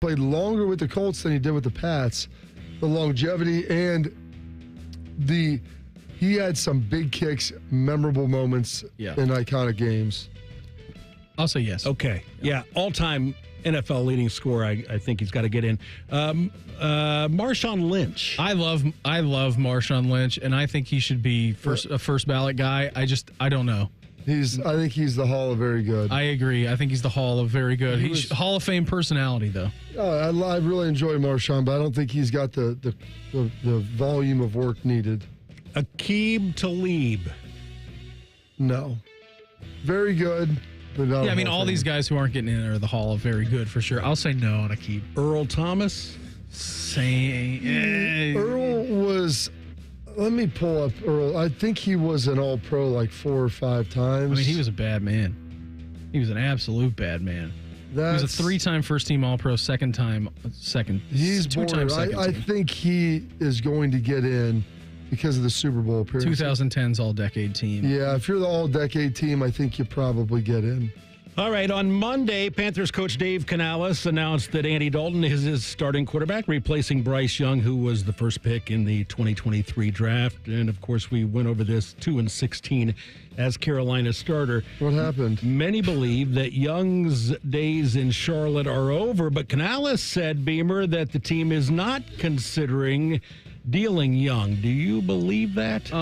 played longer with the Colts than he did with the Pats. The longevity and he had some big kicks, memorable moments in iconic games. I'll say yes. Okay. Yeah. All-time NFL leading scorer. I think he's got to get in. Marshawn Lynch. I love Marshawn Lynch, and I think he should be a first ballot guy. I don't know. I think he's the Hall of Very Good. I agree. I think he's the Hall of Very Good. He's Hall of Fame personality, though. I really enjoy Marshawn, but I don't think he's got the volume of work needed. Aqib Talib. No. Very good. Yeah, I mean, all these guys who aren't getting in are the Hall of Very Good for sure. I'll say no on Aqib. Earl Thomas? Earl was... Let me pull up Earl. I think he was an All-Pro like 4 or 5 times. I mean, he was a bad man. He was an absolute bad man. He was a 3-time first-team All-Pro, He's born. I think he is going to get in because of the Super Bowl appearance. 2010's All-Decade team. Yeah, if you're the All-Decade team, I think you probably get in. All right, on Monday, Panthers coach Dave Canales announced that Andy Dalton is his starting quarterback, replacing Bryce Young, who was the first pick in the 2023 draft. And, of course, we went over this 2-16 as Carolina's starter. What happened? Many believe that Young's days in Charlotte are over, but Canales said, Beamer, that the team is not considering dealing Young. Do you believe that?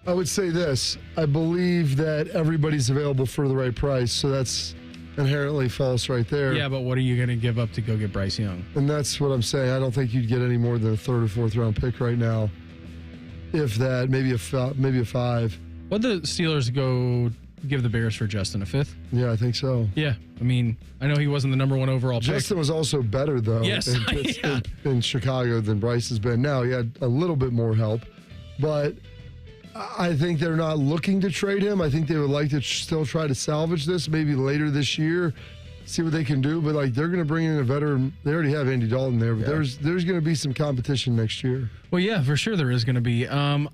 I would say this. I believe that everybody's available for the right price, so that's inherently false right there. Yeah, but what are you going to give up to go get Bryce Young? And that's what I'm saying. I don't think you'd get any more than a 3rd or 4th round pick right now. If that, maybe a 5. What the Steelers go give the Bears for Justin, a 5th? Yeah, I think so. Yeah, I mean, I know he wasn't the number 1 overall pick. Justin was also better, though, in Chicago than Bryce has been. Now, he had a little bit more help, but I think they're not looking to trade him. I think they would like to still try to salvage this maybe later this year, see what they can do. But, they're going to bring in a veteran. They already have Andy Dalton there, but there's going to be some competition next year. Well, yeah, for sure there is going to be.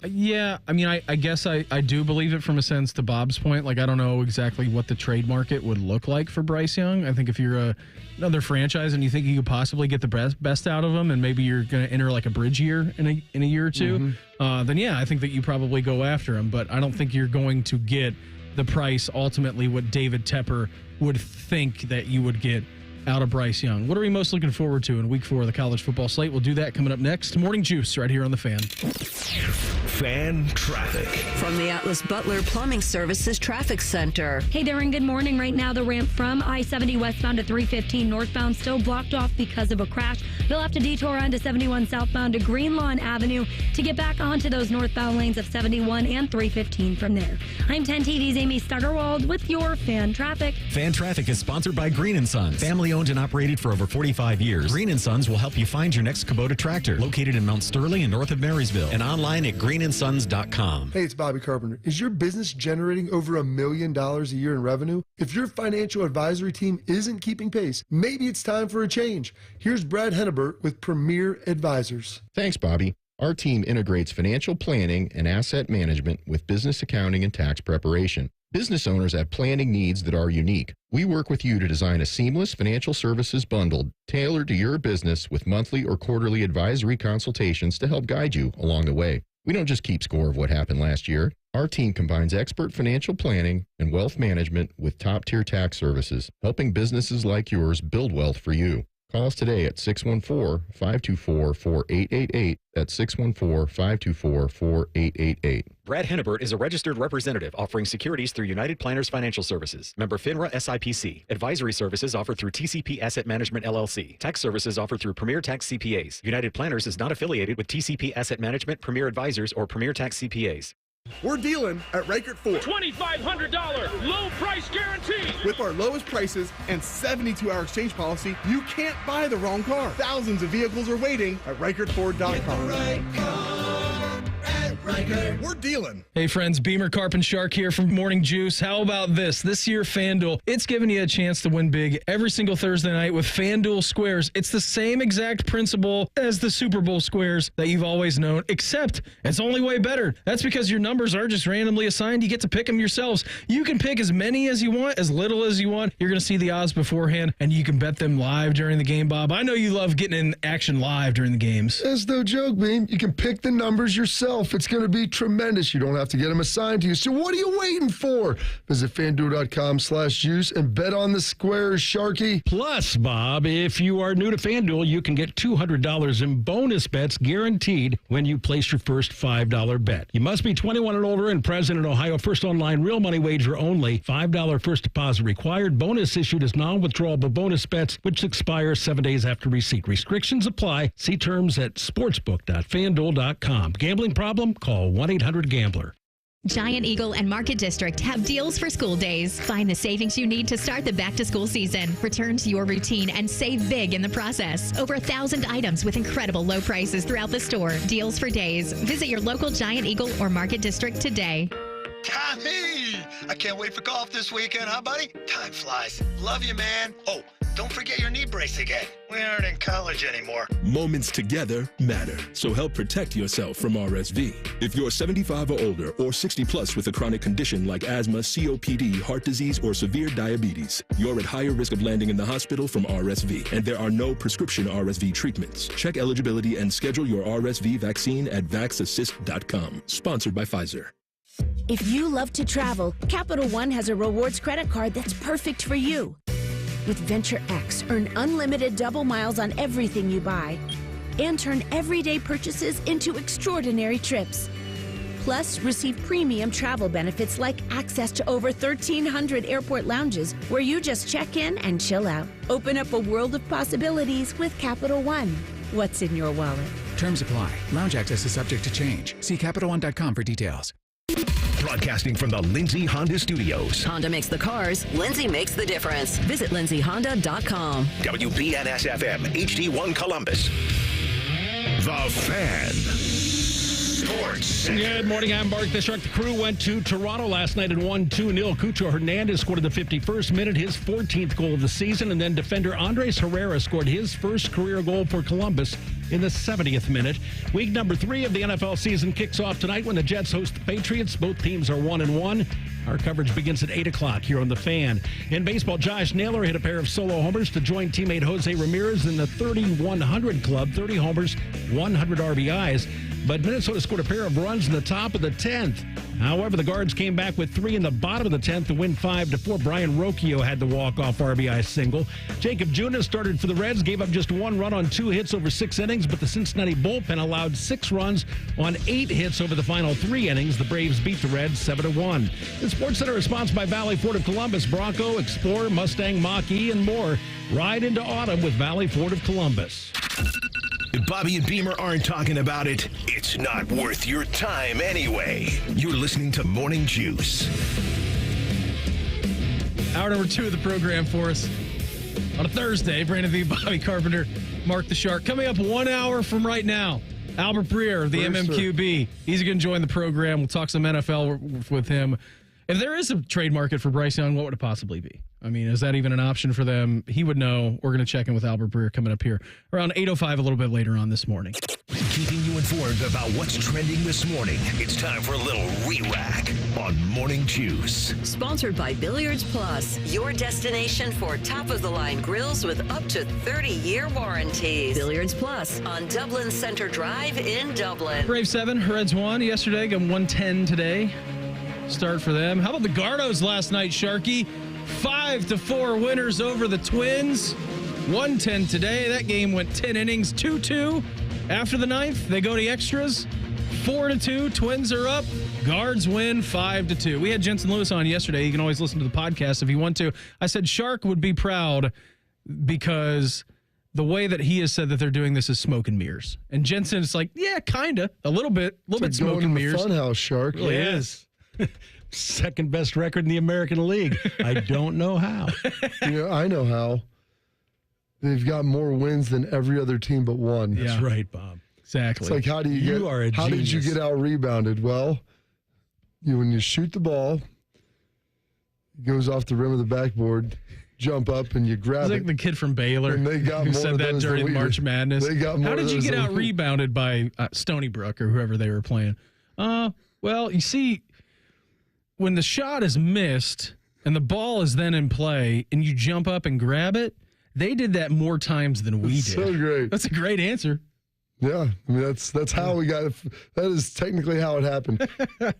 Yeah, I mean, I guess I do believe it from a sense to Bob's point. I don't know exactly what the trade market would look like for Bryce Young. I think if you're another franchise and you think you could possibly get the best out of him and maybe you're going to enter a bridge year in a year or two, then, yeah, I think that you probably go after him. But I don't think you're going to get the price ultimately what David Tepper would think that you would get out of Bryce Young. What are we most looking forward to in week 4 of the college football slate? We'll do that coming up next. Morning Juice right here on The Fan. Fan traffic. From the Atlas Butler Plumbing Services Traffic Center. Hey there, and good morning. Right now, the ramp from I-70 westbound to 315 northbound still blocked off because of a crash. They'll have to detour onto 71 southbound to Greenlawn Avenue to get back onto those northbound lanes of 71 and 315 from there. I'm 10 TV's Amy Stuggerwald with your Fan Traffic. Fan Traffic is sponsored by Green & Sons. Family owned and operated for over 45 years. Green & Sons will help you find your next Kubota tractor. Located in Mount Sterling and north of Marysville. And online at greensons.com. Hey, it's Bobby Carpenter. Is your business generating over $1 million a year in revenue? If your financial advisory team isn't keeping pace, maybe it's time for a change. Here's Brad Hennebert with Premier Advisors. Thanks, Bobby. Our team integrates financial planning and asset management with business accounting and tax preparation. Business owners have planning needs that are unique. We work with you to design a seamless financial services bundle tailored to your business with monthly or quarterly advisory consultations to help guide you along the way. We don't just keep score of what happened last year. Our team combines expert financial planning and wealth management with top-tier tax services, helping businesses like yours build wealth for you. Call us today at 614-524-4888. That's 614-524-4888. Brad Hennebert is a registered representative offering securities through United Planners Financial Services. Member FINRA SIPC. Advisory services offered through TCP Asset Management LLC. Tax services offered through Premier Tax CPAs. United Planners is not affiliated with TCP Asset Management, Premier Advisors, or Premier Tax CPAs. We're dealing at Reichert Ford. $2,500 low price guarantee. With our lowest prices and 72-hour exchange policy, you can't buy the wrong car. Thousands of vehicles are waiting at ReichertFord.com. Get the right car at Riker. We're dealing. Hey friends, Beamer, Carp, and Shark here from Morning Juice. How about this? This year, FanDuel, it's giving you a chance to win big every single Thursday night with FanDuel Squares. It's the same exact principle as the Super Bowl Squares that you've always known, except it's only way better. That's because your numbers are just randomly assigned. You get to pick them yourselves. You can pick as many as you want, as little as you want. You're going to see the odds beforehand, and you can bet them live during the game, Bob. I know you love getting in action live during the games. That's no joke, Beam. You can pick the numbers yourself. It's going to be tremendous. You don't have to get them assigned to you. So what are you waiting for? Visit FanDuel.com/juice and bet on the Squares, Sharky. Plus, Bob, if you are new to FanDuel, you can get $200 in bonus bets guaranteed when you place your first $5 bet. You must be 21 and older and present in Ohio. First online real money wager only. $5 first deposit required. Bonus issued as non-withdrawable bonus bets, which expire 7 days after receipt. Restrictions apply. See terms at sportsbook.fanduel.com. Gambling problem? Call 1-800-GAMBLER. Giant Eagle and Market District have deals for school days. Find the savings you need to start the back-to-school season. Return to your routine and save big in the process. Over 1,000 items with incredible low prices throughout the store. Deals for days. Visit your local Giant Eagle or Market District today. Tommy! I can't wait for golf this weekend, huh, buddy? Time flies. Love you, man. Oh, don't forget your knee brace again. We aren't in college anymore. Moments together matter, so help protect yourself from RSV. If you're 75 or older or 60 plus with a chronic condition like asthma, COPD, heart disease, or severe diabetes, you're at higher risk of landing in the hospital from RSV, and there are no prescription RSV treatments. Check eligibility and schedule your RSV vaccine at vaxassist.com. Sponsored by Pfizer. If you love to travel, Capital One has a rewards credit card that's perfect for you. With Venture X, earn unlimited double miles on everything you buy and turn everyday purchases into extraordinary trips. Plus, receive premium travel benefits like access to over 1,300 airport lounges where you just check in and chill out. Open up a world of possibilities with Capital One. What's in your wallet? Terms apply. Lounge access is subject to change. See CapitalOne.com for details. Broadcasting from the Lindsay Honda Studios. Honda makes the cars. Lindsay makes the difference. Visit lindsayhonda.com. WBNS-FM, HD1 Columbus. The Fan. Sports Center. Good morning, I'm Mark the Shark. The Crew went to Toronto last night and won 2-0. Cucho Hernandez scored in the 51st minute, his 14th goal of the season, and then defender Andres Herrera scored his first career goal for Columbus in the 70th minute. Week number 3 of the NFL season kicks off tonight when the Jets host the Patriots. Both teams are 1-1. Our coverage begins at 8 o'clock here on The Fan. In baseball, Josh Naylor hit a pair of solo homers to join teammate Jose Ramirez in the 3,100 club, 30 homers, 100 RBIs. But Minnesota scored a pair of runs in the top of the 10th. However, the Guards came back with 3 in the bottom of the 10th to win 5-4. Brian Rocchio had the walk-off RBI single. Jacob Junis started for the Reds, gave up just 1 run on 2 hits over 6 innings, but the Cincinnati bullpen allowed 6 runs on 8 hits over the final 3 innings. The Braves beat the Reds 7-1. The Sports Center is sponsored by Valley Ford of Columbus. Bronco, Explorer, Mustang, Mach-E, and more. Ride into autumn with Valley Ford of Columbus. If Bobby and Beamer aren't talking about it, it's not worth your time anyway. You're listening to Morning Juice. Hour number 2 of the program for us on a Thursday. Brandon V, Bobby Carpenter, Mark the Shark. Coming up 1 hour from right now, Albert Breer of the MMQB. He's going to join the program. We'll talk some NFL with him. If there is a trade market for Bryce Young, what would it possibly be? I mean, is that even an option for them? He would know. We're going to check in with Albert Breer coming up here around 8:05 a little bit later on this morning. Keeping you informed about what's trending this morning. It's time for a little re-rack on Morning Juice. Sponsored by Billiards Plus, your destination for top-of-the-line grills with up to 30-year warranties. Billiards Plus on Dublin Center Drive in Dublin. Braves 7, Reds 1 yesterday, got 110 today. Start for them. How about the Gardos last night, Sharky? 5-4 winners over the Twins. 110 today. That game went 10 innings, 2-2. After the 9th, they go to extras. 4-2. Twins are up. Guards win 5-2. We had Jensen Lewis on yesterday. You can always listen to the podcast if you want to. I said Shark would be proud because the way that he has said that they're doing this is smoke and mirrors. And Jensen is like, yeah, kind of. A little bit smoke and mirrors. Funhouse, Shark. It really is. Second best record in the American League. I don't know how. I know how. They've got more wins than every other team but one. That's right, Bob. Exactly. It's like, how did you get out rebounded? Well, when you shoot the ball, it goes off the rim of the backboard, jump up, and you grab it. It's like the kid from Baylor and they got who more said that during March Madness. How did you get out rebounded by Stony Brook or whoever they were playing? Well, you see, when the shot is missed and the ball is then in play and you jump up and grab it, they did that more times than we did. So great. That's a great answer. Yeah, I mean that's how we got it. That is technically how it happened.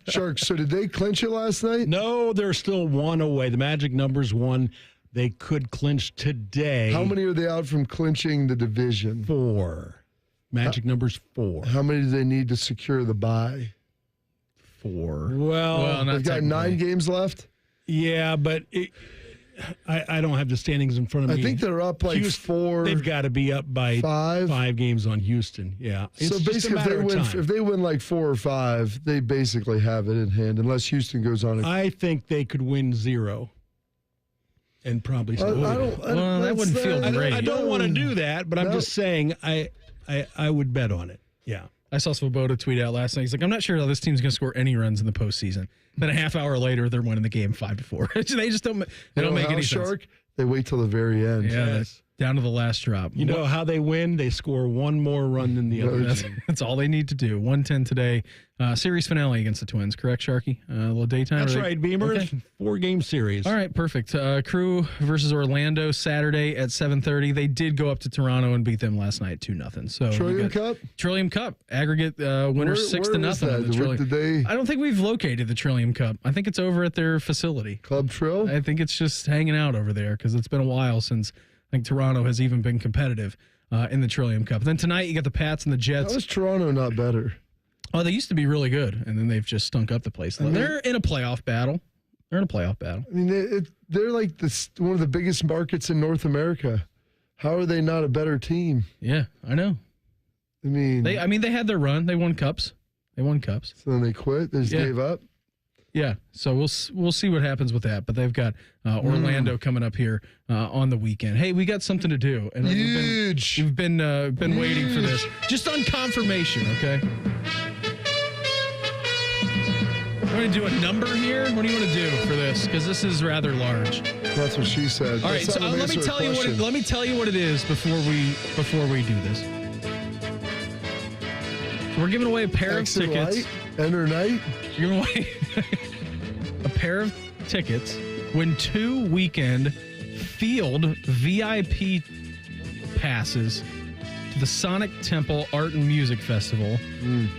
Sharks. So did they clinch it last night? No, they're still one away. The magic number's one. They could clinch today. How many are they out from clinching the division? 4. Magic number's 4. How many do they need to secure the bye? 4. Well, they've got 9 games left. Yeah, but I don't have the standings in front of me. I think they're up like Houston, 4. They've got to be up by 5 games on Houston. Yeah. It's so basically, if they win like 4 or 5, they basically have it in hand, unless Houston goes on. I think they could win 0. And probably that wouldn't feel great. I don't want to do that, but I'm just saying I would bet on it. Yeah. I saw Svoboda tweet out last night. He's like, I'm not sure how this team's going to score any runs in the postseason. Then a half hour later, they're winning the game 5-4. They just don't. They don't make any sense. They wait till the very end. Yeah, down to the last drop. You know how they win? They score one more run than the other team. That's all they need to do. 1:10 today. Series finale against the Twins, correct, Sharky? A little daytime. That's right, Beamer. Okay. 4-game series. All right, perfect. Crew versus Orlando Saturday at 7:30. They did go up to Toronto and beat them last night 2-0. So Trillium Cup. Trillium Cup aggregate winners 6-0. I don't think we've located the Trillium Cup. I think it's over at their facility, Club Trill. I think it's just hanging out over there because it's been a while since I think Toronto has even been competitive in the Trillium Cup. Then tonight you got the Pats and the Jets. How is Toronto not better? Oh, they used to be really good, and then they've just stunk up the place. They're in a playoff battle. I mean, they're like one of the biggest markets in North America. How are they not a better team? Yeah, I know. I mean, they had their run. They won cups. So then they quit. They just gave up. Yeah, so we'll see what happens with that. But they've got Orlando coming up here on the weekend. Hey, we got something to do, and huge. We've been waiting for this, just on confirmation. Okay. You want to do a number here? What do you want to do for this? Because this is rather large. That's what she said. All right, so let me tell you what it is before we do this. So we're giving away a pair of tickets. Enter night. We're giving away a pair of tickets. Win 2 weekend field VIP passes to the Sonic Temple Art and Music Festival,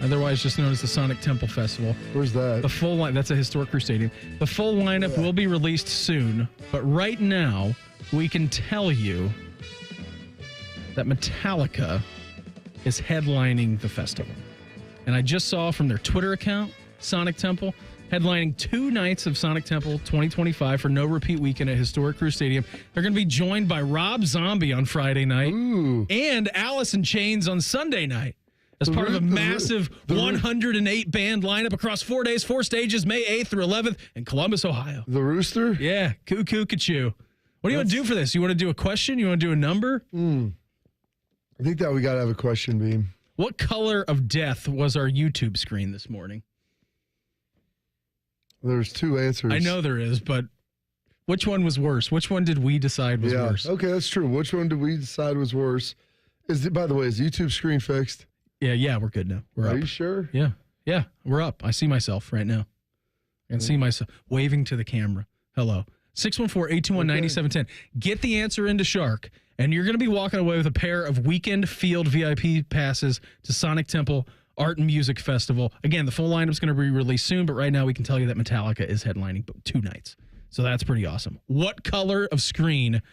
otherwise just known as the Sonic Temple Festival. Where's that? The full line. That's a historic Crew Stadium. The full lineup will be released soon, but right now we can tell you that Metallica is headlining the festival. And I just saw from their Twitter account, Sonic Temple, headlining 2 nights of Sonic Temple 2025 for no repeat weekend at historic Crew Stadium. They're going to be joined by Rob Zombie on Friday night and Alice in Chains on Sunday night as part of a massive 108 band lineup across 4 days, 4 stages, May 8th through 11th in Columbus, Ohio. The Rooster? Yeah, cuckoo. What do you want to do for this? You want to do a question? You want to do a number? I think that we got to have a question, Beam. What color of death was our YouTube screen this morning? There's 2 answers. I know there is, but which one was worse? Which one did we decide was worse? Okay, that's true. Which one did we decide was worse? By the way, is the YouTube screen fixed? Yeah, we're good now. We're up. Are you sure? Yeah, we're up. I see myself right now. I can see myself waving to the camera. Hello. 614-821-9710. Get the answer into Shark, and you're going to be walking away with a pair of weekend field VIP passes to Sonic Temple Art and Music Festival. Again, the full lineup's going to be released soon, but right now we can tell you that Metallica is headlining 2 nights. So that's pretty awesome. What color of screen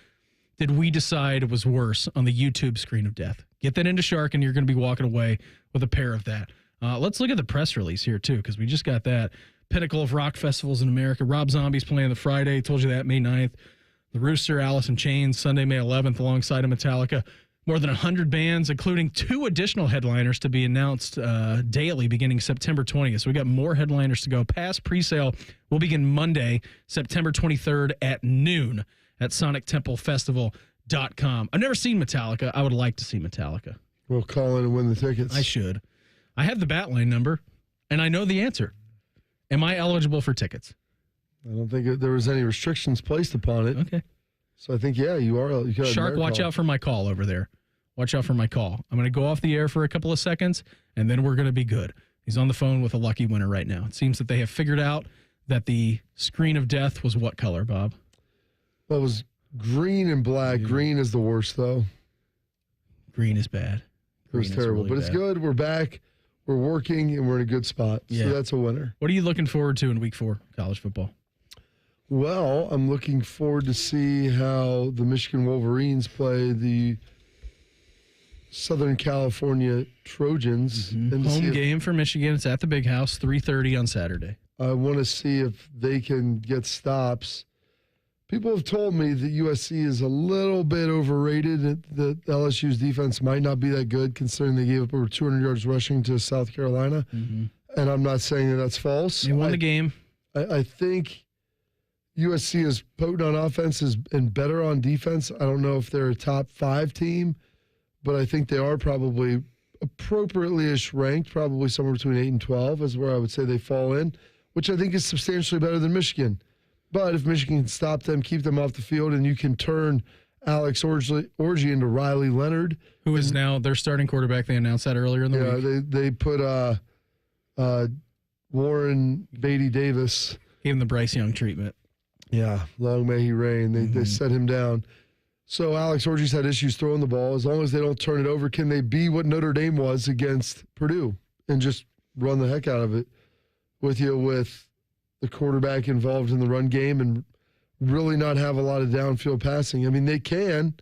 did we decide was worse on the YouTube screen of death? Get that into Shark, and you're going to be walking away with a pair of that. Let's look at the press release here, too, because we just got that. Pinnacle of rock festivals in America. Rob Zombie's playing the Friday. Told you that, May 9th. The Rooster, Alice in Chains, Sunday, May 11th, alongside of Metallica. More than 100 bands, including 2 additional headliners to be announced daily beginning September 20th. So we got more headliners to go. Past presale will begin Monday, September 23rd at noon at SonicTempleFestival.com. I've never seen Metallica. I would like to see Metallica. We'll call in and win the tickets. I should. I have the bat line number, and I know the answer. Am I eligible for tickets? I don't think there was any restrictions placed upon it. Okay. So I think, yeah, you are. You Shark, watch out for my call over there. Watch out for my call. I'm going to go off the air for a couple of seconds, and then we're going to be good. He's on the phone with a lucky winner right now. It seems that they have figured out that the screen of death was what color, Bob? Well, it was green and black. Yeah. Green is the worst, though. Green is bad. It was terrible, really but it's good. We're back. We're working, and we're in a good spot. Yeah. So that's a winner. What are you looking forward to in Week 4 college football? Well, I'm looking forward to see how the Michigan Wolverines play the Southern California Trojans. Mm-hmm. And home game for Michigan. It's at the Big House, 3:30 on Saturday. I want to see if they can get stops. People have told me that USC is a little bit overrated, that LSU's defense might not be that good, considering they gave up over 200 yards rushing to South Carolina. Mm-hmm. And I'm not saying that that's false. They won the game. I think USC is potent on offense and better on defense. I don't know if they're a top 5 team, but I think they are probably appropriately-ish ranked, probably somewhere between 8 and 12 is where I would say they fall in, which I think is substantially better than Michigan. But if Michigan can stop them, keep them off the field, and you can turn Alex Orji into Riley Leonard, who is now their starting quarterback. They announced that earlier in the week. Yeah, they put Warren Beatty-Davis. Gave him the Bryce Young treatment. Yeah, long may he reign. They set him down. So Alex Orji's had issues throwing the ball. As long as they don't turn it over, can they be what Notre Dame was against Purdue and just run the heck out of it with the quarterback involved in the run game and really not have a lot of downfield passing? I mean, they can.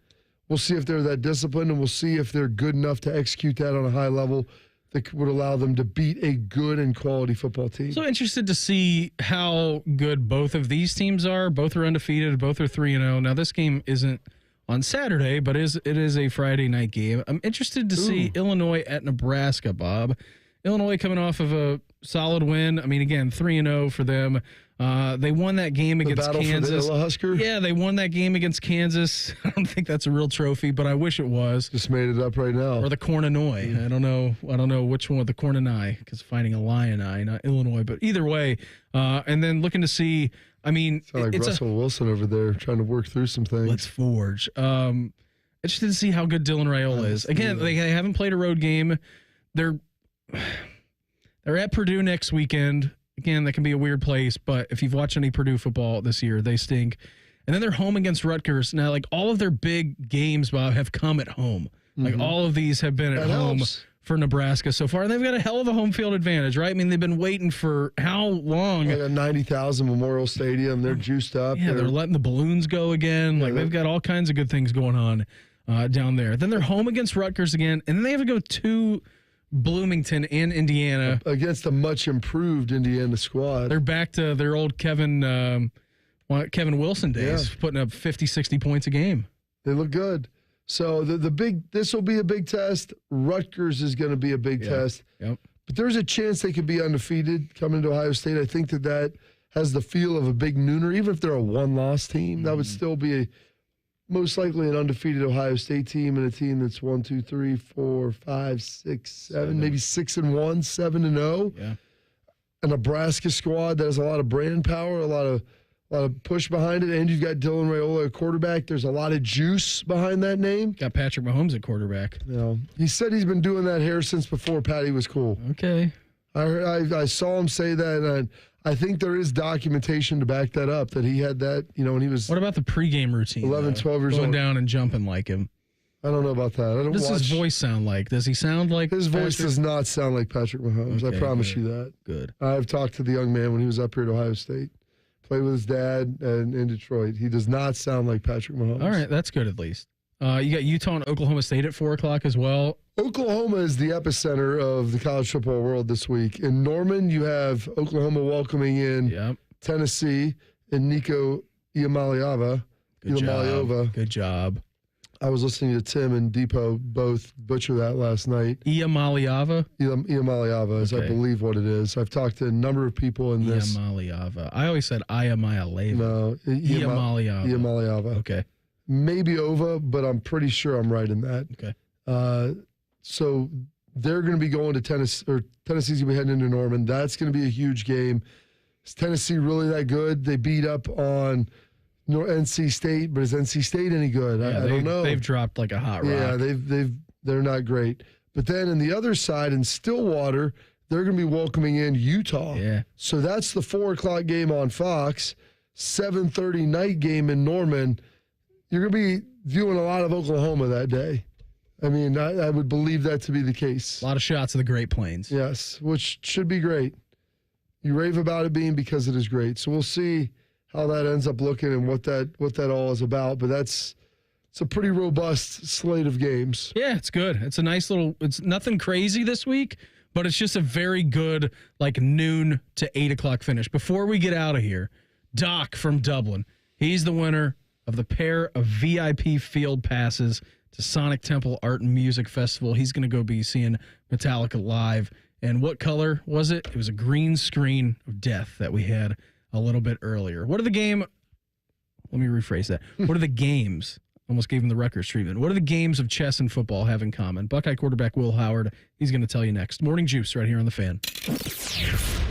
We'll see if they're that disciplined, and we'll see if they're good enough to execute that on a high level that would allow them to beat a good and quality football team. So interested to see how good both of these teams are. Both are undefeated. Both are 3-0. Now, this game isn't on Saturday, but it is a Friday night game. I'm interested to see Illinois at Nebraska, Bob. Illinois coming off of a solid win. I mean, again, 3-0 for them. They won that game against Kansas. For the Husker? Yeah, they won that game against Kansas. I don't think that's a real trophy, but I wish it was. Just made it up right now. Or the Corninoy. I don't know which one with the Cornini, because fighting a lion eye, not Illinois. But either way, and then looking to see. I mean, it's like Russell Wilson over there trying to work through some things. Let's forge. Interested to see how good Dylan Raiola is. Again, they haven't played a road game. They're at Purdue next weekend. Again, that can be a weird place, but if you've watched any Purdue football this year, they stink. And then they're home against Rutgers. Now, like, all of their big games, Bob, have come at home. Like, all of these have been at home for Nebraska so far. And they've got a hell of a home field advantage, right? I mean, they've been waiting for how long? Like a 90,000 Memorial Stadium. They're juiced up. Yeah, they're letting the balloons go again. Like, they've got all kinds of good things going on down there. Then they're home against Rutgers again, and then they have to go to Bloomington and Indiana against a much improved Indiana squad. They're back to their old Kevin Wilson days, putting up 50, 60 points a game. They look good. So this will be a big test. Rutgers is going to be a big test. Yep. But there's a chance they could be undefeated coming to Ohio State. I think that has the feel of a big nooner. Even if they're a one-loss team, that would still be most likely an undefeated Ohio State team and a team that's 1, 2, 3, 4, 5, 6, 7, maybe 6-1, 7-0. Yeah. A Nebraska squad that has a lot of brand power, a lot of push behind it, and you've got Dylan Raiola at quarterback. There's a lot of juice behind that name. Got Patrick Mahomes at quarterback. He said he's been doing that here since before Patty was cool. Okay. I saw him say that, and I think there is documentation to back that up, that he had that, when he was... What about the pregame routine? 11, 12 years old. Going down and jumping like him. I don't know about that. What does his voice sound like? Does he sound like His voice Patrick? Does not sound like Patrick Mahomes. Okay, I promise good. you that. Good. I've talked to the young man when he was up here at Ohio State. Played with his dad in Detroit. He does not sound like Patrick Mahomes. All right, that's good at least. You got Utah and Oklahoma State at 4 o'clock as well. Oklahoma is the epicenter of the college football world this week. In Norman, you have Oklahoma welcoming in Tennessee and Nico Iamaleava. Good job. I was listening to Tim and Depot both butcher that last night. Iamaleava? Iamaleava is, I believe, what it is. I've talked to a number of people in this. Iamaleava. I always said Iamaleava. No. Iamaleava. Okay. Maybe Ova, but I'm pretty sure I'm right in that. Okay. So they're going to be going to Tennessee, or Tennessee's going to be heading into Norman. That's going to be a huge game. Is Tennessee really that good? They beat up on NC State, but is NC State any good? I don't know. They've dropped like a hot rock. Yeah, they're not great. But then on the other side in Stillwater, they're going to be welcoming in Utah. Yeah. So that's the 4:00 game on Fox, 7:30 night game in Norman. You're going to be viewing a lot of Oklahoma that day. I mean, I would believe that to be the case. A lot of shots of the Great Plains. Yes, which should be great. You rave about it being because it is great. So we'll see how that ends up looking and what that all is about. But it's a pretty robust slate of games. Yeah, it's good. It's a nice little. It's nothing crazy this week, but it's just a very good like noon to 8:00 finish. Before we get out of here, Doc from Dublin, he's the winner of the pair of VIP field passes to Sonic Temple Art and Music Festival. He's going to go be seeing Metallica live. And what color was it? It was a green screen of death that we had a little bit earlier. What are the game? Let me rephrase that. What are the games? Almost gave him the records treatment. What do the games of chess and football have in common? Buckeye quarterback Will Howard, he's going to tell you next. Morning Juice right here on The Fan.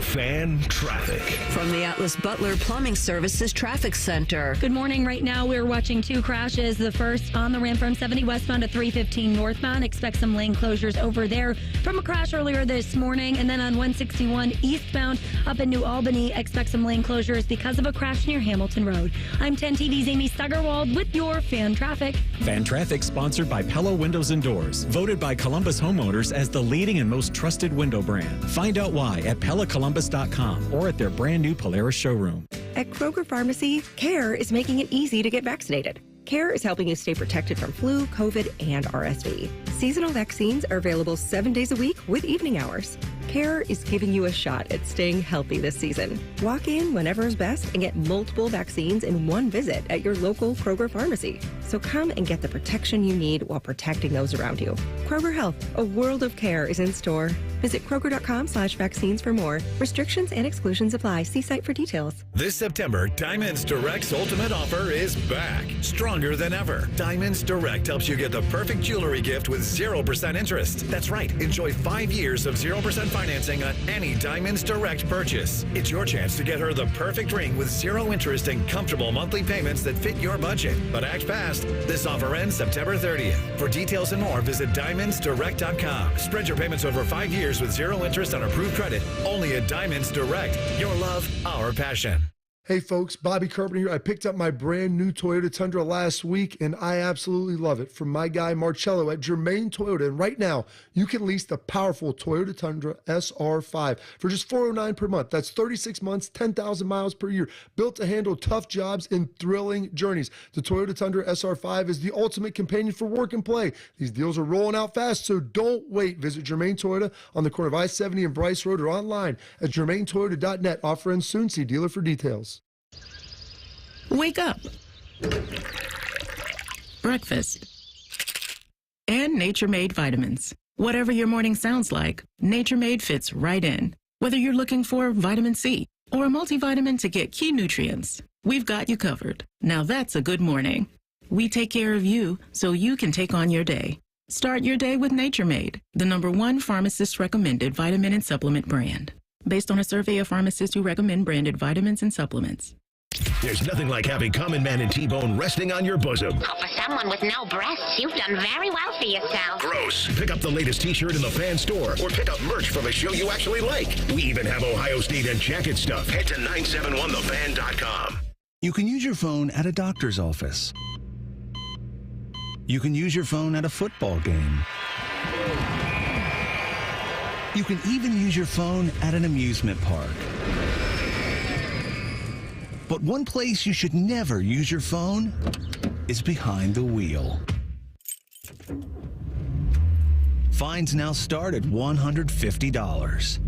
Fan traffic. From the Atlas Butler Plumbing Services Traffic Center. Good morning. Right now, we're watching two crashes. The first on the ramp from 70 westbound to 315 northbound. Expect some lane closures over there from a crash earlier this morning. And then on 161 eastbound up in New Albany, expect some lane closures because of a crash near Hamilton Road. I'm 10 TV's Amy Stuggerwald with your Fan Traffic. Fan Traffic sponsored by Pella Windows and Doors. Voted by Columbus homeowners as the leading and most trusted window brand. Find out why at PellaColumbus.com or at their brand new Polaris showroom. At Kroger Pharmacy, CARE is making it easy to get vaccinated. CARE is helping you stay protected from flu, COVID, and RSV. Seasonal vaccines are available 7 days a week with evening hours. CARE is giving you a shot at staying healthy this season. Walk in whenever is best and get multiple vaccines in one visit at your local Kroger Pharmacy. So come and get the protection you need while protecting those around you. Kroger Health, a world of care is in store. Visit Kroger.com/vaccines for more. Restrictions and exclusions apply. See site for details. This September, Diamonds Direct's ultimate offer is back. Stronger than ever. Diamonds Direct helps you get the perfect jewelry gift with 0% interest. That's right. Enjoy 5 years of 0% financing on any Diamonds Direct purchase. It's your chance to get her the perfect ring with 0 interest and comfortable monthly payments that fit your budget. But act fast. This offer ends September 30th. For details and more, visit DiamondsDirect.com. Spread your payments over 5 years with 0 interest on approved credit. Only at Diamonds Direct. Your love, our passion. Hey folks, Bobby Carpenter here. I picked up my brand new Toyota Tundra last week and I absolutely love it. From my guy Marcello at Germain Toyota. And right now, you can lease the powerful Toyota Tundra SR5 for just $409 per month. That's 36 months, 10,000 miles per year. Built to handle tough jobs and thrilling journeys. The Toyota Tundra SR5 is the ultimate companion for work and play. These deals are rolling out fast, so don't wait. Visit Germain Toyota on the corner of I-70 and Bryce Road or online at germaintoyota.net. Offer ends soon. See dealer for details. Wake up. Breakfast. And Nature Made vitamins. Whatever your morning sounds like, Nature Made fits right in. Whether you're looking for vitamin C or a multivitamin to get key nutrients, we've got you covered. Now that's a good morning. We take care of you so you can take on your day. Start your day with Nature Made, the #1 pharmacist-recommended vitamin and supplement brand. Based on a survey of pharmacists who recommend branded vitamins and supplements. There's nothing like having Common Man and T-Bone resting on your bosom. Oh, for someone with no breasts, you've done very well for yourself. Gross. Pick up the latest T-shirt in the Fan store or pick up merch from a show you actually like. We even have Ohio State and Jacket stuff. Head to 971thefan.com. You can use your phone at a doctor's office. You can use your phone at a football game. You can even use your phone at an amusement park. But one place you should never use your phone is behind the wheel. Fines now start at $150.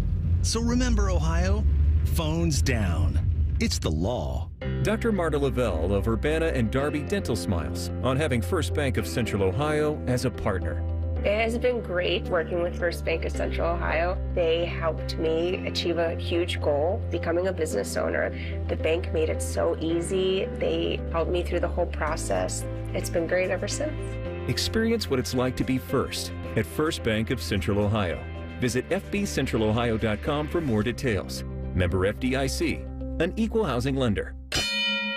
So remember, Ohio, phones down. It's the law. Dr. Marta Lavelle of Urbana and Darby Dental Smiles on having First Bank of Central Ohio as a partner. It has been great working with First Bank of Central Ohio. They helped me achieve a huge goal, becoming a business owner. The bank made it so easy. They helped me through the whole process. It's been great ever since. Experience what it's like to be first at First Bank of Central Ohio. Visit fbcentralohio.com for more details. Member FDIC, an equal housing lender.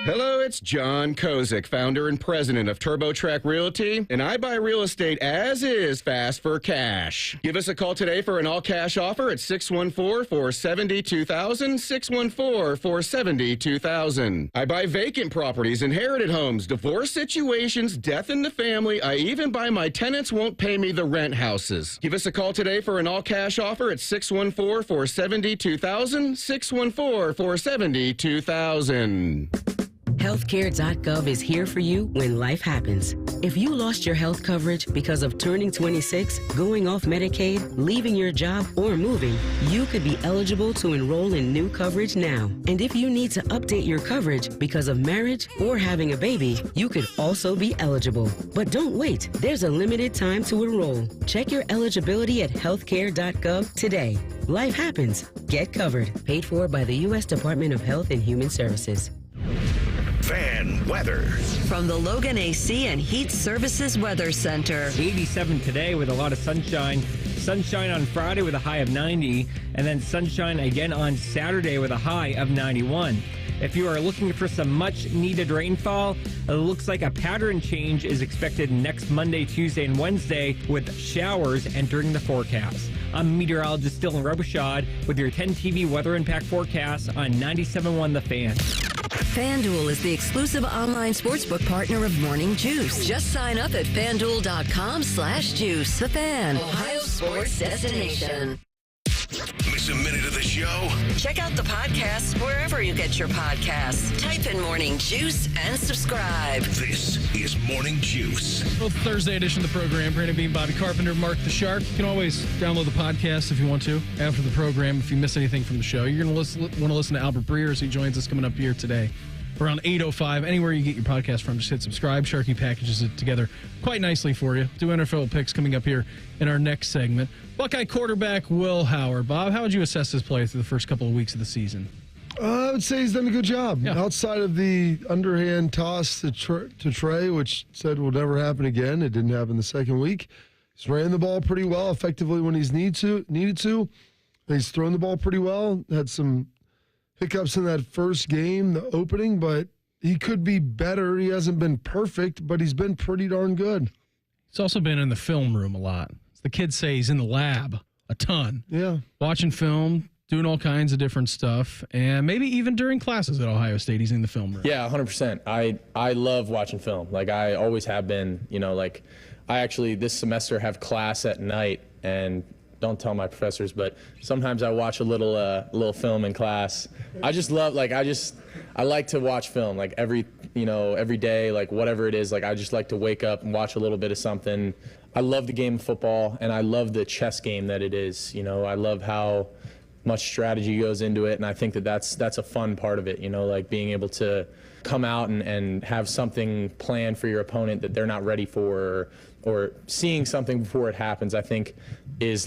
Hello, it's John Kozik, founder and president of TurboTrack Realty, and I buy real estate as is fast for cash. Give us a call today for an all-cash offer at 614-470-2000, 614-470-2000. I buy vacant properties, inherited homes, divorce situations, death in the family. I even buy my tenants won't pay me the rent houses. Give us a call today for an all-cash offer at 614-470-2000, 614-470-2000. Healthcare.gov is here for you when life happens. If you lost your health coverage because of turning 26, going off Medicaid, leaving your job, or moving, you could be eligible to enroll in new coverage now. And if you need to update your coverage because of marriage or having a baby, you could also be eligible. But don't wait. There's a limited time to enroll. Check your eligibility at healthcare.gov today. Life happens. Get covered. Paid for by the U.S. Department of Health and Human Services. Fan weather. From the Logan AC and Heat Services Weather Center. 87 today with a lot of sunshine. Sunshine on Friday with a high of 90. And then sunshine again on Saturday with a high of 91. If you are looking for some much-needed rainfall, it looks like a pattern change is expected next Monday, Tuesday, and Wednesday with showers entering the forecast. I'm meteorologist Dylan Robichaud with your 10 TV Weather Impact forecast on 97.1 The Fan. FanDuel is the exclusive online sportsbook partner of Morning Juice. Just sign up at FanDuel.com/juice. The Fan, Ohio sports destination. Miss a minute of the show? Check out the podcast wherever you get your podcasts. Type in Morning Juice and subscribe. This is Morning Juice. Well, Thursday edition of the program. Brandon Beam, Bobby Carpenter, Mark the Shark. You can always download the podcast if you want to after the program. If you miss anything from the show, you're going to want to listen to Albert Breer as he joins us coming up here today around 8:05. Anywhere you get your podcast from, just hit subscribe. Sharky packages it together quite nicely for you. Do NFL picks coming up here in our next segment. Buckeye quarterback Will Howard. Bob, how would you assess his play through the first couple of weeks of the season? I would say he's done a good job. Yeah. Outside of the underhand toss to Trey, which said will never happen again. It didn't happen the second week. He's ran the ball pretty well, effectively when he's needed to. He's thrown the ball pretty well. Had some hiccups in that first game, the opening, but he could be better. He hasn't been perfect, but he's been pretty darn good. He's also been in the film room a lot. The kids say he's in the lab a ton. Yeah. Watching film, doing all kinds of different stuff, and maybe even during classes at Ohio State, he's in the film room. Yeah, 100%. I love watching film. Like, I always have been, like, I actually this semester have class at night, and don't tell my professors, but sometimes I watch a little film in class. I just love, I like to watch film, like every day, like whatever it is, like I just like to wake up and watch a little bit of something. I love the game of football, and I love the chess game that it is. I love how much strategy goes into it, and I think that's a fun part of it, like being able to come out and have something planned for your opponent that they're not ready for, or seeing something before it happens, I think is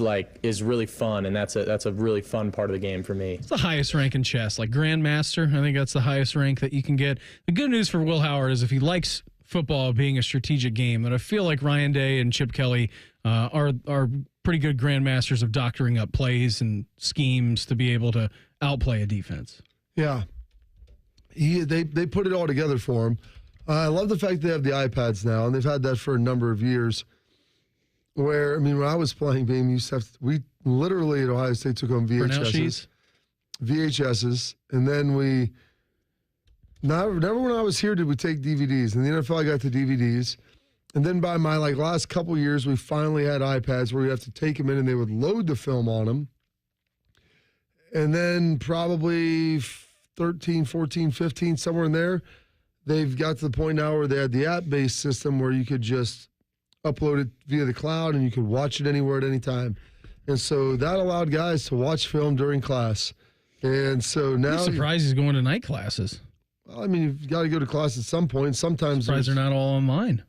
really fun, and that's a really fun part of the game for me. It's the highest rank in chess, like Grandmaster. I think that's the highest rank that you can get. The good news for Will Howard is if he likes football being a strategic game, that I feel like Ryan Day and Chip Kelly are pretty good grandmasters of doctoring up plays and schemes to be able to outplay a defense. Yeah. They put it all together for him. I love the fact they have the iPads now, and they've had that for a number of years. When I was playing Beam, we literally at Ohio State took home VHSs, and then never when I was here did we take DVDs. In the NFL, I got the DVDs, and then by my last couple years, we finally had iPads where we have to take them in, and they would load the film on them. And then probably 13, 14, 15, somewhere in there, they've got to the point now where they had the app-based system where you could just upload it via the cloud and you could watch it anywhere at any time. And so that allowed guys to watch film during class. And so now... I'm surprised he's going to night classes. Well, you've got to go to class at some point. Sometimes... Surprised they're not all online.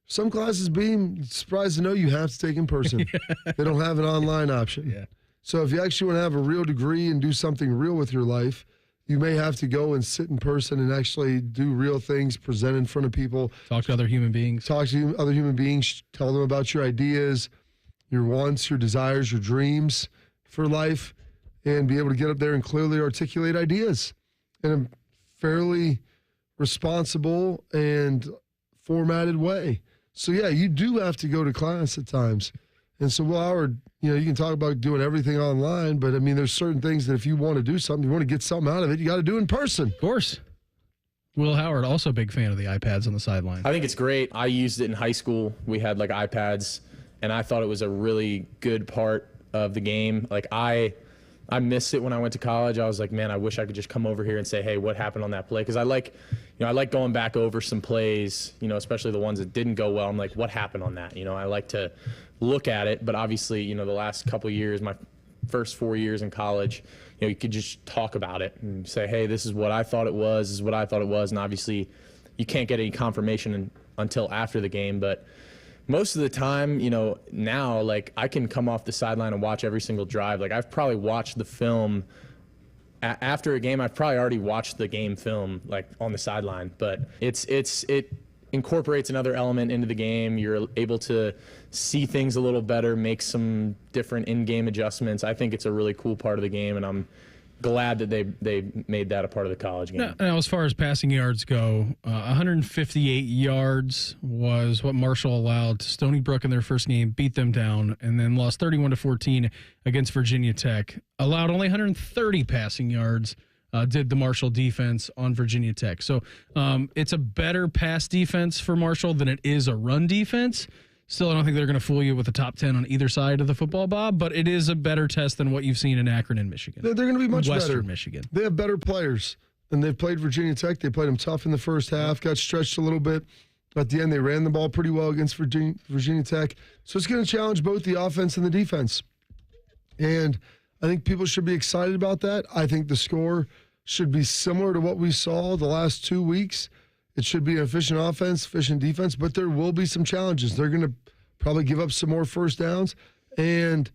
Some classes, Beam, surprised to know you have to take in person. They don't have an online option. Yeah. So if you actually want to have a real degree and do something real with your life, you may have to go and sit in person and actually do real things, present in front of people. Talk to other human beings. Talk to other human beings, tell them about your ideas. your wants, your desires, your dreams for life, and be able to get up there and clearly articulate ideas in a fairly responsible and formatted way. So, yeah, you do have to go to class at times. And so, Will Howard, you can talk about doing everything online, but, I mean, there's certain things that if you want to do something, you want to get something out of it, you got to do in person. Of course. Will Howard, also a big fan of the iPads on the sideline. I think it's great. I used it in high school. We had like iPads, and I thought it was a really good part of the game. Like I missed it when I went to college. I was like, man, I wish I could just come over here and say, hey, what happened on that play? Because I like going back over some plays, especially the ones that didn't go well. I'm like, what happened on that? I like to look at it, but obviously, the last couple of years, my first 4 years in college, you could just talk about it and say, hey, this is what I thought it was, this is what I thought it was. And obviously, you can't get any confirmation until after the game. But most of the time, now, like, I can come off the sideline and watch every single drive. Like, I've probably watched the film after a game. I've probably already watched the game film, like, on the sideline. But it incorporates another element into the game. You're able to see things a little better, make some different in-game adjustments. I think it's a really cool part of the game, and I'm glad that they made that a part of the college game. Now, as far as passing yards go, 158 yards was what Marshall allowed to Stony Brook in their first game, beat them down, and then lost 31-14 against Virginia Tech. Allowed only 130 passing yards, did the Marshall defense on Virginia Tech. So it's a better pass defense for Marshall than it is a run defense. Still, I don't think they're going to fool you with the top 10 on either side of the football, Bob, but it is a better test than what you've seen in Akron and Michigan. They're going to be much Western better. Michigan. They have better players, and they've played Virginia Tech. They played them tough in the first half, got stretched a little bit. At the end, they ran the ball pretty well against Virginia Tech. So it's going to challenge both the offense and the defense. And I think people should be excited about that. I think the score should be similar to what we saw the last 2 weeks. It should be an efficient offense, efficient defense, but there will be some challenges. They're going to probably give up some more first downs, and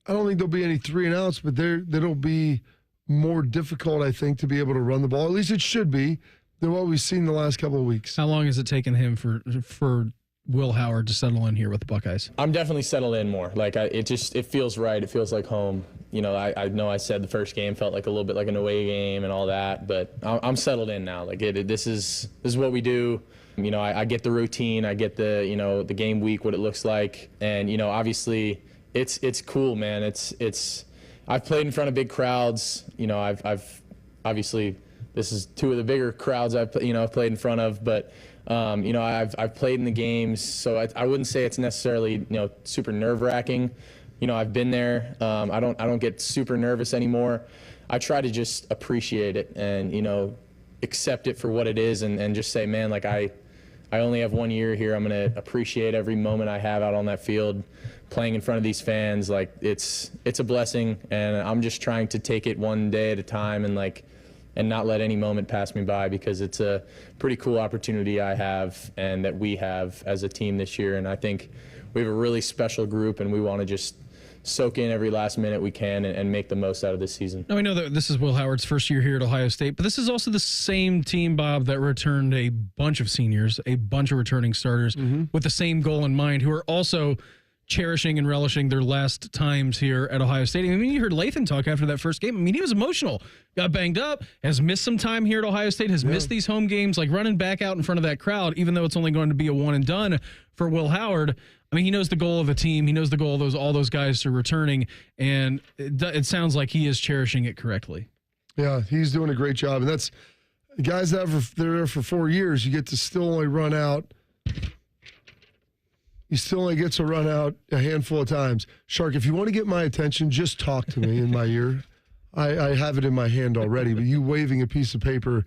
I don't think there'll be any 3-and-outs, but that'll be more difficult, I think, to be able to run the ball. At least it should be, than what we've seen the last couple of weeks. How long has it taken him for Will Howard to settle in here with the Buckeyes? I'm definitely settled in more. Like, it feels right. It feels like home. I know I said the first game felt like a little bit like an away game and all that, but I'm settled in now. Like, this is what we do. I get the routine. I get the game week, what it looks like, and obviously it's cool, man. I've played in front of big crowds. I've obviously this is two of the bigger crowds I've played in front of, but I've played in the games, so I wouldn't say it's necessarily super nerve-wracking. I've been there. I don't get super nervous anymore. I try to just appreciate it and accept it for what it is, and just say, man, like I only have 1 year here. I'm gonna appreciate every moment I have out on that field, playing in front of these fans. Like it's a blessing, and I'm just trying to take it one day at a time and not let any moment pass me by, because it's a pretty cool opportunity I have and that we have as a team this year. And I think we have a really special group, and we want to just soak in every last minute we can and make the most out of this season. Now, we know that this is Will Howard's first year here at Ohio State, but this is also the same team, Bob, that returned a bunch of seniors, a bunch of returning starters with the same goal in mind, who are also cherishing and relishing their last times here at Ohio State. I mean, you heard Lathan talk after that first game. I mean, he was emotional, got banged up, has missed some time here at Ohio State, has missed these home games, like running back out in front of that crowd, even though it's only going to be a one and done for Will Howard. I mean, he knows the goal of the team. He knows the goal of all those guys are returning, and it sounds like he is cherishing it correctly. Yeah, he's doing a great job. And that's guys that they're there for 4 years, you get to still only run out. You still only get to run out a handful of times. Shark, if you want to get my attention, just talk to me in my ear. I have it in my hand already, but you waving a piece of paper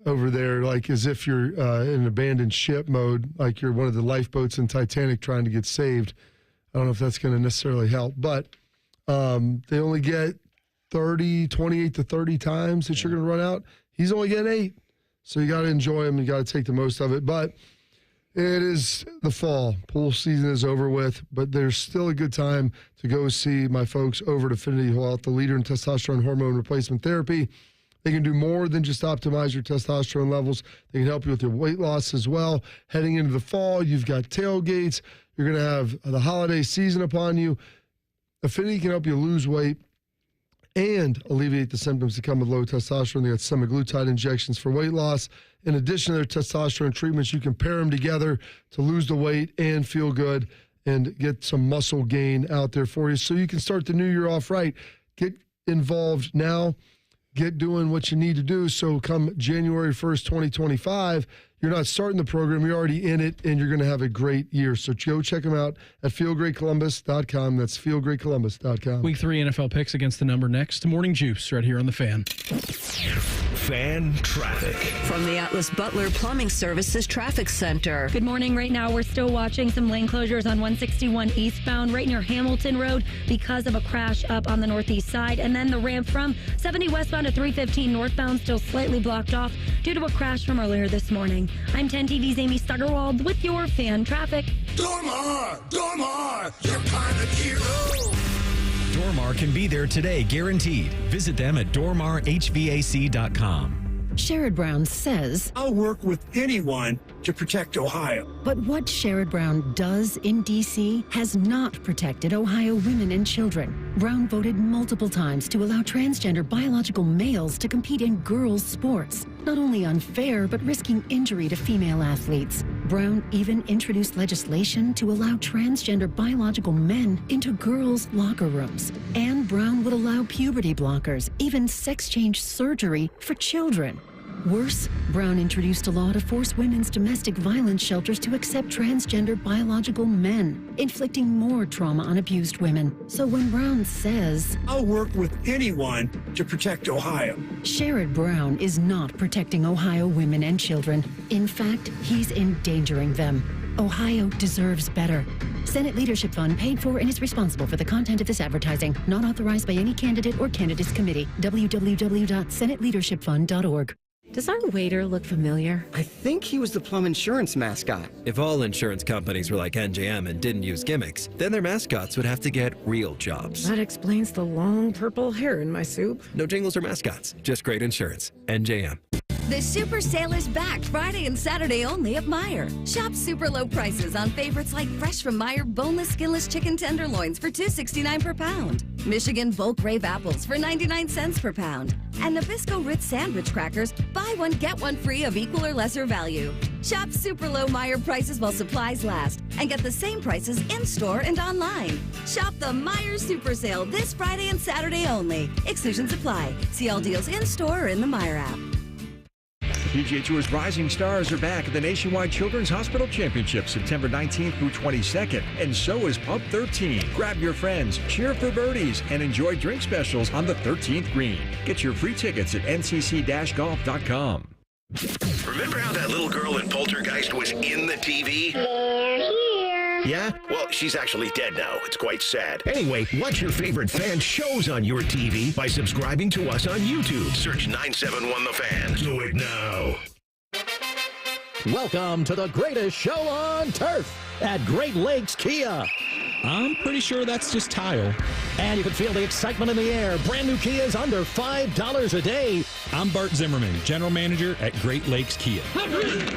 over there like as if you're in abandoned ship mode, like you're one of the lifeboats in Titanic trying to get saved. I don't know if that's going to necessarily help, but they only get 28 to 30 times that you're going to run out. He's only getting 8. So you got to enjoy him. You got to take the most of it. But it is the fall. Pool season is over with, but there's still a good time to go see my folks over at Affinity Health, the leader in testosterone hormone replacement therapy. They can do more than just optimize your testosterone levels. They can help you with your weight loss as well. Heading into the fall, you've got tailgates, You're going to have the holiday season upon you. Affinity can help you lose weight and alleviate the symptoms that come with low testosterone. They got semaglutide injections for weight loss. In addition to their testosterone treatments, you can pair them together to lose the weight and feel good and get some muscle gain out there for you so you can start the new year off right. Get involved now. Get doing what you need to do so come January 1st, 2025, you're not starting the program, you're already in it, and you're going to have a great year. So go check them out at feelgreatcolumbus.com. That's feelgreatcolumbus.com. Week 3 NFL picks against the number next. Morning Juice right here on The Fan. Fan traffic. From the Atlas Butler Plumbing Services Traffic Center. Good morning. Right now, we're still watching some lane closures on 161 eastbound right near Hamilton Road because of a crash up on the northeast side. And then the ramp from 70 westbound to 315 northbound still slightly blocked off due to a crash from earlier this morning. I'm 10 TV's Amy Stuggerwald with your fan traffic. Dormar, you're kind of hero. Dormar can be there today, guaranteed. Visit them at dormarhvac.com. Sherrod Brown says, I'll work with anyone to protect Ohio. But what Sherrod Brown does in D.C. has not protected Ohio women and children. Brown voted multiple times to allow transgender biological males to compete in girls' sports. Not only unfair, but risking injury to female athletes. Brown even introduced legislation to allow transgender biological men into girls' locker rooms. And Brown would allow puberty blockers, even sex change surgery for children. Worse, Brown introduced a law to force women's domestic violence shelters to accept transgender biological men, inflicting more trauma on abused women. So when Brown says, I'll work with anyone to protect Ohio, Sherrod Brown is not protecting Ohio women and children. In fact, he's endangering them. Ohio deserves better. Senate Leadership Fund paid for and is responsible for the content of this advertising. Not authorized by any candidate or candidates committee. www.senateleadershipfund.org. Does our waiter look familiar? I think he was the Plum Insurance mascot. If all insurance companies were like NJM and didn't use gimmicks, then their mascots would have to get real jobs. That explains the long purple hair in my soup. No jingles or mascots, just great insurance. NJM. The Super Sale is back Friday and Saturday only at Meijer. Shop super low prices on favorites like fresh from Meijer boneless, skinless chicken tenderloins for $2.69 per pound. Michigan bulk Rave apples for 99 cents per pound. And Nabisco Ritz sandwich crackers, buy one, get one free of equal or lesser value. Shop super low Meijer prices while supplies last and get the same prices in-store and online. Shop the Meijer Super Sale this Friday and Saturday only. Exclusions apply. See all deals in-store or in the Meijer app. PGA Tour's rising stars are back at the Nationwide Children's Hospital Championship September 19th through 22nd, and so is Pump 13. Grab your friends, cheer for birdies, and enjoy drink specials on the 13th green. Get your free tickets at ncc-golf.com. Remember how that little girl in Poltergeist was in the TV? They're here. Yeah? Well, she's actually dead now. It's quite sad. Anyway, watch your favorite fan shows on your TV by subscribing to us on YouTube. Search 971 The Fan. Do it now. Welcome to the greatest show on turf at Great Lakes Kia. I'm pretty sure that's just tile. And you can feel the excitement in the air. Brand new Kias under $5 a day. I'm Bart Zimmerman, General Manager at Great Lakes Kia.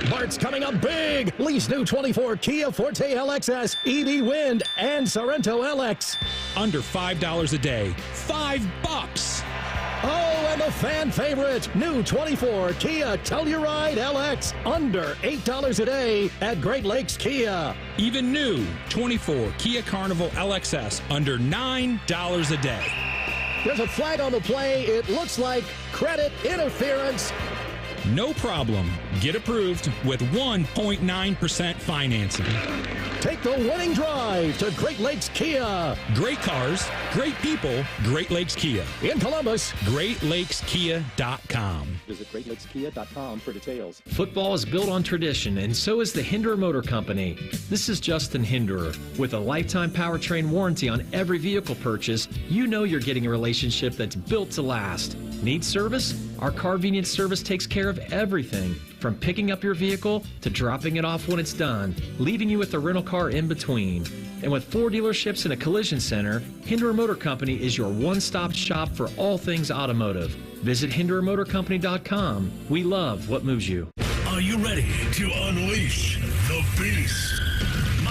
Bart's coming up big. Lease new 24 Kia Forte LXS, EV Wind, and Sorrento LX. Under $5 a day. $5. Oh, and the fan favorite, new 24 Kia Telluride LX, under $8 a day at Great Lakes Kia. Even new 24 Kia Carnival LXS, under $9 a day. There's a flag on the play. It looks like credit interference. No problem. Get approved with 1.9% financing. Take the winning drive to Great Lakes Kia. Great cars, great people, Great Lakes Kia. In Columbus, GreatLakesKia.com. Visit GreatLakesKia.com for details. Football is built on tradition, and so is the Hinderer Motor Company. This is Justin Hinderer. With a lifetime powertrain warranty on every vehicle purchase, you know you're getting a relationship that's built to last. Need service? Our Carvenience service takes care of everything, from picking up your vehicle to dropping it off when it's done, leaving you with the rental car in between. And with 4 dealerships and a collision center, Hinderer Motor Company is your one-stop shop for all things automotive. Visit HindererMotorCompany.com. We love what moves you. Are you ready to unleash the beast?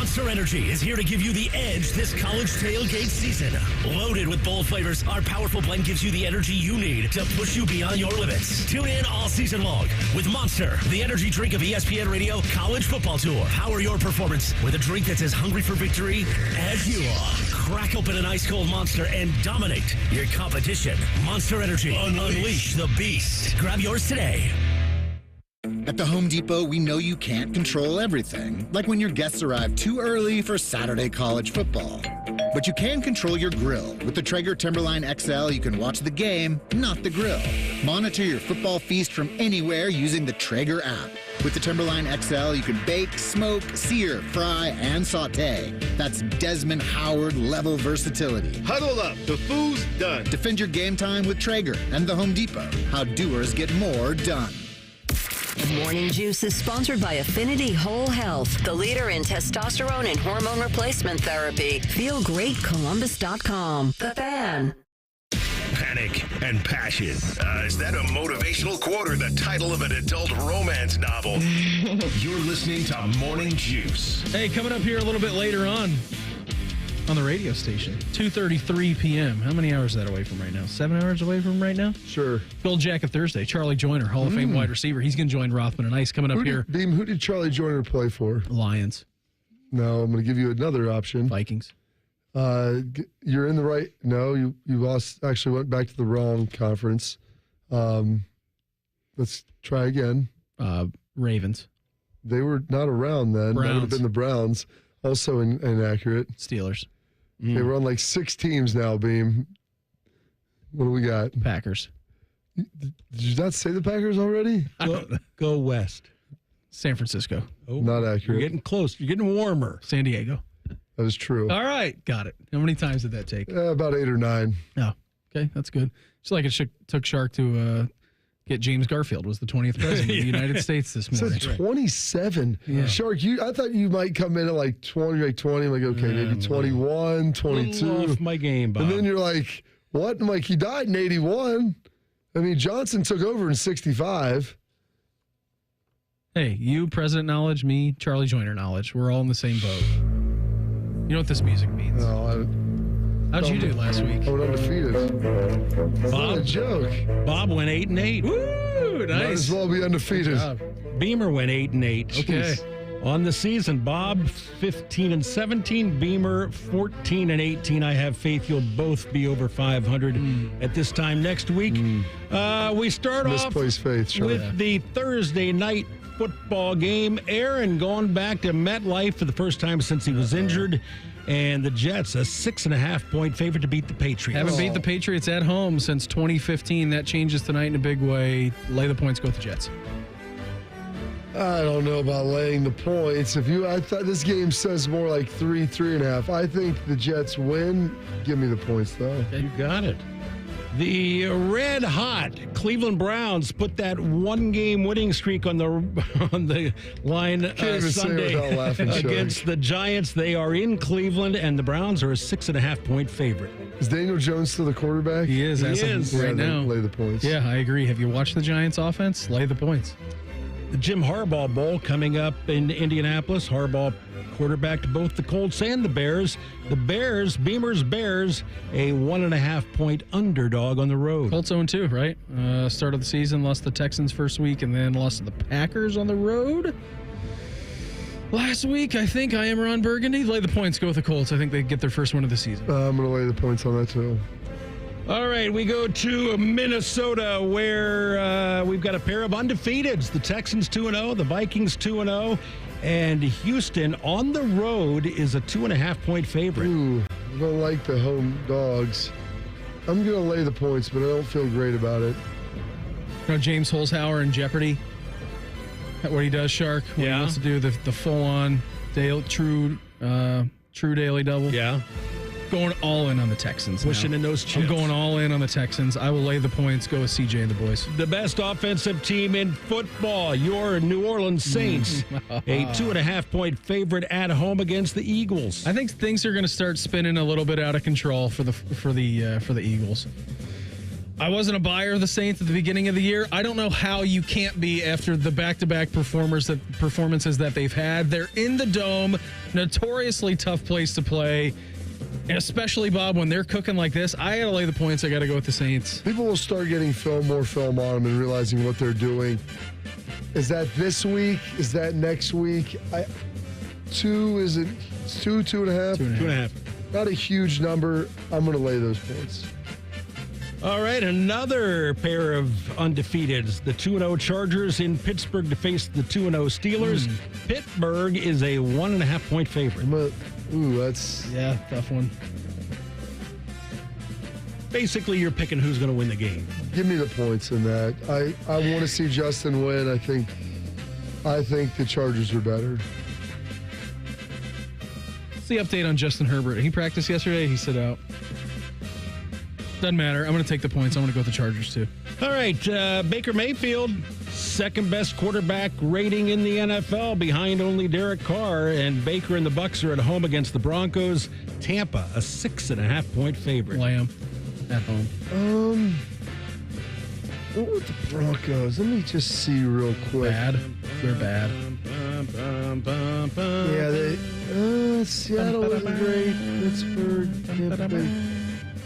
Monster Energy is here to give you the edge this college tailgate season. Loaded with bold flavors, our powerful blend gives you the energy you need to push you beyond your limits. Tune in all season long with Monster, the energy drink of ESPN Radio College Football Tour. Power your performance with a drink that's as hungry for victory as you are. Crack open an ice-cold Monster and dominate your competition. Monster Energy. Unleash the beast. Grab yours today. At the Home Depot, we know you can't control everything, like when your guests arrive too early for Saturday college football. But you can control your grill. With the Traeger Timberline XL, you can watch the game, not the grill. Monitor your football feast from anywhere using the Traeger app. With the Timberline XL, you can bake, smoke, sear, fry, and saute. That's Desmond Howard level versatility. Huddle up, the food's done. Defend your game time with Traeger and the Home Depot. How doers get more done. Morning Juice is sponsored by Affinity Whole Health, the leader in testosterone and hormone replacement therapy. FeelGreatColumbus.com. The Fan. Panic and passion. Is that a motivational quote or the title of an adult romance novel? You're listening to Morning Juice. Hey, coming up here a little bit later on the radio station, 2:33 p.m. How many hours is that away from right now? 7 hours away from right now? Sure. Gold Jacket Thursday. Charlie Joyner, Hall of Fame wide receiver. He's going to join Rothman and Ice coming up here. Beam, who did Charlie Joyner play for? Lions. No, I'm going to give you another option. Vikings. You're in the right. No, you lost. Actually went back to the wrong conference. Let's try again. Ravens. They were not around then. Browns. That would have been the Browns. Also inaccurate. Steelers. They were on like 6 teams now, Beam. What do we got? Packers. Did you not say the Packers already? Go west. San Francisco. Oh, not accurate. You're getting close. You're getting warmer. San Diego. That is true. All right. Got it. How many times did that take? About 8 or 9. Oh, okay. That's good. Just like it took Shark to get James Garfield was the 20th president of the United States this morning. Said 27. Yeah. Shark, I thought you might come in at like 20, like 20. I'm like, okay, maybe 21, 22. Off my game, Bob. And then you're like, what? I'm like, he died in 81. I mean, Johnson took over in 65. Hey, you, President Knowledge, me, Charlie Joyner Knowledge. We're all in the same boat. You know what this music means. No, how'd you do last week? I went undefeated. It's not a joke. Bob went 8-8. Woo, nice. Might as well be undefeated. Beamer went 8-8. Okay. On the season, Bob 15-17, Beamer 14-18. I have faith you'll both be over 500 at this time next week. We start Misplaced faith, sure. with the Thursday night football game. Aaron going back to MetLife for the first time since he was injured. And the Jets, a 6.5-point favorite to beat the Patriots. Haven't beat the Patriots at home since 2015. That changes tonight in a big way. Lay the points, go with the Jets. I don't know about laying the points. I thought this game says more like 3.5. I think the Jets win. Give me the points, though. You got it. The red hot Cleveland Browns put that 1-game winning streak on the line Sunday against the Giants. They are in Cleveland, and the Browns are a 6.5-point favorite. Is Daniel Jones still the quarterback? He is. Right now. Lay the points. Yeah, I agree. Have you watched the Giants offense? Lay the points. The Jim Harbaugh Bowl coming up in Indianapolis. Harbaugh quarterbacked both the Colts and the Bears. The Bears, Beamer's Bears, a 1.5-point underdog on the road. Colts 0-2, right? Start of the season, lost the Texans first week, and then lost to the Packers on the road. Last week, I think I am Ron Burgundy. Lay the points, go with the Colts. I think they get their first win of the season. I'm going to lay the points on that, too. All right, we go to Minnesota, where we've got a pair of undefeateds. The Texans 2-0, the Vikings 2-0, and Houston on the road is a 2.5-point favorite. Ooh, I don't like the home dogs. I'm going to lay the points, but I don't feel great about it. You know James Holzhauer in Jeopardy? What he does, Shark? When he wants to do the full-on true daily double. Yeah. Going all in on the Texans. Pushing in those chips. I'm going all in on the Texans. I will lay the points. Go with CJ and the boys. The best offensive team in football, your New Orleans Saints, a 2.5-point favorite at home against the Eagles. I think things are going to start spinning a little bit out of control for the Eagles. I wasn't a buyer of the Saints at the beginning of the year. I don't know how you can't be after the back-to-back performances that they've had. They're in the Dome, notoriously tough place to play. And especially, Bob, when they're cooking like this, I got to lay the points. I got to go with the Saints. People will start getting more film on them and realizing what they're doing. Is that this week? Is that next week? Is it 2.5? 2.5. Not a huge number. I'm going to lay those points. All right, another pair of undefeateds. The 2-0 Chargers in Pittsburgh to face the 2-0 Steelers. Pittsburgh is a 1.5-point favorite. That's... Yeah, tough one. Basically, you're picking who's going to win the game. Give me the points in that. I want to see Justin win. I think the Chargers are better. What's the update on Justin Herbert? He practiced yesterday. He sit out. Doesn't matter. I'm going to take the points. I'm going to go with the Chargers, too. All right, Baker Mayfield, second best quarterback rating in the NFL, behind only Derek Carr, and Baker and the Bucs are at home against the Broncos. Tampa, a 6.5-point favorite. Lamb at home. What with the Broncos? Let me just see real quick. Bad. They're bad. Yeah, Seattle isn't great. Pittsburgh.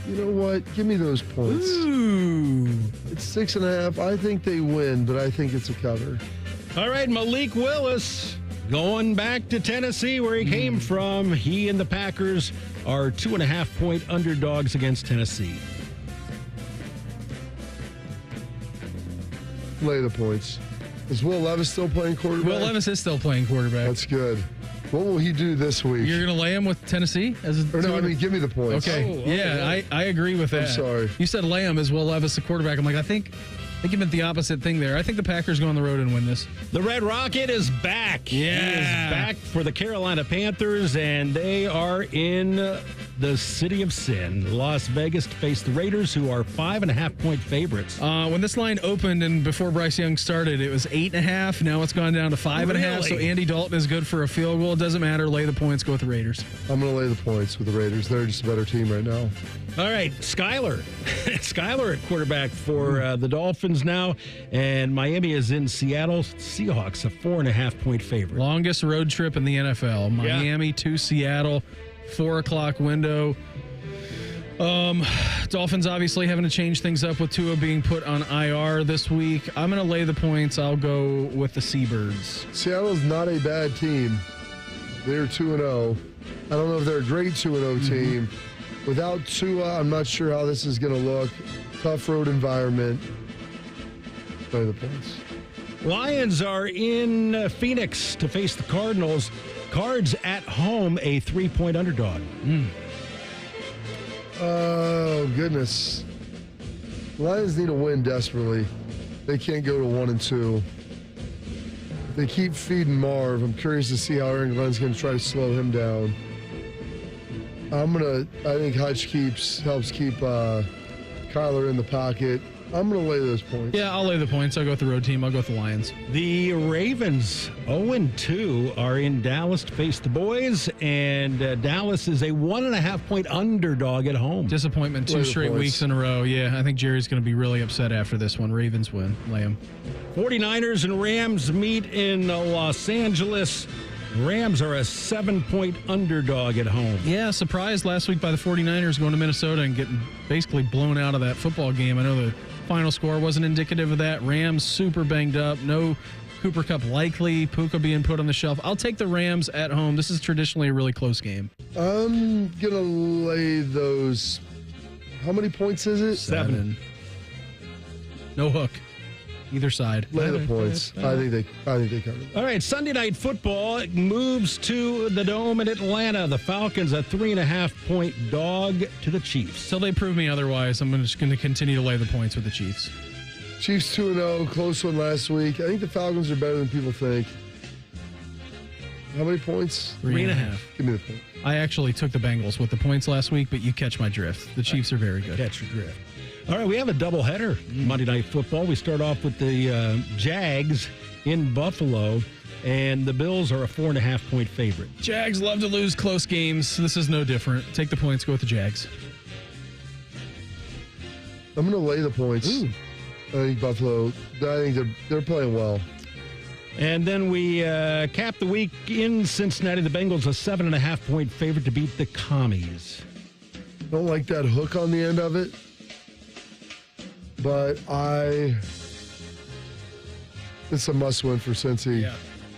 You know what? Give me those points. Ooh. It's 6.5. I think they win, but I think it's a cover. All right, Malik Willis going back to Tennessee where he came from. He and the Packers are 2.5-point underdogs against Tennessee. Lay the points. Is Will Levis still playing quarterback? Will Levis is still playing quarterback. That's good. What will he do this week? You're going to lay him with Tennessee? Give me the points. Okay. I agree with that. I'm sorry. You said lay him as Will Levis, the quarterback. I'm like, I think you meant the opposite thing there. I think the Packers go on the road and win this. The Red Rocket is back. Yeah. He is back for the Carolina Panthers, and they are in the City of Sin. Las Vegas to face the Raiders, who are 5.5-point favorites. When this line opened and before Bryce Young started, it was 8.5. Now it's gone down to 5.5. Really? So Andy Dalton is good for a field goal. It doesn't matter. Lay the points. Go with the Raiders. I'm going to lay the points with the Raiders. They're just a better team right now. All right, Skyler. Skyler at quarterback for the Dolphins now, and Miami is in Seattle. Seahawks, a 4.5-point favorite. Longest road trip in the NFL. Miami to Seattle, 4 o'clock window. Dolphins obviously having to change things up with Tua being put on IR this week. I'm going to lay the points. I'll go with the Seabirds. Seattle's not a bad team. They're 2-0. I don't know if they're a great 2-0 team. Without Tua, I'm not sure how this is going to look. Tough road environment. Play the points. Lions are in Phoenix to face the Cardinals. Cards at home, a 3-point underdog. Oh, goodness. Lions need a win desperately. They can't go to 1-2. If they keep feeding Marv, I'm curious to see how Aaron Glenn's going to try to slow him down. I think Hutch helps keep Kyler in the pocket. I'm going to lay those points. Yeah, I'll lay the points. I'll go with the road team. I'll go with the Lions. The Ravens, 0-2, are in Dallas to face the boys, and Dallas is a 1.5-point underdog at home. Disappointment 2 straight weeks in a row. Yeah, I think Jerry's going to be really upset after this one. Ravens win. Lay 'em. 49ers and Rams meet in Los Angeles. Rams are a 7-point underdog at home. Yeah, surprised last week by the 49ers going to Minnesota and getting basically blown out of that football game. I know the final score wasn't indicative of that. Rams super banged up. No Cooper Kupp likely. Puka being put on the shelf. I'll take the Rams at home. This is traditionally a really close game. I'm going to lay those. How many points is it? 7. No hook. Either side. Lay the points. I think they cover. All right, Sunday Night Football moves to the Dome in Atlanta. The Falcons a 3.5-point dog to the Chiefs. Till they prove me otherwise, I'm just going to continue to lay the points with the Chiefs. Chiefs 2-0, close one last week. I think the Falcons are better than people think. How many points? 3.5. Give me the point. I actually took the Bengals with the points last week, but you catch my drift. The Chiefs are very good. Catch your drift. All right, we have a doubleheader Monday Night Football. We start off with the Jags in Buffalo, and the Bills are a 4.5-point favorite. Jags love to lose close games. This is no different. Take the points, go with the Jags. I'm going to lay the points. Ooh. I think Buffalo, they're playing well. And then we cap the week in Cincinnati. The Bengals a 7.5-point favorite to beat the Commies. Don't like that hook on the end of it, but it's a must-win for Cincy.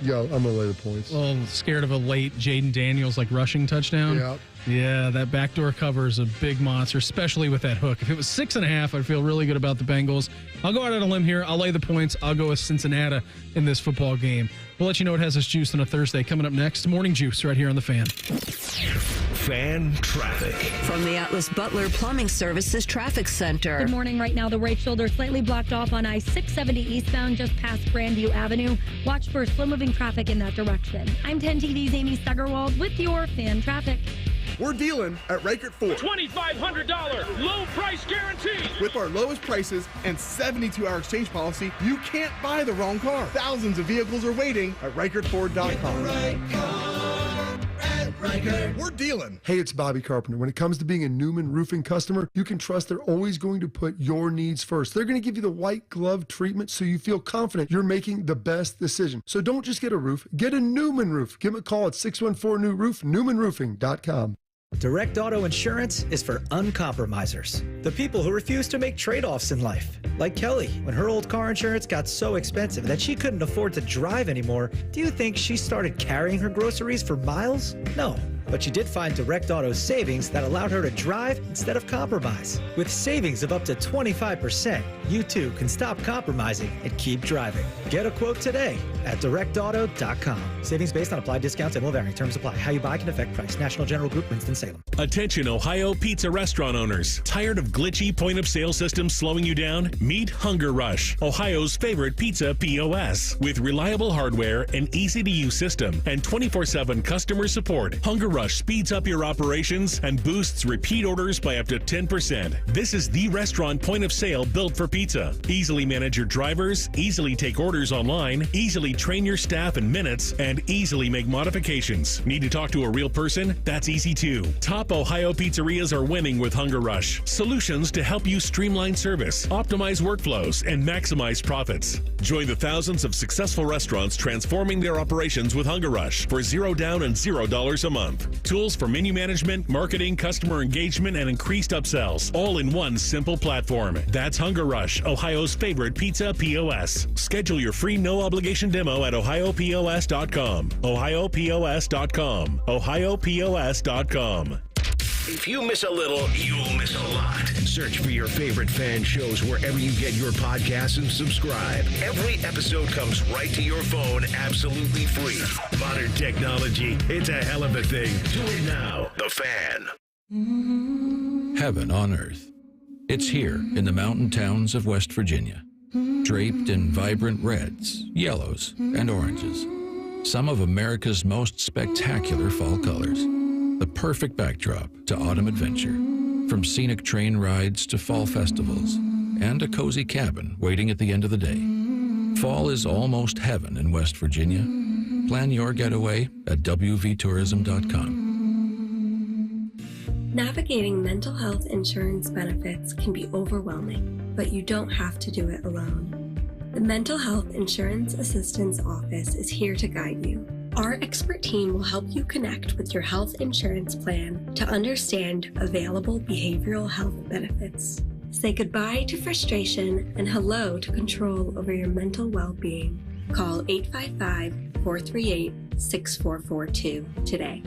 Yeah, I'm going to lay the points. A little scared of a late Jaden Daniels rushing touchdown. Yeah. Yeah, that backdoor cover is a big monster, especially with that hook. If it was 6.5, I'd feel really good about the Bengals. I'll go out on a limb here. I'll lay the points. I'll go with Cincinnati in this football game. We'll let you know what has us juiced on a Thursday. Coming up next, Morning Juice right here on The Fan. Fan traffic. From the Atlas Butler Plumbing Services Traffic Center. Good morning. Right now, the right shoulder slightly blocked off on I-670 eastbound just past Grandview Avenue. Watch for slow-moving traffic in that direction. I'm 10 TV's Amy Stuggerwald with your Fan Traffic. We're dealing at Reichert Ford. $2,500 low price guarantee. With our lowest prices and 72-hour exchange policy, you can't buy the wrong car. Thousands of vehicles are waiting at ReichertFord.com. We're dealing. Hey, it's Bobby Carpenter. When it comes to being a Newman Roofing customer, you can trust they're always going to put your needs first. They're going to give you the white glove treatment so you feel confident you're making the best decision. So don't just get a roof, get a Newman roof. Give them a call at 614-NEW-ROOF, NewmanRoofing.com. Direct Auto Insurance is for uncompromisers. The people who refuse to make trade-offs in life. Like Kelly, when her old car insurance got so expensive that she couldn't afford to drive anymore, do you think she started carrying her groceries for miles? No. But she did find Direct Auto's savings that allowed her to drive instead of compromise. With savings of up to 25%, you too can stop compromising and keep driving. Get a quote today at directauto.com. Savings based on applied discounts and will vary. Terms apply. How you buy can affect price. National General Group, Winston-Salem. Attention Ohio pizza restaurant owners. Tired of glitchy point-of-sale systems slowing you down? Meet Hunger Rush, Ohio's favorite pizza POS. With reliable hardware, an easy-to-use system, and 24/7 customer support, Hunger Rush speeds up your operations and boosts repeat orders by up to 10%. This is the restaurant point of sale built for pizza. Easily manage your drivers, easily take orders online, easily train your staff in minutes, and easily make modifications. Need to talk to a real person? That's easy too. Top Ohio pizzerias are winning with Hunger Rush. Solutions to help you streamline service, optimize workflows, and maximize profits. Join the thousands of successful restaurants transforming their operations with Hunger Rush for $0 down and $0 a month. Tools for menu management, marketing, customer engagement, and increased upsells, all in one simple platform. That's Hunger Rush, Ohio's favorite pizza POS. Schedule your free no-obligation demo at ohiopos.com. ohiopos.com. ohiopos.com. If you miss a little, you'll miss a lot. Search for your favorite fan shows wherever you get your podcasts and subscribe. Every episode comes right to your phone absolutely free. Modern technology, it's a hell of a thing. Do it now. The Fan. Heaven on earth. It's here in the mountain towns of West Virginia. Draped in vibrant reds, yellows, and oranges. Some of America's most spectacular fall colors. The perfect backdrop to autumn adventure. From scenic train rides to fall festivals. And a cozy cabin waiting at the end of the day. Fall is almost heaven in West Virginia. Plan your getaway at wvtourism.com. Navigating mental health insurance benefits can be overwhelming, but you don't have to do it alone. The Mental Health Insurance Assistance Office is here to guide you. Our expert team will help you connect with your health insurance plan to understand available behavioral health benefits. Say goodbye to frustration and hello to control over your mental well-being. Call 855-438-6442 today.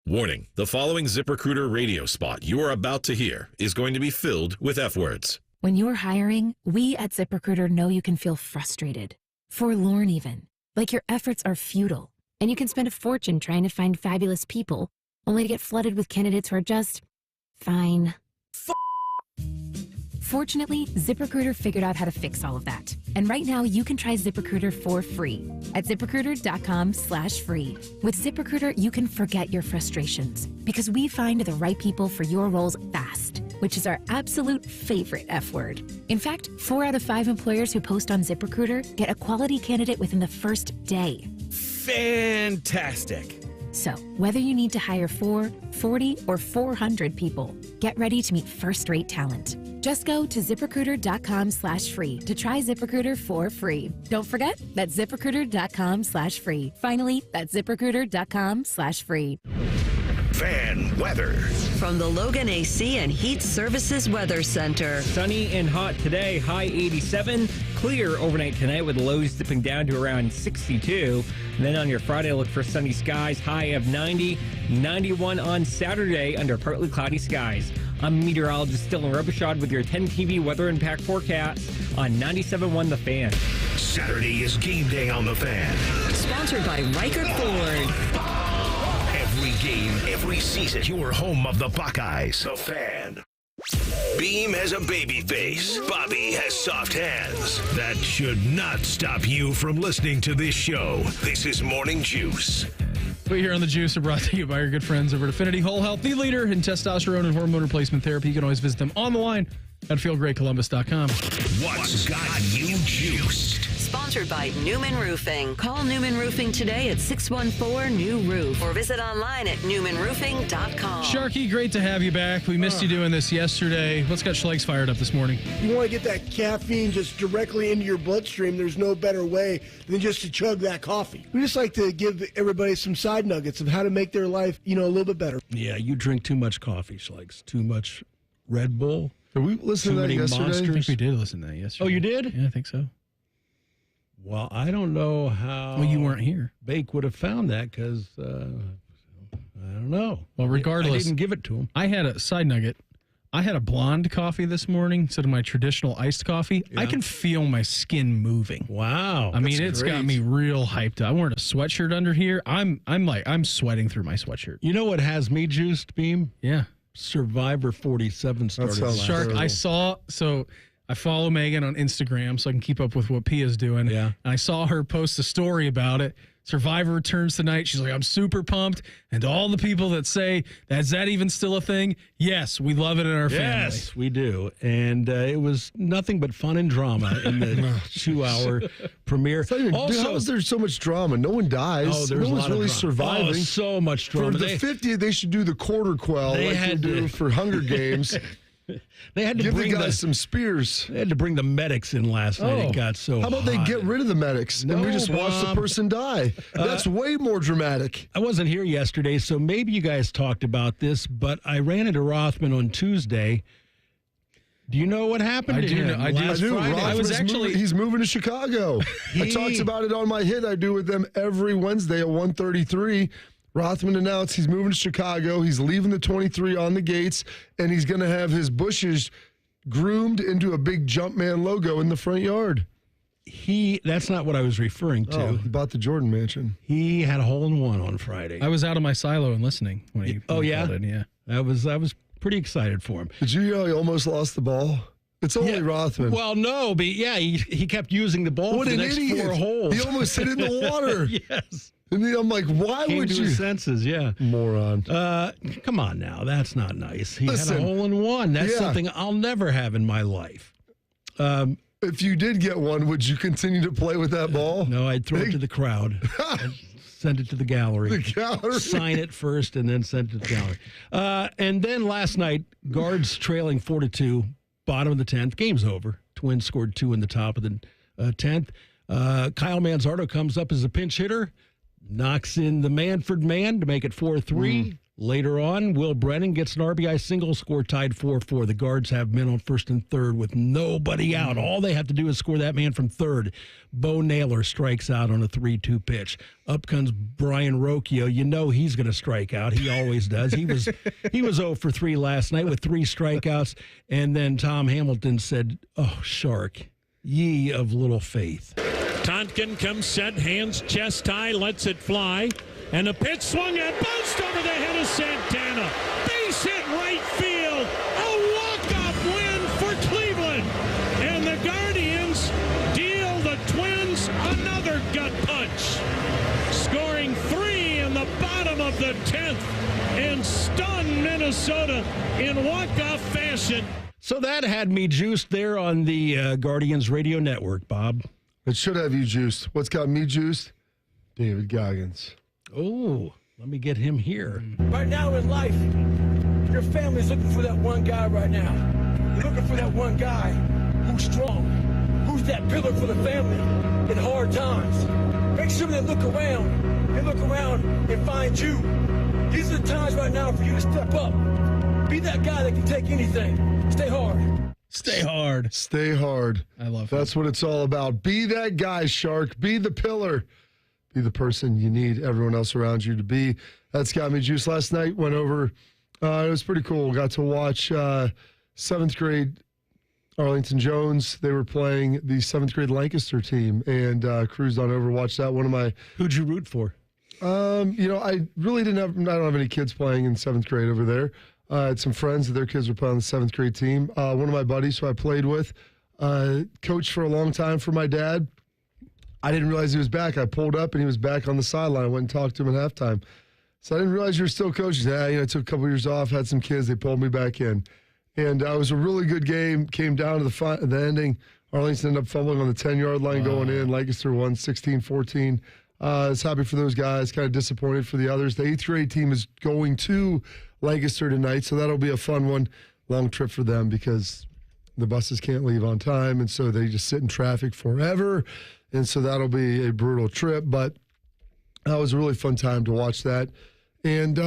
Warning, the following ZipRecruiter radio spot you are about to hear is going to be filled with F words. When you're hiring, we at ZipRecruiter know you can feel frustrated, forlorn even, like your efforts are futile, and you can spend a fortune trying to find fabulous people, only to get flooded with candidates who are just fine. Fortunately, ZipRecruiter figured out how to fix all of that. And right now, you can try ZipRecruiter for free at ZipRecruiter.com/free. With ZipRecruiter, you can forget your frustrations because we find the right people for your roles fast, which is our absolute favorite F word. In fact, 4 out of 5 employers who post on ZipRecruiter get a quality candidate within the first day. Fantastic. So, whether you need to hire 4, 40, or 400 people, get ready to meet first-rate talent. Just go to ZipRecruiter.com/free to try ZipRecruiter for free. Don't forget, that's ZipRecruiter.com/free. Finally, that's ZipRecruiter.com/free. Fan weather. From the Logan AC and Heat Services Weather Center. Sunny and hot today, high 87. Clear overnight tonight with lows dipping down to around 62. And then on your Friday, look for sunny skies, high of 90. 91 on Saturday under partly cloudy skies. I'm meteorologist Dylan Robichaud with your 10 TV weather impact forecast on 97.1 The Fan. Saturday is game day on The Fan. Sponsored by Reichert Ford. Every game, every season, you're home of the Buckeyes. The Fan. Beam has a baby face. Bobby has soft hands. That should not stop you from listening to this show. This is Morning Juice. We here on The Juice are brought to you by our good friends over at Affinity Whole Health, the leader in testosterone and hormone replacement therapy. You can always visit them on the line at feelgreatcolumbus.com. What's got you juiced? Sponsored by Newman Roofing. Call Newman Roofing today at 614-NEW-ROOF or visit online at newmanroofing.com. Sharky, great to have you back. We missed you doing this yesterday. What's got Schlegs fired up this morning? You want to get that caffeine just directly into your bloodstream, there's no better way than just to chug that coffee. We just like to give everybody some side nuggets of how to make their life, a little bit better. Yeah, you drink too much coffee, Schlegs. Too much Red Bull. Did we listen to that yesterday? Monsters. I think we did listen to that yesterday. Oh, you did? Yeah, I think so. Well, I don't know how. Well, you weren't here. Bake would have found that because I don't know. Well, regardless, I didn't give it to him. I had a side nugget. I had a blonde coffee this morning instead of my traditional iced coffee. Yeah. I can feel my skin moving. Wow. I mean, it's got me real hyped up. I'm wearing a sweatshirt under here. I'm sweating through my sweatshirt. You know what has me juiced, Beam? Yeah. Survivor 47 started last Shark, year. I saw, so I follow Megan on Instagram so I can keep up with what Pia's doing. Yeah. And I saw her post a story about it. Survivor returns tonight. She's like, I'm super pumped. And to all the people that say, is that even still a thing? Yes, we love it in our family. Yes, we do. And it was nothing but fun and drama in the 2-hour premiere. Also, how is there so much drama? No one dies. Oh, there's no one's really surviving. surviving. So much drama. For the 50th, they should do the quarter quell like they do for Hunger Games. They had to give bring the guys some spears. They had to bring the medics in last night. It got so How about hot. they get rid of the medics and we just watch the person die? That's way more dramatic. I wasn't here yesterday, so maybe you guys talked about this, but I ran into Rothman on Tuesday. Do you know what happened to him? I do. I was actually he's moving to Chicago. I talked about it on my hit I do with them every Wednesday at 1:33. Rothman announced he's moving to Chicago. He's leaving the 23 on the gates, and he's going to have his bushes groomed into a big Jumpman logo in the front yard. That's not what I was referring to. Oh, he bought the Jordan Mansion. He had a hole-in-one on Friday. I was out of my silo and listening when he called in. Yeah. I was pretty excited for him. Did you hear he almost lost the ball? It's only Rothman. Well, no, but he kept using the ball what for the an next idiot. 4 holes. He almost hit it in the water. Yes. And then I'm like, why Came would to you? his senses, yeah. Moron. Come on now. That's not nice. He Listen, had a hole-in-one. That's something I'll never have in my life. If you did get one, would you continue to play with that ball? No, I'd throw it to the crowd. Send it to the gallery. The gallery. Sign it first and then send it to the gallery. And then last night, Guards trailing 4-2, bottom of the 10th. Game's over. Twins scored 2 in the top of the 10th. Kyle Manzardo comes up as a pinch hitter, knocks in the Manford man to make it 4-3. Later on, Will Brennan gets an RBI single, score tied 4-4. The Guards have men on first and third with nobody out. All they have to do is score that man from third. Bo Naylor strikes out on a 3-2 pitch. Up comes Brian Rocchio. You know he's going to strike out. He always does. He was 0 for 3 last night with 3 strikeouts. And then Tom Hamilton said, "Oh, Shark, ye of little faith." Tontkin comes set, hands chest high, lets it fly. And the pitch swung and bounced over the head of Santana. Base hit right field. A walk-off win for Cleveland. And the Guardians deal the Twins another gut punch. Scoring 3 in the bottom of the 10th and stun Minnesota in walk-off fashion. So that had me juiced there on the Guardians radio network, Bob. It should have you juiced. What's got me juiced? David Goggins. Oh, Let me get him here. Right now in life, your family's looking for that one guy right now. You're looking for that one guy who's strong, who's that pillar for the family in hard times. Make sure they look around and find you. These are the times right now for you to step up. Be that guy that can take anything. Stay hard. Stay hard. Stay hard. I love that. That's what it's all about. Be that guy, Shark. Be the pillar. Be the person you need everyone else around you to be. That's got me juiced. Last night went over. It was pretty cool. Got to watch 7th grade Arlington Jones. They were playing the 7th grade Lancaster team and cruised on over, watched that. Who'd you root for? I really I don't have any kids playing in 7th grade over there. I had some friends that their kids were playing on the 7th grade team. One of my buddies who I played with, coached for a long time for my dad. I didn't realize he was back. I pulled up and he was back on the sideline. I went and talked to him at halftime. So I didn't realize you were still coaching. I took a couple years off, had some kids. They pulled me back in. And it was a really good game. Came down to the ending. Arlington ended up fumbling on the 10-yard line going in. Lancaster won 16-14. I was happy for those guys, kind of disappointed for the others. The 8th grade team is going to Lancaster tonight, so that'll be a fun one. Long trip for them because the buses can't leave on time, and so they just sit in traffic forever. And so that'll be a brutal trip, but that was a really fun time to watch that. And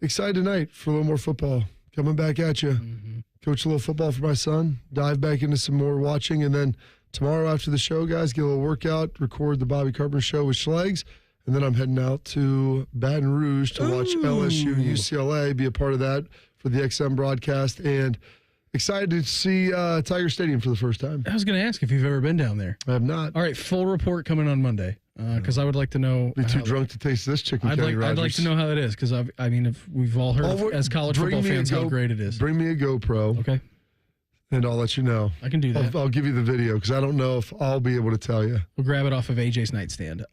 excited tonight for a little more football. Coming back at you. Mm-hmm. Coach a little football for my son, dive back into some more watching, and then tomorrow after the show, guys, get a little workout, record the Bobby Carpenter Show with Schlegs, and then I'm heading out to Baton Rouge to watch LSU, UCLA, be a part of that for the XM broadcast, and excited to see Tiger Stadium for the first time. I was going to ask if you've ever been down there. I have not. All right, full report coming on Monday, because I would like to know. Be too drunk to taste this chicken Kenny Rogers. I'd like to know how that is, because if we've all heard as college football fans how great it is. Bring me a GoPro. Okay. And I'll let you know. I can do that. I'll give you the video because I don't know if I'll be able to tell you. We'll grab it off of AJ's nightstand.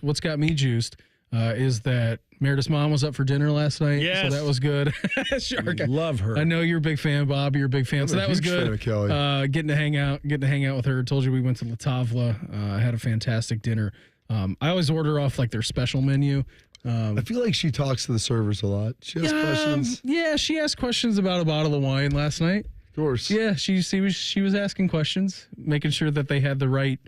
What's got me juiced is that Meredith's mom was up for dinner last night. Yes. So that was good. Sure. Love her. I know you're a big fan, Bob. You're a big fan. I'm so that was good. Fan of Kelly. Getting to hang out with her. Told you we went to La Tavla. Had a fantastic dinner. I always order off like their special menu. I feel like she talks to the servers a lot. She asks questions. Yeah, she asked questions about a bottle of wine last night. Of course. Yeah, she was asking questions, making sure that they had the right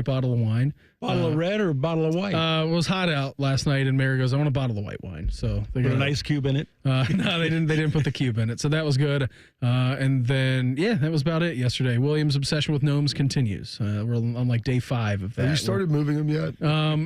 bottle of wine. Bottle of red or a bottle of white? It was hot out last night, and Mary goes, "I want a bottle of white wine." So they got an ice cube in it. No, they didn't. They didn't put the cube in it, so that was good. And then that was about it yesterday. William's obsession with gnomes continues. We're on like day 5 of that. Have you started moving them yet?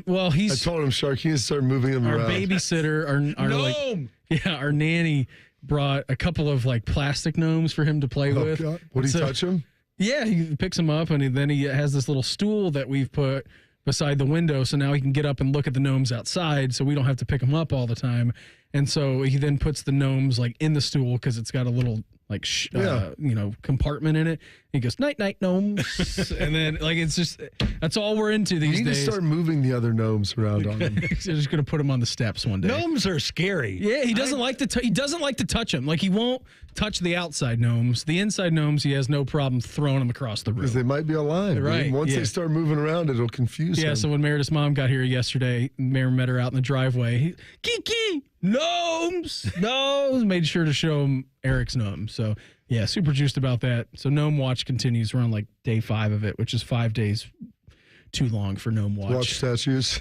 Well, I told him, Shark, he needs to start moving them our around. babysitter, our gnome. our nanny brought a couple of like plastic gnomes for him to play with. God. Would he touch them? Yeah, he picks them up, and then he has this little stool that we've put beside the window, so now he can get up and look at the gnomes outside, so we don't have to pick them up all the time. And so he then puts the gnomes like in the stool because it's got a little like compartment in it. He goes, "Night, night, gnomes," and then like it's just that's all we're into these days. You need to start moving the other gnomes around on him. He's just gonna put them on the steps one day. Gnomes are scary. Yeah, he doesn't like to. He doesn't like to touch them. Like he won't touch the outside gnomes. The inside gnomes, he has no problem throwing them across the room because they might be alive. Right. Once they start moving around, it'll confuse him. Yeah. So when Meredith's mom got here yesterday, Mary met her out in the driveway. Kiki, gnomes, made sure to show him Eric's gnome. So yeah, super juiced about that. So Gnome Watch continues. We're on like day 5 of it, which is 5 days too long for Gnome Watch. Watch statues.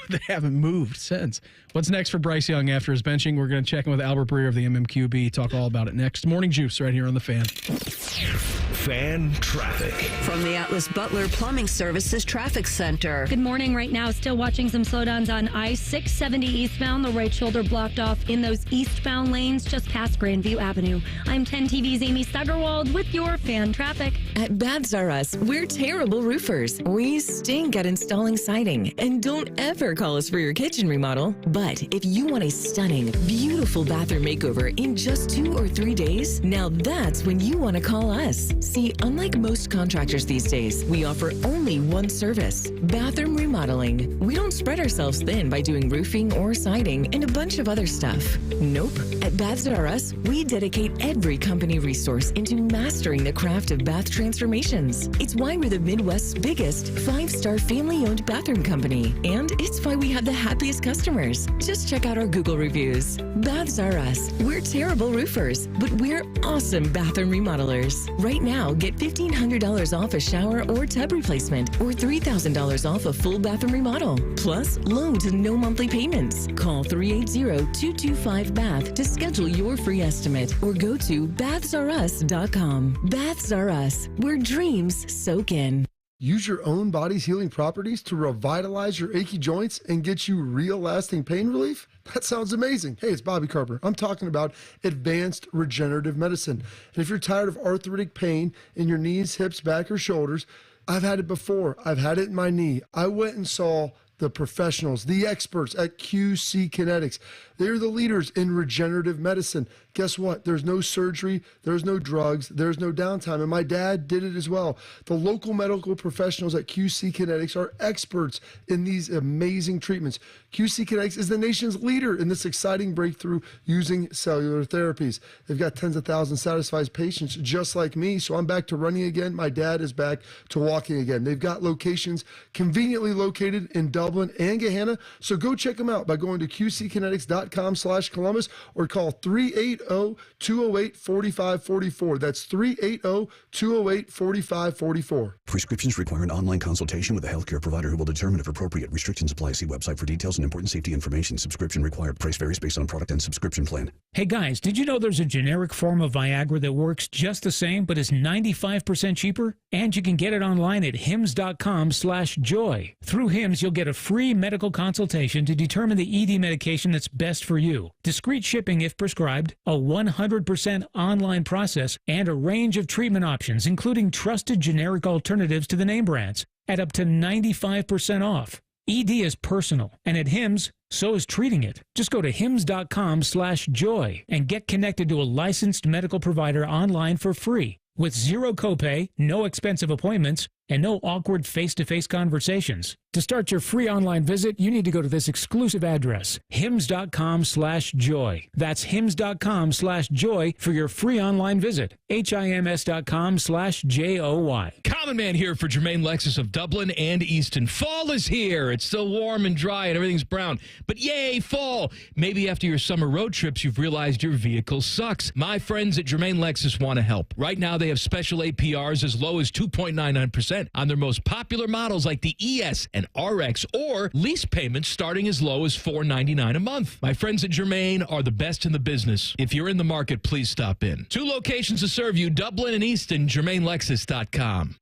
They haven't moved since. What's next for Bryce Young after his benching? We're going to check in with Albert Breer of the MMQB. Talk all about it next. Morning Juice right here on The Fan. Fan traffic. From the Atlas Butler Plumbing Services Traffic Center. Good morning. Right now, still watching some slowdowns on I-670 eastbound. The right shoulder blocked off in those eastbound lanes just past Grandview Avenue. I'm 10 TV's Amy Stuggerwald with your fan traffic. At Babs R Us, we're terrible roofers. We stink at installing siding. And don't ever call us for your kitchen remodel. But if you want a stunning, beautiful bathroom makeover in just 2 or 3 days, now that's when you want to call us. See, unlike most contractors these days, we offer only one service, bathroom remodeling. We don't spread ourselves thin by doing roofing or siding and a bunch of other stuff. Nope. At Baths R Us, we dedicate every company resource into mastering the craft of bath transformations. It's why we're the Midwest's biggest 5-star family-owned bathroom company. And it's why we have the happiest customers. Just check out our Google reviews. Baths R Us. We're terrible roofers, but we're awesome bathroom remodelers. Right now, get $1,500 off a shower or tub replacement or $3,000 off a full bathroom remodel. Plus, low to no monthly payments. Call 380-225-BATH to schedule your free estimate or go to bathsrus.com. Baths R Us, where dreams soak in. Use your own body's healing properties to revitalize your achy joints and get you real lasting pain relief? That sounds amazing. Hey, it's Bobby Carper. I'm talking about advanced regenerative medicine. And if you're tired of arthritic pain in your knees, hips, back, or shoulders, I've had it before. I've had it in my knee. I went and saw the professionals, the experts at QC Kinetics. They're the leaders in regenerative medicine. Guess what? There's no surgery, there's no drugs, there's no downtime. And my dad did it as well. The local medical professionals at QC Kinetics are experts in these amazing treatments. QC Kinetics is the nation's leader in this exciting breakthrough using cellular therapies. They've got tens of thousands of satisfied patients just like me, so I'm back to running again. My dad is back to walking again. They've got locations conveniently located in Dublin and Gahanna, so go check them out by going to qckinetics.com/Columbus or call 380-208-4544. That's 380-208-4544. Prescriptions require an online consultation with a healthcare provider who will determine if appropriate. Restrictions apply. See website for details and important safety information. Subscription required. Price varies based on product and subscription plan. Hey guys, did you know there's a generic form of Viagra that works just the same but is 95% cheaper? And you can get it online at hims.com/joy. Through Hims, you'll get a free medical consultation to determine the ED medication that's best for you. Discreet shipping if prescribed, a 100% online process, and a range of treatment options, including trusted generic alternatives to the name brands, at up to 95% off. ED is personal, and at Hims, so is treating it. Just go to hims.com/joy and get connected to a licensed medical provider online for free with zero copay, no expensive appointments, and no awkward face-to-face conversations. To start your free online visit, you need to go to this exclusive address, hims.com/joy. That's hims.com/joy for your free online visit. hims.com/joy. Common Man here for Jermaine Lexus of Dublin and Easton. Fall is here. It's still warm and dry and everything's brown. But yay, fall! Maybe after your summer road trips, you've realized your vehicle sucks. My friends at Jermaine Lexus want to help. Right now, they have special APRs as low as 2.99% on their most popular models like the ES and RX, or lease payments starting as low as $4.99 a month. My friends at Jermaine are the best in the business. If you're in the market, please stop in. 2 locations to serve you, Dublin and Easton, JermaineLexus.com.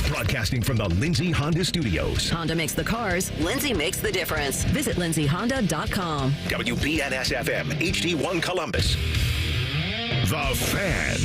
Broadcasting from the Lindsay Honda Studios. Honda makes the cars, Lindsay makes the difference. Visit lindsayhonda.com. WBNS-FM, HD1 Columbus. The Fan.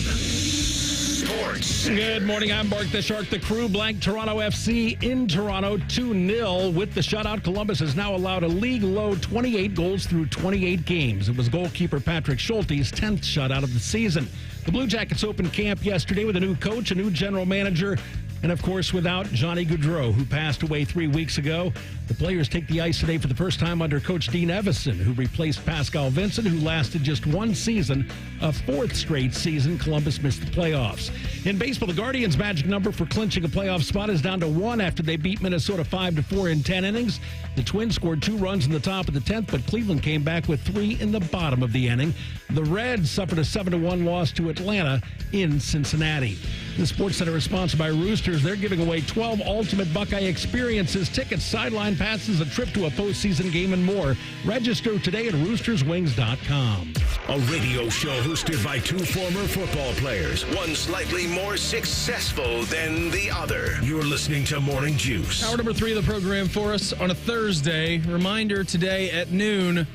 Sports. Good morning. I'm Mark the Shark. The Crew blanked Toronto FC in Toronto 2-0 with the shutout. Columbus has now allowed a league-low 28 goals through 28 games. It was goalkeeper Patrick Schulte's 10th shutout of the season. The Blue Jackets opened camp yesterday with a new coach, a new general manager, and, of course, without Johnny Gaudreau, who passed away 3 weeks ago. The players take the ice today for the first time under Coach Dean Evison, who replaced Pascal Vincent, who lasted just one season, a 4th straight season. Columbus missed the playoffs. In baseball, the Guardians' magic number for clinching a playoff spot is down to 1 after they beat Minnesota 5-4 in 10 innings. The Twins scored 2 runs in the top of the 10th, but Cleveland came back with 3 in the bottom of the inning. The Reds suffered a 7-1 loss to Atlanta in Cincinnati. The Sports Center is sponsored by Roosters. They're giving away 12 Ultimate Buckeye Experiences, tickets, sideline passes, a trip to a postseason game, and more. Register today at roosterswings.com. A radio show hosted by 2 former football players, one slightly more successful than the other. You're listening to Morning Juice. Hour number 3 of the program for us on a Thursday. Reminder today at noon,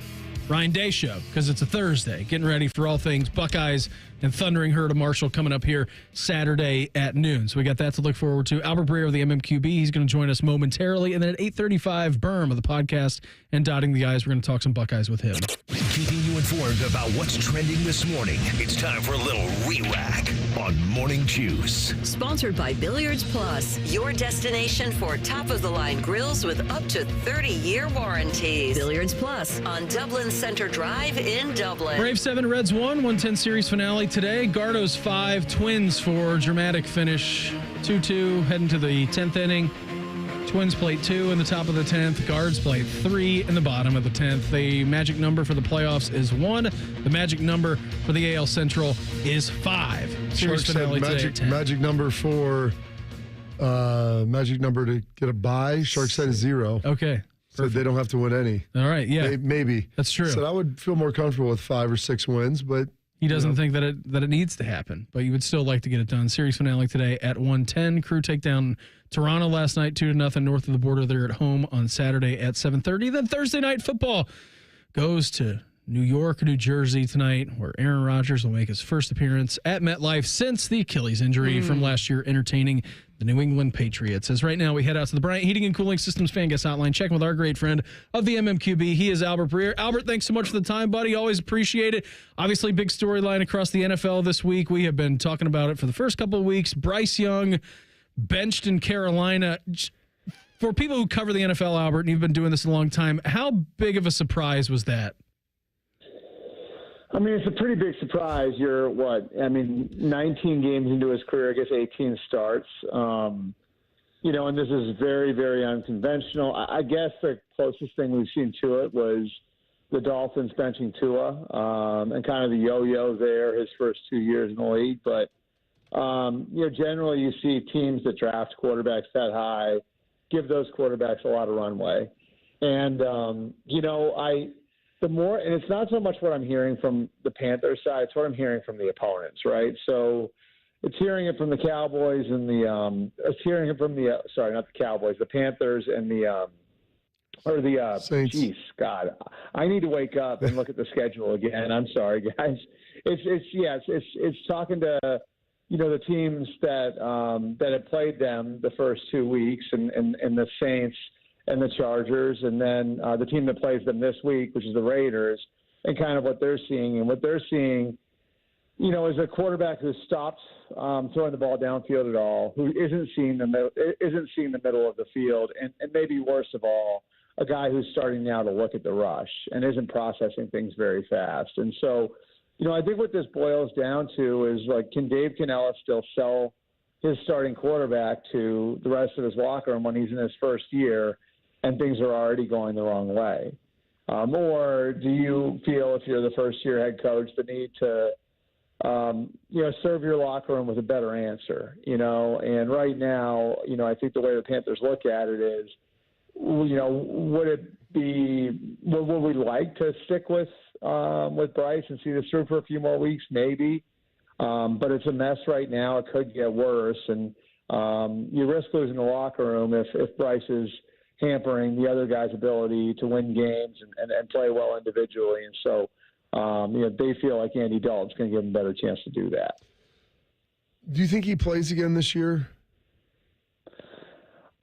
Ryan Day Show, because it's a Thursday. Getting ready for all things Buckeyes and Thundering Herd of Marshall coming up here Saturday at noon. So we got that to look forward to. Albert Breer of the MMQB, he's going to join us momentarily. And then at 8:35, Berm of the podcast and Dotting the I's, we're going to talk some Buckeyes with him. Keeping you you informed about what's trending this morning. It's time for a little re-rack on Morning Juice. Sponsored by Billiards Plus, your destination for top-of-the-line grills with up to 30-year warranties. Billiards Plus on Dublin Center Drive in Dublin. Braves 7, Reds 1, 110 series finale today. Gardos 5, Twins for dramatic finish. 2-2 heading to the 10th inning. Twins played 2 in the top of the 10th. Guards played 3 in the bottom of the 10th. The magic number for the playoffs is 1. The magic number for the AL Central is 5. Series finale today at 10. Magic number for magic number to get a bye. Shark said is 0. Okay. So they don't have to win any. All right, yeah. Maybe. That's true. So I would feel more comfortable with 5 or 6 wins, but he doesn't think that it needs to happen, but you would still like to get it done. Series finale today at 1:10. Crew take down Toronto last night 2-0 north of the border. They're at home on Saturday at 7:30. Then Thursday night football goes to New York, New Jersey tonight, where Aaron Rodgers will make his first appearance at MetLife since the Achilles injury from last year, entertaining the New England Patriots. As right now we head out to the Bryant Heating and Cooling Systems fan guest hotline, checking with our great friend of the MMQB. He is Albert Breer. Albert, thanks so much for the time, buddy. Always appreciate it. Obviously, big storyline across the NFL this week. We have been talking about it for the first couple of weeks. Bryce Young benched in Carolina. For people who cover the NFL, Albert, and you've been doing this a long time, how big of a surprise was that? I mean, it's a pretty big surprise. You're 19 games into his career, I guess 18 starts. And this is very, very unconventional. I guess the closest thing we've seen to it was the Dolphins benching Tua and kind of the yo-yo there his first 2 years in the league. But, generally you see teams that draft quarterbacks that high give those quarterbacks a lot of runway. And, and it's not so much what I'm hearing from the Panthers side, it's what I'm hearing from the opponents, right? So it's hearing it from the Cowboys and it's hearing it from the Panthers and the Saints. Chiefs. God, I need to wake up and look at the schedule again. I'm sorry, guys. It's talking to, the teams that have played them the first 2 weeks and the Saints and the Chargers, and then the team that plays them this week, which is the Raiders, and kind of what they're seeing. And what they're seeing, is a quarterback who's stopped throwing the ball downfield at all, who isn't seeing the middle of the field, and maybe worst of all, a guy who's starting now to look at the rush and isn't processing things very fast. And so, I think what this boils down to is, can Dave Canella still sell his starting quarterback to the rest of his locker room when he's in his first year and things are already going the wrong way? Or do you feel, if you're the first-year head coach, the need to, serve your locker room with a better answer? And right now, I think the way the Panthers look at it is, would we like to stick with Bryce and see this through for a few more weeks? Maybe. But it's a mess right now. It could get worse. And you risk losing the locker room if Bryce is hampering the other guy's ability to win games and play well individually. And so, they feel like Andy Dalton's going to give him a better chance to do that. Do you think he plays again this year?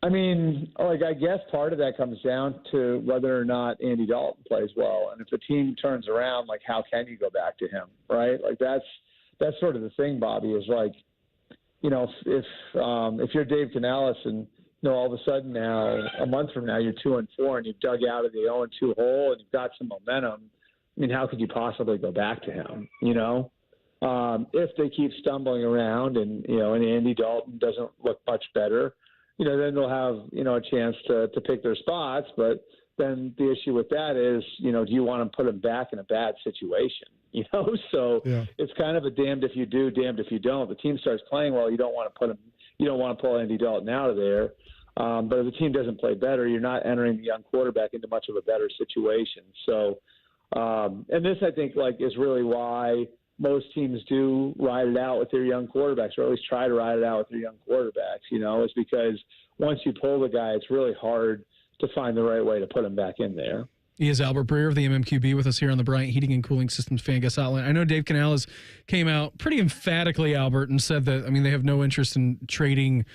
I mean, I guess part of that comes down to whether or not Andy Dalton plays well. And if the team turns around, how can you go back to him, right? That's sort of the thing, Bobby, is if you're Dave Canales and, all of a sudden now, a month from now, you're 2-4 and you've dug out of the 0-2 hole and you've got some momentum. I mean, how could you possibly go back to him, If they keep stumbling around and Andy Dalton doesn't look much better, then they'll have, a chance to pick their spots. But then the issue with that is, do you want to put him back in a bad situation? So It's kind of a damned if you do, damned if you don't. The team starts playing well, you don't want to pull Andy Dalton out of there. But if the team doesn't play better, you're not entering the young quarterback into much of a better situation. So, and this, I think, is really why most teams do ride it out with their young quarterbacks, or at least try to ride it out with their young quarterbacks, is because once you pull the guy, it's really hard to find the right way to put him back in there. He is Albert Breer of the MMQB with us here on the Bryant Heating and Cooling Systems fan guest hotline. I know Dave Canales came out pretty emphatically, Albert, and said that, they have no interest in trading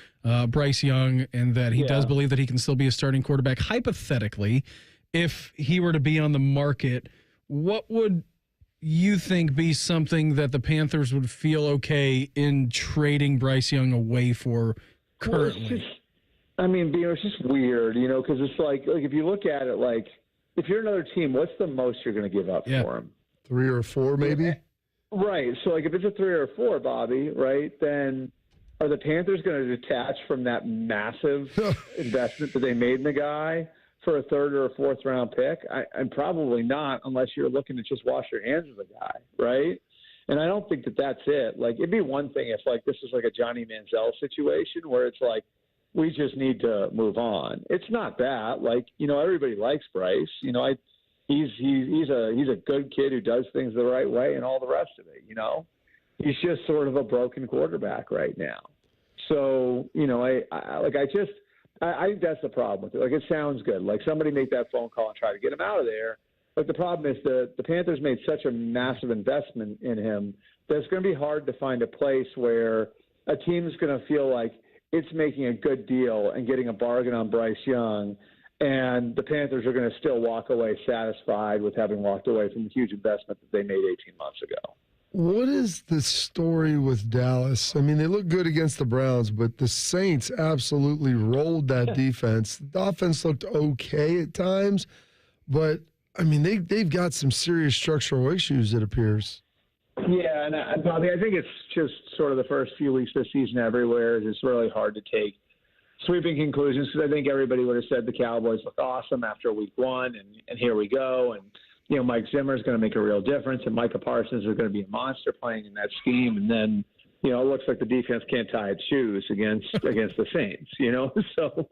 Bryce Young, and that he does believe that he can still be a starting quarterback. Hypothetically, if he were to be on the market, what would you think be something that the Panthers would feel okay in trading Bryce Young away for currently? It's just weird, because it's like if you look at it, like if you're another team, what's the most you're going to give up for him? 3 or 4, maybe. Right. So, like, if it's a 3 or 4, Bobby, right, then are the Panthers going to detach from that massive investment that they made in the guy for a 3rd or a 4th round pick? I'm probably not, unless you're looking to just wash your hands of the guy, right? And I don't think that that's it. Like, it'd be one thing if, like, this was like a Johnny Manziel situation where it's like, we just need to move on. It's not that. Like, everybody likes Bryce. He's a good kid who does things the right way and all the rest of it. He's just sort of a broken quarterback right now. So, I think that's the problem with it. Like, it sounds good. Like, somebody make that phone call and try to get him out of there. But the problem is the Panthers made such a massive investment in him that it's going to be hard to find a place where a team is going to feel like it's making a good deal and getting a bargain on Bryce Young, and the Panthers are going to still walk away satisfied with having walked away from the huge investment that they made 18 months ago. What is the story with Dallas? I mean, they look good against the Browns, but the Saints absolutely rolled that defense. The offense looked okay at times, but, I mean, they've got some serious structural issues, it appears. Yeah, and Bobby, I think it's just sort of the first few weeks of the season everywhere. It's really hard to take sweeping conclusions because I think everybody would have said the Cowboys look awesome after week 1, and here we go. And, Mike Zimmer is going to make a real difference, and Micah Parsons is going to be a monster playing in that scheme. And then, it looks like the defense can't tie its shoes against the Saints, So,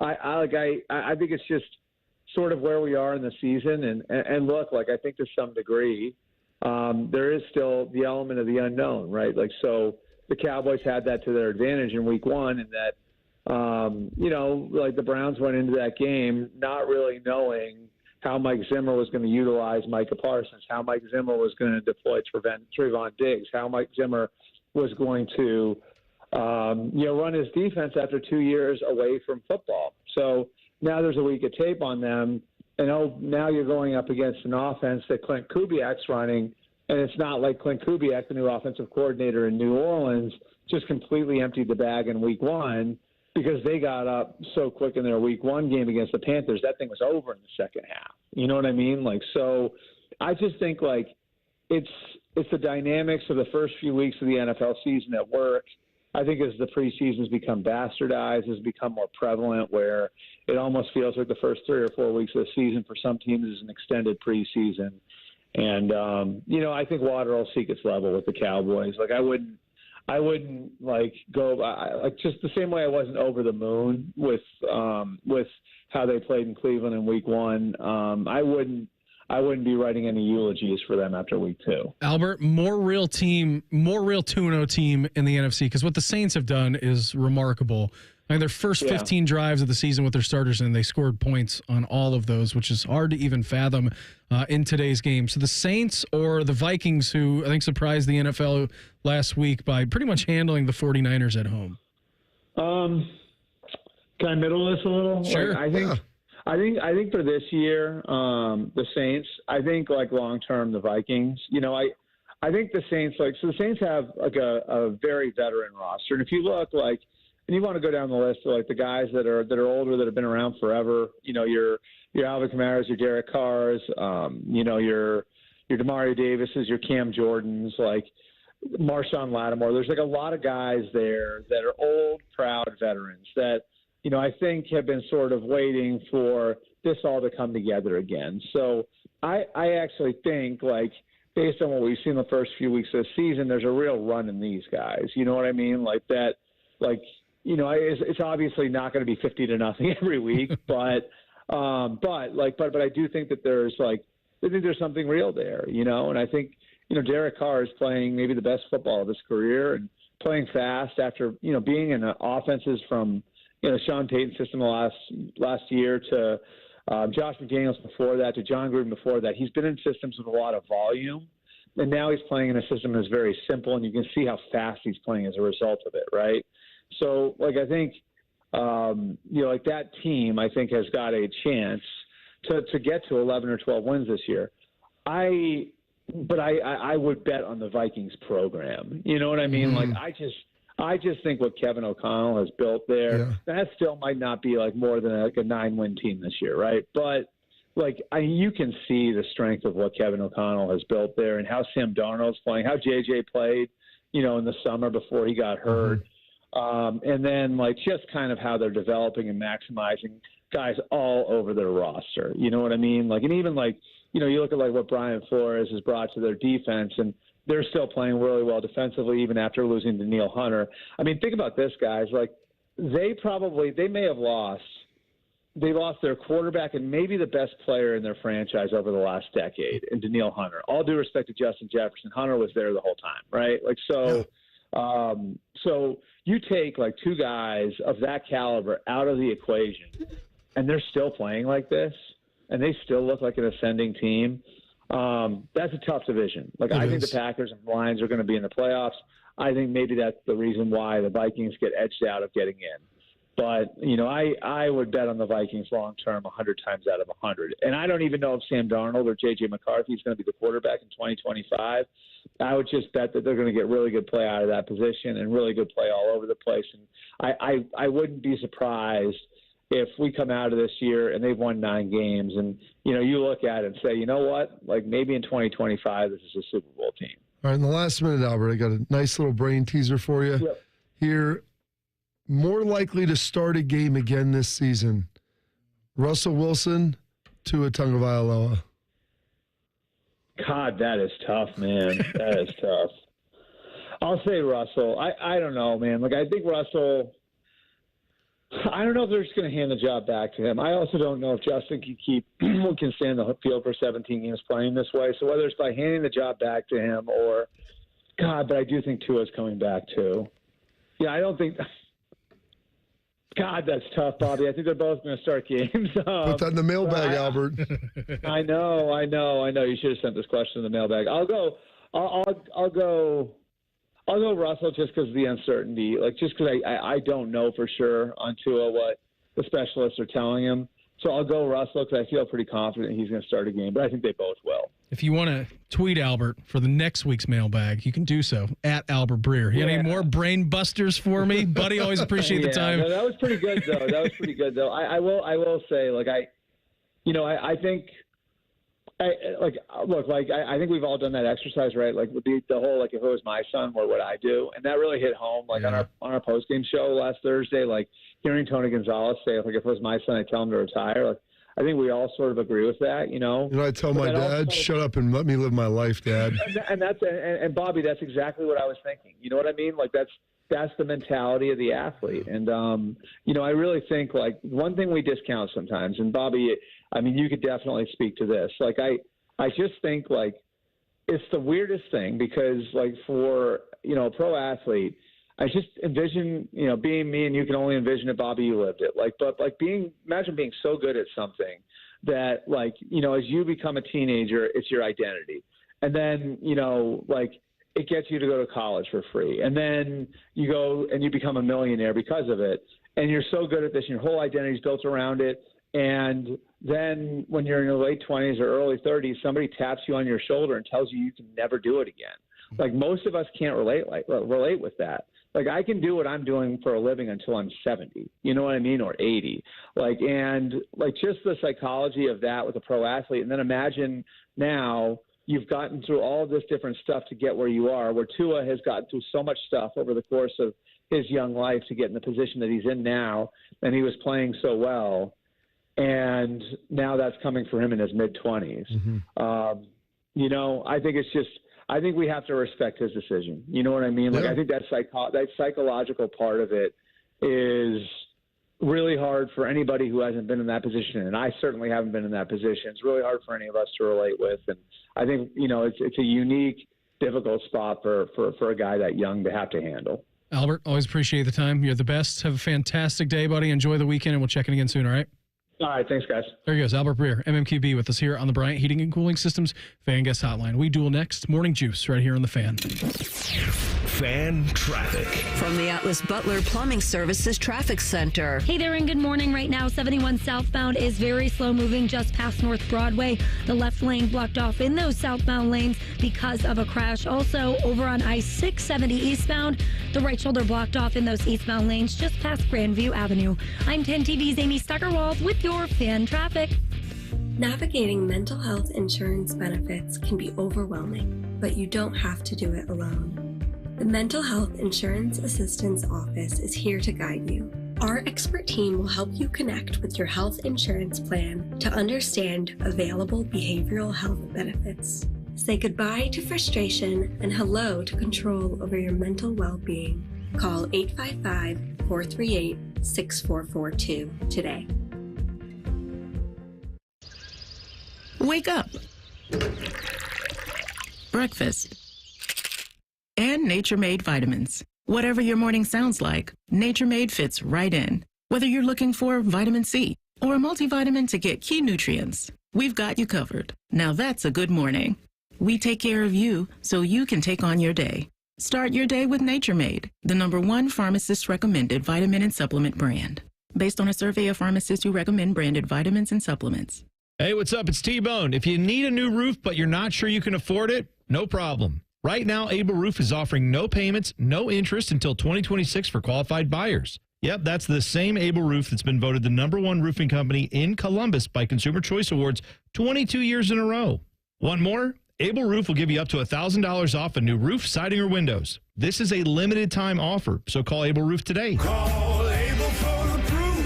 I think it's just sort of where we are in the season. And look, I think to some degree, there is still the element of the unknown, right? So the Cowboys had that to their advantage in week 1, and that, the Browns went into that game not really knowing how Mike Zimmer was going to utilize Micah Parsons, how Mike Zimmer was going to deploy Trevon Diggs, how Mike Zimmer was going to, run his defense after 2 years away from football. So now there's a week of tape on them. And now you're going up against an offense that Clint Kubiak's running, and it's not like Clint Kubiak, the new offensive coordinator in New Orleans, just completely emptied the bag in week 1 because they got up so quick in their week 1 game against the Panthers. That thing was over in the second half. You know what I mean? So I just think it's the dynamics of the first few weeks of the NFL season at work. I think as the preseasons become bastardized, has become more prevalent where it almost feels like the first 3 or 4 weeks of the season for some teams is an extended preseason. And, I think water will seek its level with the Cowboys. I wouldn't go just the same way I wasn't over the moon with how they played in Cleveland in week 1. I wouldn't be writing any eulogies for them after week 2. Albert, more real 2-0 team in the NFC, because what the Saints have done is remarkable. I mean, their first 15 drives of the season with their starters, and they scored points on all of those, which is hard to even fathom in today's game. So the Saints or the Vikings, who I think surprised the NFL last week by pretty much handling the 49ers at home. Can I middle this a little? Sure. I think for this year, the Saints. I think long term the Vikings. I think the Saints so the Saints have a very veteran roster, and if you look and you want to go down the list of the guys that are older that have been around forever. Your Alvin Kamara's, your Derek Carr's, your Demario Davis's, your Cam Jordans, Marshawn Lattimore. There's a lot of guys there that are old, proud veterans that. I think have been sort of waiting for this all to come together again. So I actually think, based on what we've seen the first few weeks of the season, there's a real run in these guys. You know what I mean? It's obviously not going to be 50-0 every week, but I do think that there's I think there's something real there, and I think, Derek Carr is playing maybe the best football of his career and playing fast after, being in offenses from, Sean Payton's system last year to Josh McDaniels before that to John Gruden before that. He's been in systems with a lot of volume, and now he's playing in a system that's very simple, and you can see how fast he's playing as a result of it, right? So, I think, that team, I think, has got a chance to get to 11 or 12 wins this year. but I would bet on the Vikings program. You know what I mean? Like I just think what Kevin O'Connell has built there, that still might not be like more than like a 9-win team this year, right? But like you can see the strength of what Kevin O'Connell has built there and how Sam Darnold's playing, how JJ played, you know, in the summer before he got hurt. And then like just kind of how they're developing and maximizing guys all over their roster. You know what I mean? Like, and even like, you know, you look at like what Brian Flores has brought to their defense, and they're still playing really well defensively even after losing to Neil Hunter. I mean, think about this, guys. Like they may have lost. They lost their quarterback and maybe the best player in their franchise over the last decade in Neil Hunter. All due respect to Justin Jefferson, Hunter was there the whole time, right? Like so. So you take like two guys of that caliber out of the equation, and they're still playing like this, and they still look like an ascending team. That's a tough division. Like I think the Packers and Lions are going to be in the playoffs. I think maybe that's the reason why the Vikings get edged out of getting in. But, you know, I would bet on the Vikings long term 100 times out of 100. And I don't even know if Sam Darnold or J.J. McCarthy is going to be the quarterback in 2025. I would just bet that they're going to get really good play out of that position and really good play all over the place. And I wouldn't be surprised if we come out of this year and they've won 9 games and, you know, you look at it and say, you know what, like maybe in 2025 this is a Super Bowl team. All right, in the last minute, Albert, I got a nice little brain teaser for you. Yep. Here. More likely to start a game again this season, Russell Wilson, Tua Tagovailoa. God, that is tough, man. That is tough. I'll say Russell. I don't know, man. Like, I think Russell, I don't know if they're just going to hand the job back to him. I also don't know if Justin can stay in the field for 17 games playing this way. So whether it's by handing the job back to him or, God, but I do think Tua's coming back too. Yeah, I don't think – God, that's tough, Bobby. I think they're both going to start games. Put that in the mailbag, Albert. I know. You should have sent this question in the mailbag. I'll go Russell just because of the uncertainty. Like just because I don't know for sure on Tua what the specialists are telling him. So I'll go Russell because I feel pretty confident he's going to start a game. But I think they both will. If you want to tweet Albert for the next week's mailbag, you can do so at Albert Breer. You got any more brain busters for me, buddy? Always appreciate the time. No, that was pretty good, though. I will say, like, I think, I think we've all done that exercise, right? Like with the whole, like, if it was my son, what would I do? And that really hit home, like on our post game show last Thursday, like hearing Tony Gonzalez say, like, if it was my son, I'd tell him to retire. Like, I think we all sort of agree with that, you know. You know, I tell my dad, shut up and let me live my life, Dad. And Bobby, that's exactly what I was thinking. You know what I mean? Like that's the mentality of the athlete. And you know, I really think like one thing we discount sometimes. And Bobby, I mean, you could definitely speak to this. Like I just think like it's the weirdest thing because like for you know a pro athlete. I just envision, you know, being me and you can only envision it, Bobby, you lived it. Like, but like imagine being so good at something that like, you know, as you become a teenager, it's your identity. And then, you know, like it gets you to go to college for free. And then you go and you become a millionaire because of it. And you're so good at this and your whole identity is built around it. And then when you're in your late 20s or early 30s, somebody taps you on your shoulder and tells you can never do it again. Like most of us can't relate with that. Like I can do what I'm doing for a living until I'm 70, you know what I mean? Or 80. Like, and like just the psychology of that with a pro athlete. And then imagine now you've gotten through all of this different stuff to get where you are, where Tua has gotten through so much stuff over the course of his young life to get in the position that he's in now. And he was playing so well. And now that's coming for him in his mid-20s. Mm-hmm. You know, I think we have to respect his decision. You know what I mean? Like, I think that psychological part of it is really hard for anybody who hasn't been in that position. And I certainly haven't been in that position. It's really hard for any of us to relate with. And I think, you know, it's a unique, difficult spot for a guy that young to have to handle. Albert, always appreciate the time. You're the best. Have a fantastic day, buddy. Enjoy the weekend, and we'll check in again soon, all right? All right, thanks, guys. There he goes, Albert Breer, MMQB, with us here on the Bryant Heating and Cooling Systems Fan Guest Hotline. We duel next. Morning Juice right here on the Fan. Fan Traffic. From the Atlas Butler Plumbing Services Traffic Center. Hey there and good morning. Right now, 71 southbound is very slow moving just past North Broadway. The left lane blocked off in those southbound lanes because of a crash. Also, over on I-670 eastbound, the right shoulder blocked off in those eastbound lanes just past Grandview Avenue. I'm 10 TV's Amy Steckerwald with your Fan Traffic. Navigating mental health insurance benefits can be overwhelming, but you don't have to do it alone. The Mental Health Insurance Assistance Office is here to guide you. Our expert team will help you connect with your health insurance plan to understand available behavioral health benefits. Say goodbye to frustration and hello to control over your mental well-being. Call 855-438-6442 today. Wake up. Breakfast. And Nature Made vitamins. Whatever your morning sounds like, Nature Made fits right in. Whether you're looking for vitamin C or a multivitamin to get key nutrients, we've got you covered. Now that's a good morning. We take care of you so you can take on your day. Start your day with Nature Made, the #1 pharmacist-recommended vitamin and supplement brand. Based on a survey of pharmacists who recommend branded vitamins and supplements. Hey, what's up? It's T-Bone. If you need a new roof, but you're not sure you can afford it, no problem. Right now, Able Roof is offering no payments, no interest until 2026 for qualified buyers. Yep, that's the same Able Roof that's been voted the #1 roofing company in Columbus by Consumer Choice Awards 22 years in a row. Want more? Able Roof will give you up to $1,000 off a new roof, siding, or windows. This is a limited time offer, so call Able Roof today. Call Able for the proof.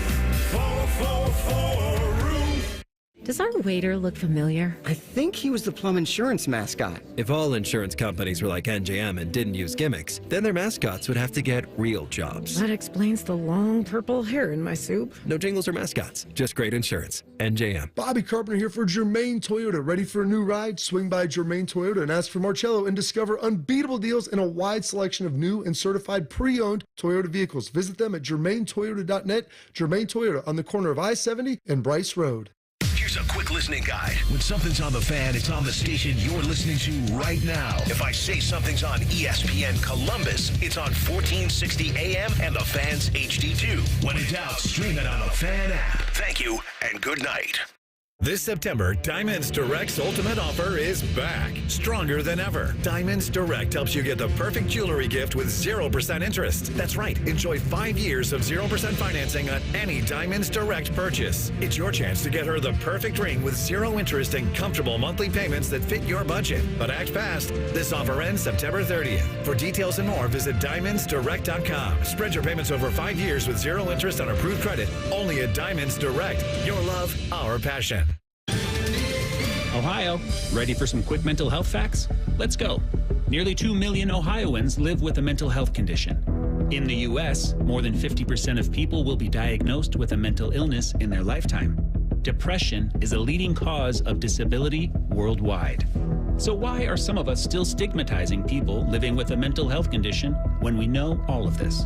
444 Roof. Does our waiter look familiar? I think he was the Plum Insurance mascot. If all insurance companies were like NJM and didn't use gimmicks, then their mascots would have to get real jobs. That explains the long purple hair in my soup. No jingles or mascots, just great insurance. NJM. Bobby Carpenter here for Germain Toyota. Ready for a new ride? Swing by Germain Toyota and ask for Marcello and discover unbeatable deals and a wide selection of new and certified pre-owned Toyota vehicles. Visit them at germaintoyota.net. Germain Toyota on the corner of I-70 and Bryce Road. Here's a quick listening guide. When something's on the fan, it's on the station you're listening to right now. If I say something's on ESPN Columbus, it's on 1460 AM and the Fan's HD2. When in doubt, stream it on the Fan app. Thank you and good night. This September, Diamonds Direct's ultimate offer is back, stronger than ever. Diamonds Direct helps you get the perfect jewelry gift with 0% interest. That's right, enjoy 5 years of 0% financing on any Diamonds Direct purchase. It's your chance to get her the perfect ring with 0 interest and comfortable monthly payments that fit your budget. But act fast. This offer ends September 30th. For details and more, visit diamondsdirect.com. Spread your payments over 5 years with 0 interest on approved credit. Only at Diamonds Direct. Your love, our passion. Ohio, ready for some quick mental health facts? Let's go. Nearly 2 million Ohioans live with a mental health condition. In the U.S., more than 50% of people will be diagnosed with a mental illness in their lifetime. Depression is a leading cause of disability worldwide. So why are some of us still stigmatizing people living with a mental health condition when we know all of this?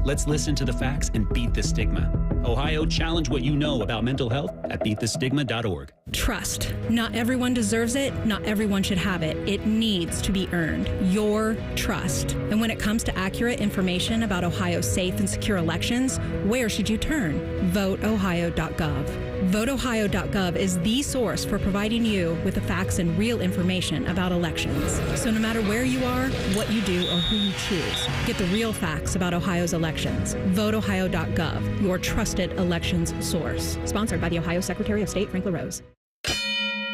Let's listen to the facts and beat the stigma. Ohio, challenge what you know about mental health at beatthestigma.org. Trust. Not everyone deserves it. Not everyone should have it. It needs to be earned. Your trust. And when it comes to accurate information about Ohio's safe and secure elections, where should you turn? VoteOhio.gov. VoteOhio.gov is the source for providing you with the facts and real information about elections. So no matter where you are, what you do, or who you choose, get the real facts about Ohio's elections. VoteOhio.gov, your trusted elections source. Sponsored by the Ohio Secretary of State, Frank LaRose.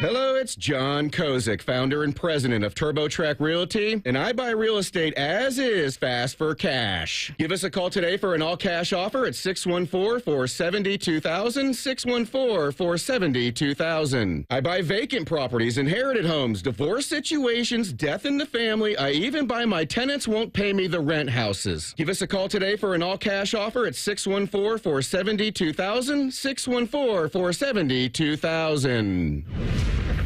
Hello, it's John Kozik, founder and president of TurboTrack Realty, and I buy real estate as is fast for cash. Give us a call today for an all-cash offer at 614-470-2000, 614-470-2000. I buy vacant properties, inherited homes, divorce situations, death in the family. I even buy my tenants won't pay me the rent houses. Give us a call today for an all-cash offer at 614-470-2000, 614-470-2000.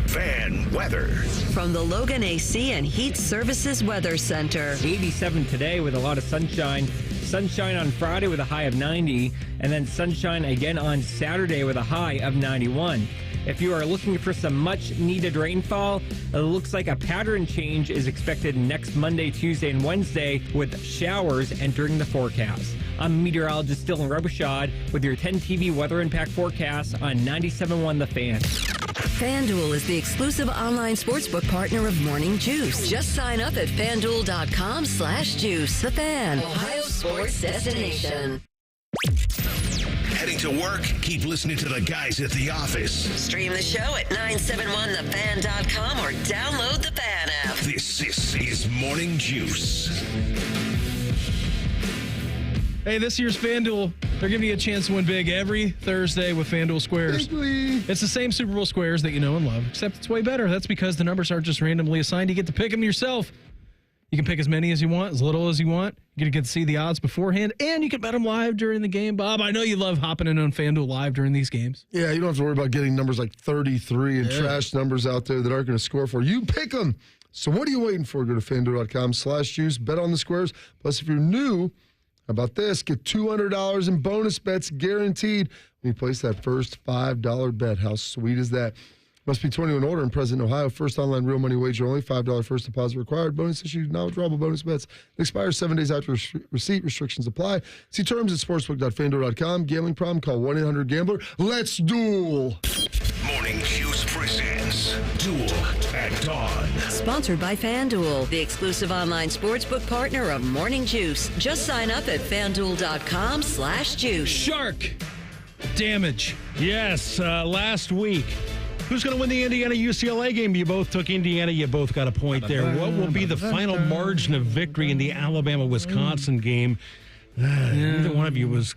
Fan weather. From the Logan AC and Heat Services Weather Center. 87 today with a lot of sunshine. Sunshine on Friday with a high of 90, and then sunshine again on Saturday with a high of 91. If you are looking for some much-needed rainfall, it looks like a pattern change is expected next Monday, Tuesday, and Wednesday with showers entering the forecast. I'm meteorologist Dylan Robichaud with your 10 TV weather impact forecast on 97.1 The Fan. FanDuel is the exclusive online sportsbook partner of Morning Juice. Just sign up at FanDuel.com/juice. The Fan, Ohio sports destination. Heading to work? Keep listening to the guys at the office. Stream the show at 971thefan.com or download the Fan app. This is Morning Juice. Hey, this year's FanDuel, they're giving you a chance to win big every Thursday with FanDuel Squares. It's the same Super Bowl squares that you know and love, except it's way better. That's because the numbers aren't just randomly assigned. You get to pick them yourself. You can pick as many as you want, as little as you want. You get to see the odds beforehand, and you can bet them live during the game. Bob, I know you love hopping in on FanDuel live during these games. Yeah, you don't have to worry about getting numbers like 33 and trash numbers out there that aren't going to score for you. You pick them. So what are you waiting for? Go to FanDuel.com/juice. Bet on the squares. Plus, if you're new, how about this? Get $200 in bonus bets guaranteed when you place that first $5 bet. How sweet is that? Must be 21 or older and present in Ohio. First online real money wager only. $5 first deposit required. Bonus issued. Now withdrawable bonus bets. It expires 7 days after receipt. Restrictions apply. See terms at sportsbook.fanduel.com. Gambling problem? Call 1-800-GAMBLER. Let's duel. Morning Juice presents Duel at Dawn. Sponsored by FanDuel, the exclusive online sportsbook partner of Morning Juice. Just sign up at FanDuel.com/juice. Shark damage. Yes, last week. Who's going to win the Indiana-UCLA game? You both took Indiana. You both got a point there. What will be the final margin of victory in the Alabama-Wisconsin game? Neither one of you was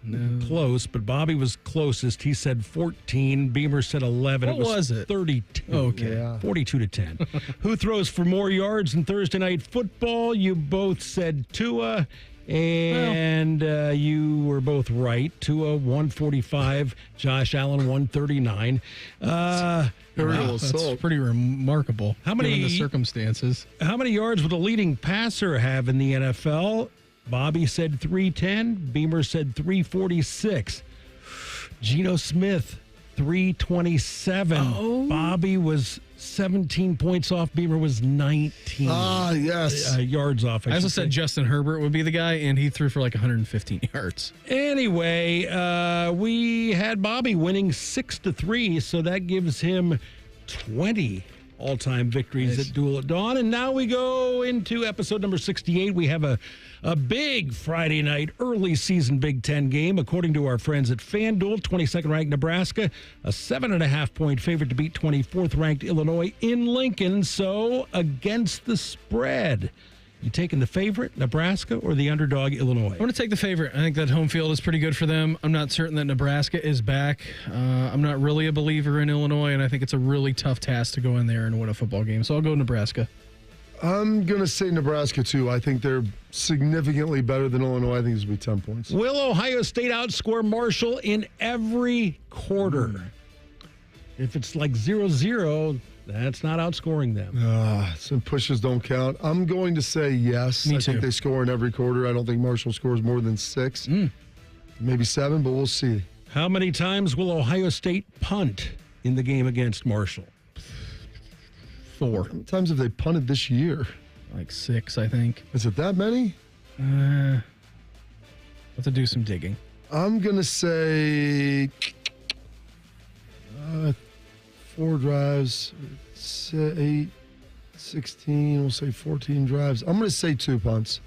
close, but Bobby was closest. He said 14. Beamer said 11. What was it? 32. Okay. Yeah. 42-10. Who throws for more yards in Thursday Night Football? You both said Tua. And you were both right. Tua, 145. Josh Allen, 139. That's pretty remarkable. Given the circumstances? How many yards would a leading passer have in the NFL? Bobby said 310. Beamer said 346. Geno Smith, 327. Oh. Bobby was 17 points off. Beamer was 19. Ah, yes. Yards off. I also said Justin Herbert would be the guy, and he threw for like 115 yards. Anyway, we had Bobby winning 6-3, so that gives him 20 all-time victories at Duel at Dawn. And now we go into episode number 68. We have a big Friday night early season Big Ten game. According to our friends at FanDuel, 22nd ranked Nebraska, a 7.5-point favorite to beat 24th ranked Illinois in Lincoln. So against the spread, you taking the favorite, Nebraska, or the underdog, Illinois? I'm going to take the favorite. I think that home field is pretty good for them. I'm not certain that Nebraska is back. I'm not really a believer in Illinois, and I think it's a really tough task to go in there and win a football game. So I'll go Nebraska. I'm going to say Nebraska, too. I think they're significantly better than Illinois. I think this will be 10 points. Will Ohio State outscore Marshall in every quarter? If it's like 0-0, that's not outscoring them. Some pushes don't count. I'm going to say yes. I think they score in every quarter. I don't think Marshall scores more than 6. Maybe 7, but we'll see. How many times will Ohio State punt in the game against Marshall? 4. How many times have they punted this year? Like 6, I think. Is it that many? Have to do some digging. I'm going to say 4 drives, 8, 16, we'll say 14 drives. I'm going to say 2 punts.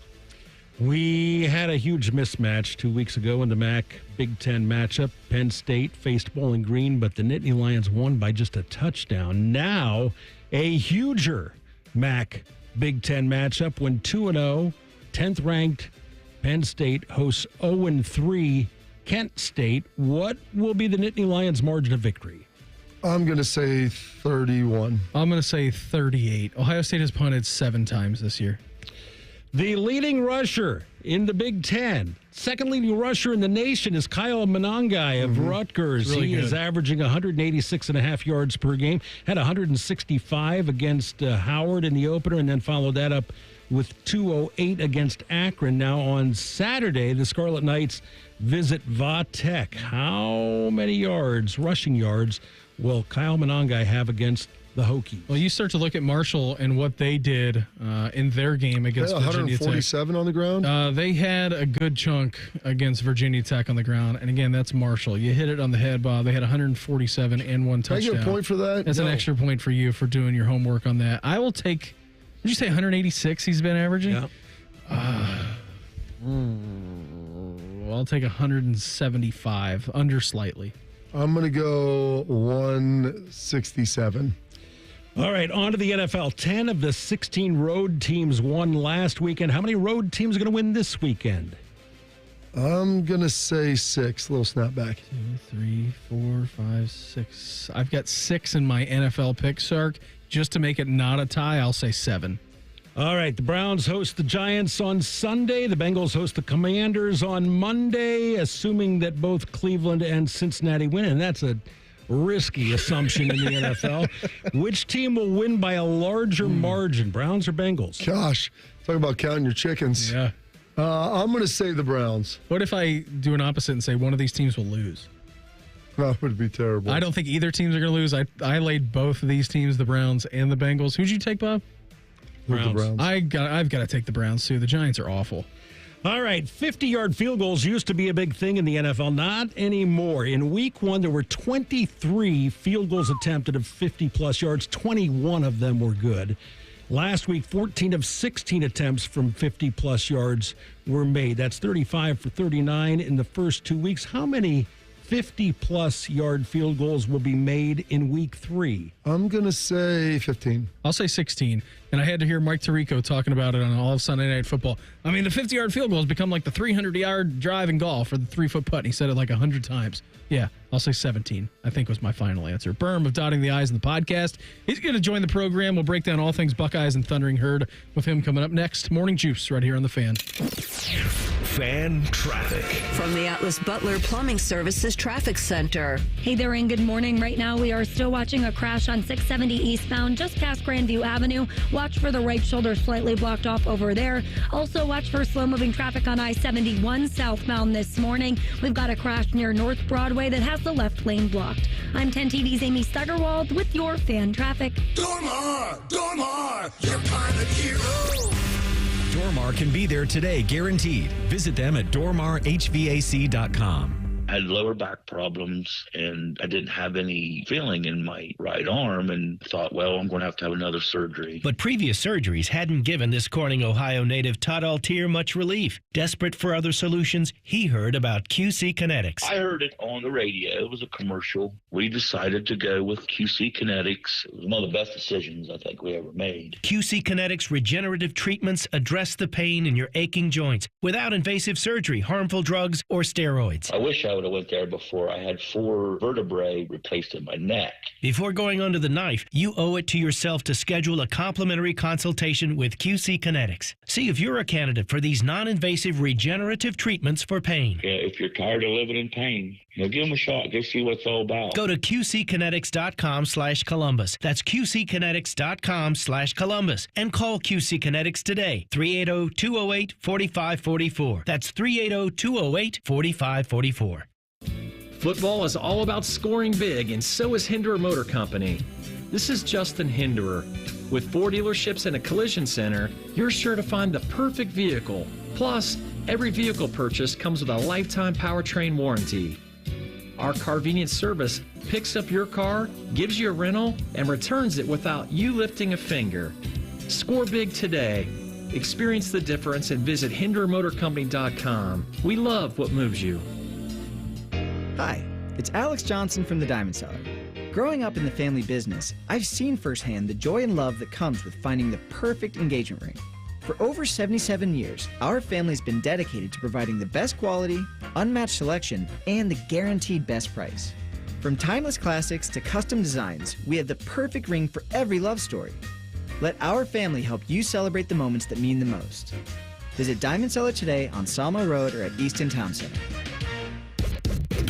We had a huge mismatch 2 weeks ago in the MAC Big Ten matchup. Penn State faced Bowling Green, but the Nittany Lions won by just a touchdown. Now, a huger MAC Big Ten matchup when 2-0, 10th ranked Penn State hosts 0-3 Kent State. What will be the Nittany Lions' margin of victory? I'm going to say 31. I'm going to say 38. Ohio State has punted 7 times this year. The leading rusher in the Big Ten, second leading rusher in the nation, is Kyle Monangai of Rutgers. Really he is averaging 186.5 yards per game, had 165 against Howard in the opener, and then followed that up with 208 against Akron. Now on Saturday, the Scarlet Knights visit Va Tech. How many yards, rushing yards, will Kyle Monangai have against the Hokies? Well, you start to look at Marshall and what they did in their game against Virginia Tech. 147 on the ground? They had a good chunk against Virginia Tech on the ground. And again, that's Marshall. You hit it on the head, Bob. They had 147 and one touchdown. Can I get a point for that? That's an extra point for you for doing your homework on that. I will take, did you say 186 he's been averaging? Yeah. I'll take 175, under slightly. I'm going to go 167. All right, on to the NFL. 10 of the 16 road teams won last weekend. How many road teams are going to win this weekend? I'm going to say 6. A little snapback. 2, 3, 4, 5, 6. I've got 6 in my NFL pick, Sark. Just to make it not a tie, I'll say 7. All right, the Browns host the Giants on Sunday. The Bengals host the Commanders on Monday, assuming that both Cleveland and Cincinnati win. And that's a risky assumption in the NFL. Which team will win by a larger margin, Browns or Bengals? Gosh, talk about counting your chickens. Yeah. I'm going to say the Browns. What if I do an opposite and say one of these teams will lose? That would be terrible. I don't think either teams are going to lose. I laid both of these teams, the Browns and the Bengals. Who'd you take, Bob? Browns. I've got to take the Browns, too. The Giants are awful. All right, 50-yard field goals used to be a big thing in the NFL. Not anymore. In Week 1, there were 23 field goals attempted of 50-plus yards. 21 of them were good. Last week, 14 of 16 attempts from 50-plus yards were made. That's 35 for 39 in the first 2 weeks. How many 50-plus yard field goals will be made in Week 3? I'm going to say 15. I'll say 16. And I had to hear Mike Tirico talking about it on all of Sunday Night Football. I mean, the 50-yard field goal has become like the 300-yard drive in golf or the 3-foot putt. He said it like 100 times. Yeah, I'll say 17, I think was my final answer. Berm of Dotting the I's in the podcast. He's going to join the program. We'll break down all things Buckeyes and Thundering Herd with him coming up next. Morning Juice right here on The Fan. Fan traffic. From the Atlas Butler Plumbing Services Traffic Center. Hey there, and good morning. Right now, we are still watching a crash on 670 eastbound just past Grandview Avenue. Watch for the right shoulder slightly blocked off over there. Also, watch for slow-moving traffic on I-71 southbound this morning. We've got a crash near North Broadway that has the left lane blocked. I'm 10 TV's Amy Stuggerwald with your fan traffic. Dormar, your pilot hero. Dormar can be there today, guaranteed. Visit them at dormarhvac.com. I had lower back problems and I didn't have any feeling in my right arm and thought, well, I'm going to have another surgery. But previous surgeries hadn't given this Corning, Ohio native Todd Altier much relief. Desperate for other solutions, he heard about QC Kinetics. I heard it on the radio. It was a commercial. We decided to go with QC Kinetics. It was one of the best decisions I think we ever made. QC Kinetics regenerative treatments address the pain in your aching joints without invasive surgery, harmful drugs, or steroids. I wish I would have went there before. I had 4 vertebrae replaced in my neck. Before going under the knife, you owe it to yourself to schedule a complimentary consultation with QC Kinetics. See if you're a candidate for these non-invasive regenerative treatments for pain. Yeah, if you're tired of living in pain, give them a shot. Go see what it's all about. Go to QCkinetics.com/Columbus. That's QCkinetics.com/Columbus. And call QC Kinetics today. 380-208-4544. That's 380-208-4544. Football is all about scoring big, and so is Hinderer Motor Company. This is Justin Hinderer. With 4 dealerships and a collision center, you're sure to find the perfect vehicle. Plus, every vehicle purchase comes with a lifetime powertrain warranty. Our Carvenience service picks up your car, gives you a rental, and returns it without you lifting a finger. Score big today. Experience the difference and visit HindererMotorCompany.com. We love what moves you. Hi, it's Alex Johnson from the Diamond Cellar. Growing up in the family business, I've seen firsthand the joy and love that comes with finding the perfect engagement ring. For over 77 years, our family's been dedicated to providing the best quality, unmatched selection, and the guaranteed best price. From timeless classics to custom designs, we have the perfect ring for every love story. Let our family help you celebrate the moments that mean the most. Visit Diamond Cellar today on Sawmill Road or at Easton Town Center.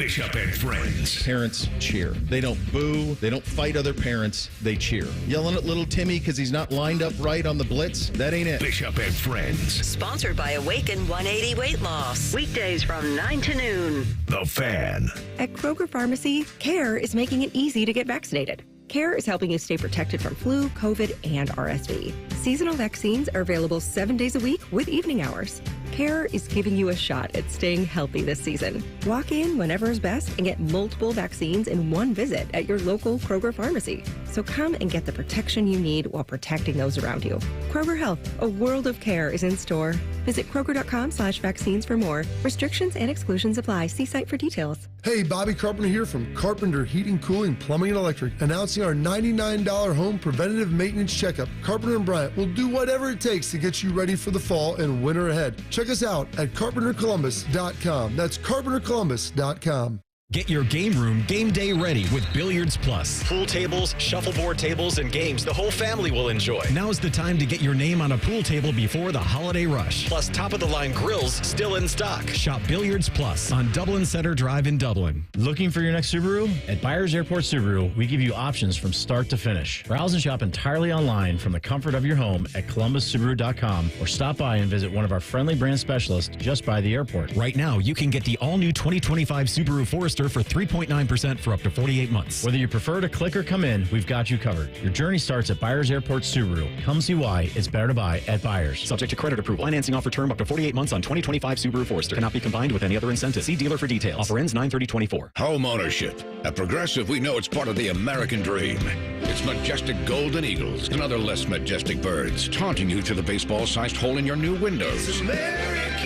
Bishop and Friends. Parents cheer. They don't boo. They don't fight other parents. They cheer. Yelling at little Timmy because he's not lined up right on the blitz. That ain't it. Bishop and Friends. Sponsored by Awaken 180 Weight Loss. Weekdays from 9 to noon. The Fan. At Kroger Pharmacy, CARE is making it easy to get vaccinated. CARE is helping you stay protected from flu, COVID, and RSV. Seasonal vaccines are available 7 days a week with evening hours. CARE is giving you a shot at staying healthy this season. Walk in whenever is best and get multiple vaccines in one visit at your local Kroger pharmacy. So come and get the protection you need while protecting those around you. Kroger Health, a world of care is in store. Visit Kroger.com/vaccines for more. Restrictions and exclusions apply. See site for details. Hey, Bobby Carpenter here from Carpenter Heating, Cooling, Plumbing, and Electric, announcing our $99 home preventative maintenance checkup. Carpenter and Bryant will do whatever it takes to get you ready for the fall and winter ahead. Check us out at carpentercolumbus.com. That's carpentercolumbus.com. Get your game room game day ready with Billiards Plus. Pool tables, shuffleboard tables, and games the whole family will enjoy. Now's the time to get your name on a pool table before the holiday rush. Plus, top-of-the-line grills still in stock. Shop Billiards Plus on Dublin Center Drive in Dublin. Looking for your next Subaru? At Byers Airport Subaru, we give you options from start to finish. Browse and shop entirely online from the comfort of your home at columbussubaru.com or stop by and visit one of our friendly brand specialists just by the airport. Right now, you can get the all-new 2025 Subaru Forester for 3.9% for up to 48 months. Whether you prefer to click or come in, we've got you covered. Your journey starts at Byers Airport Subaru. Come see why it's better to buy at Byers. Subject to credit approval. Financing offer term up to 48 months on 2025 Subaru Forester. Cannot be combined with any other incentive. See dealer for details. Offer ends 9/30/24. Home ownership. At Progressive, we know it's part of the American dream. It's majestic golden eagles and other less majestic birds taunting you to the baseball-sized hole in your new windows.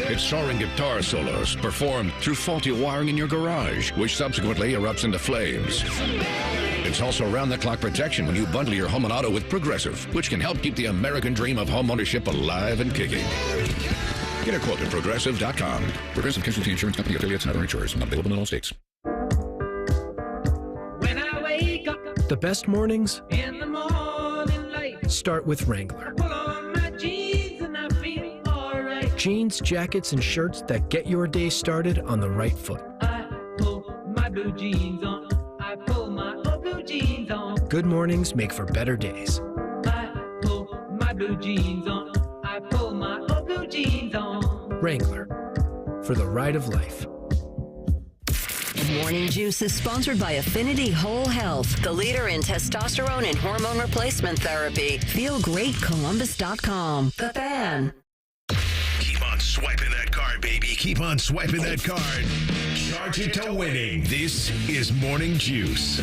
It's soaring guitar solos performed through faulty wiring in your garage, which subsequently erupts into flames. It's also round-the-clock protection when you bundle your home and auto with Progressive, which can help keep the American dream of home ownership alive and kicking. Get a quote at Progressive.com. Progressive Casualty Insurance Company affiliates and other insurers. Not available in all states. When I wake up, the best mornings in the morning light start with Wrangler. Pull on my jeans and I feel all right. Jeans, jackets, and shirts that get your day started on the right foot. I pull my blue jeans on. I pull my blue jeans on. Good mornings make for better days. I pull my blue jeans on. I pull my blue jeans on. Wrangler, for the ride of life. Morning Juice is sponsored by Affinity Whole Health, the leader in testosterone and hormone replacement therapy. FeelGreatColumbus.com. The Fan. Keep on swiping that card, baby. Keep on swiping that card. Charge it to winning. This is Morning Juice.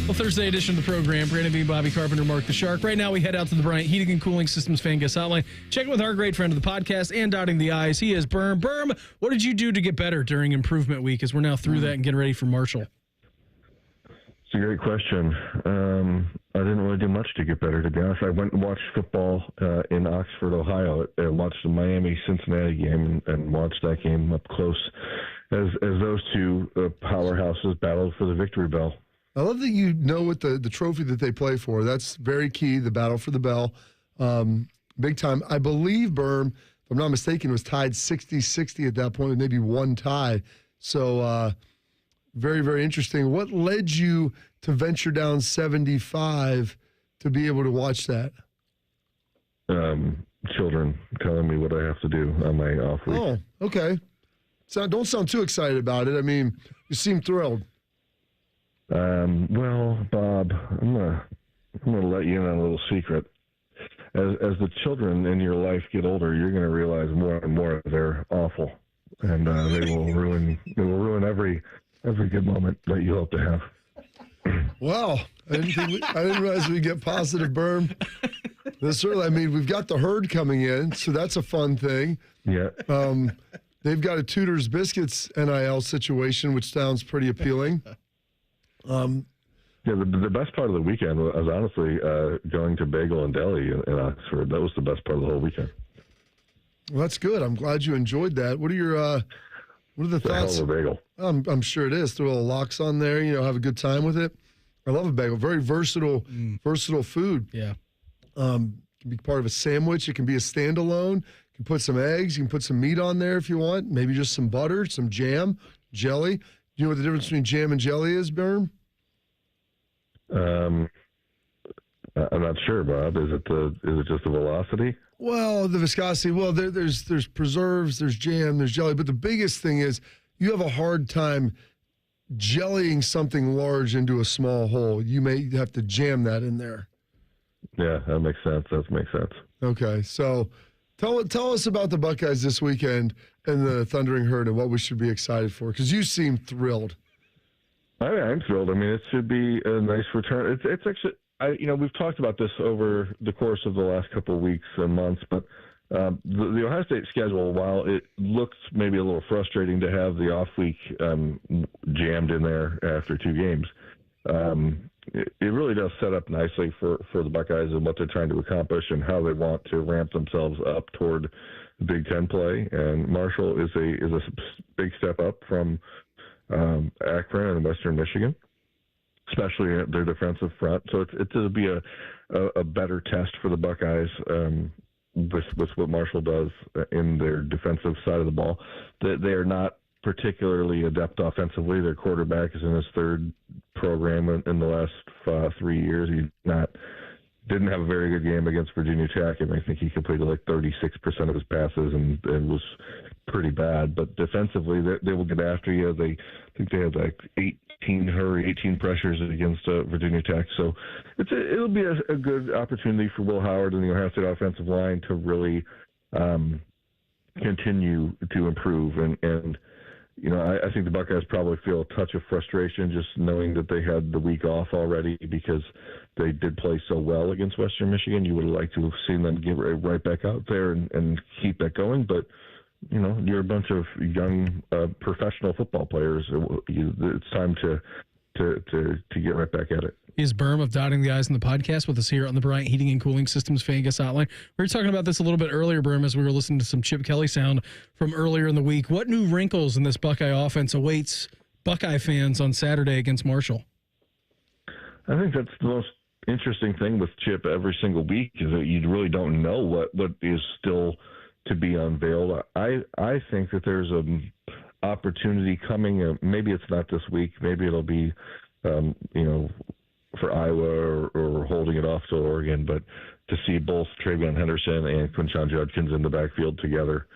Well, Thursday edition of the program. Brandon B., Bobby Carpenter, Mark the Shark. Right now, we head out to the Bryant Heating and Cooling Systems fan guest hotline. Checking with our great friend of the podcast and dotting the I's. He is Berm. Berm, what did you do to get better during Improvement Week as we're now through that and getting ready for Marshall? It's a great question. I didn't really do much to get better, to be honest. I went and watched football in Oxford, Ohio. I watched the Miami-Cincinnati game and watched that game up close as those two powerhouses battled for the victory bell. I love that you know what the trophy that they play for. That's very key, the battle for the bell. Big time. I believe Berm, if I'm not mistaken, was tied 60-60 at that point with maybe one tie. So very, very interesting. What led you to venture down 75 to be able to watch that? Children telling me what I have to do on my off week. Oh, okay. So don't sound too excited about it. I mean, you seem thrilled. Well, Bob, I'm gonna let you in on a little secret. As the children in your life get older, you're gonna realize more and more they're awful, and they will ruin every good moment that you hope to have. Wow, I didn't realize we'd get positive, Berm. I mean, we've got the herd coming in, so that's a fun thing. Yeah. They've got a Tudor's Biscuits NIL situation, which sounds pretty appealing. Yeah, the best part of the weekend was honestly going to Bagel and Deli in Oxford. That was the best part of the whole weekend. Well, that's good. I'm glad you enjoyed that. What are the thoughts? Hell of a bagel. I'm sure it is. Throw a little lox on there. Have a good time with it. I love a bagel. Very versatile food. Yeah. Can be part of a sandwich. It can be a standalone. You can put some eggs. You can put some meat on there if you want. Maybe just some butter, some jam. jelly. Do you know what the difference between jam and jelly is, Berm? I'm not sure, Bob. Is it just the velocity? Well, the viscosity. Well, there's preserves, there's jam, there's jelly, but the biggest thing is you have a hard time jellying something large into a small hole. You may have to jam that in there. Yeah, that makes sense. That makes sense. Okay, so tell us about the Buckeyes this weekend and the Thundering Herd and what we should be excited for, because you seem thrilled. I'm thrilled. I mean, it should be a nice return. It's actually, we've talked about this over the course of the last couple of weeks and months, but the Ohio State schedule, while it looks maybe a little frustrating to have the off week jammed in there after 2 games, it really does set up nicely for the Buckeyes and what they're trying to accomplish and how they want to ramp themselves up toward Big Ten play. And Marshall is a big step up from Akron and Western Michigan, especially at their defensive front. So it'll be a better test for the Buckeyes with what Marshall does in their defensive side of the ball. They are not particularly adept offensively. Their quarterback is in his 3rd program in the last 3 years. Didn't have a very good game against Virginia Tech. I think he completed like 36% of his passes and was pretty bad. But defensively, they will get after you. I think they had like 18 pressures against Virginia Tech. So it'll be a good opportunity for Will Howard and the Ohio State offensive line to really continue to improve. And I think the Buckeyes probably feel a touch of frustration just knowing that they had the week off already because they did play so well against Western Michigan. You would have liked to have seen them get right back out there and keep that going. But, you're a bunch of young professional football players. It's time to get right back at it. Is Berm of Dotting the I's in the podcast with us here on the Bryant Heating and Cooling Systems Fan Guest Hotline. We were talking about this a little bit earlier, Berm, as we were listening to some Chip Kelly sound from earlier in the week. What new wrinkles in this Buckeye offense awaits Buckeye fans on Saturday against Marshall? I think that's the most interesting thing with Chip every single week is that you really don't know what is still to be unveiled. I think that there's an opportunity coming. Maybe it's not this week. Maybe it'll be, for Iowa or holding it off to Oregon. But to see both Travion Henderson and Quinshon Judkins in the backfield together,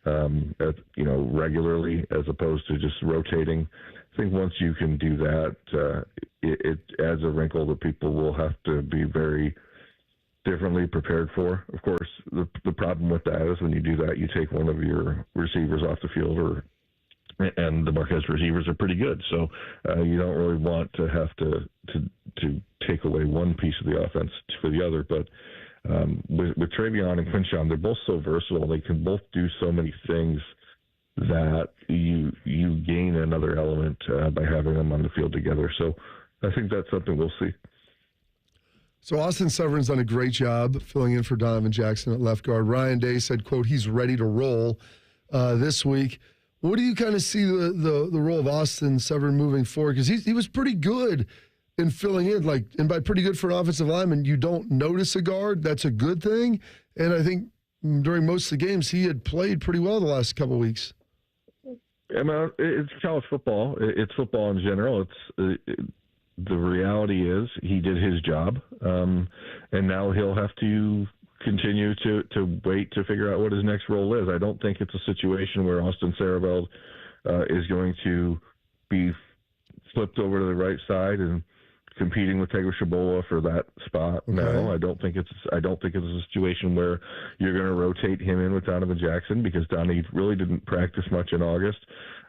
regularly as opposed to just rotating. I think once you can do that, it adds a wrinkle that people will have to be very differently prepared for. Of course, the problem with that is when you do that, you take one of your receivers off the field, and the Marquez receivers are pretty good. So you don't really want to have to take away one piece of the offense for the other. But with Travion and Quinshon, they're both so versatile. They can both do so many things that you gain another element by having them on the field together. So I think that's something we'll see. So Austin Severin's done a great job filling in for Donovan Jackson at left guard. Ryan Day said, quote, he's ready to roll this week. What do you kind of see the role of Austin Severin moving forward? Because he was pretty good in filling in, and by pretty good for an offensive lineman, you don't notice a guard. That's a good thing. And I think during most of the games, he had played pretty well the last couple of weeks. I mean, it's college football. It's football in general. The reality is he did his job, and now he'll have to continue to wait to figure out what his next role is. I don't think it's a situation where Austin Sarabeld is going to be flipped over to the right side and competing with Tego Shabola for that spot. Okay. No, I don't think it's a situation where you're going to rotate him in with Donovan Jackson because Donnie really didn't practice much in August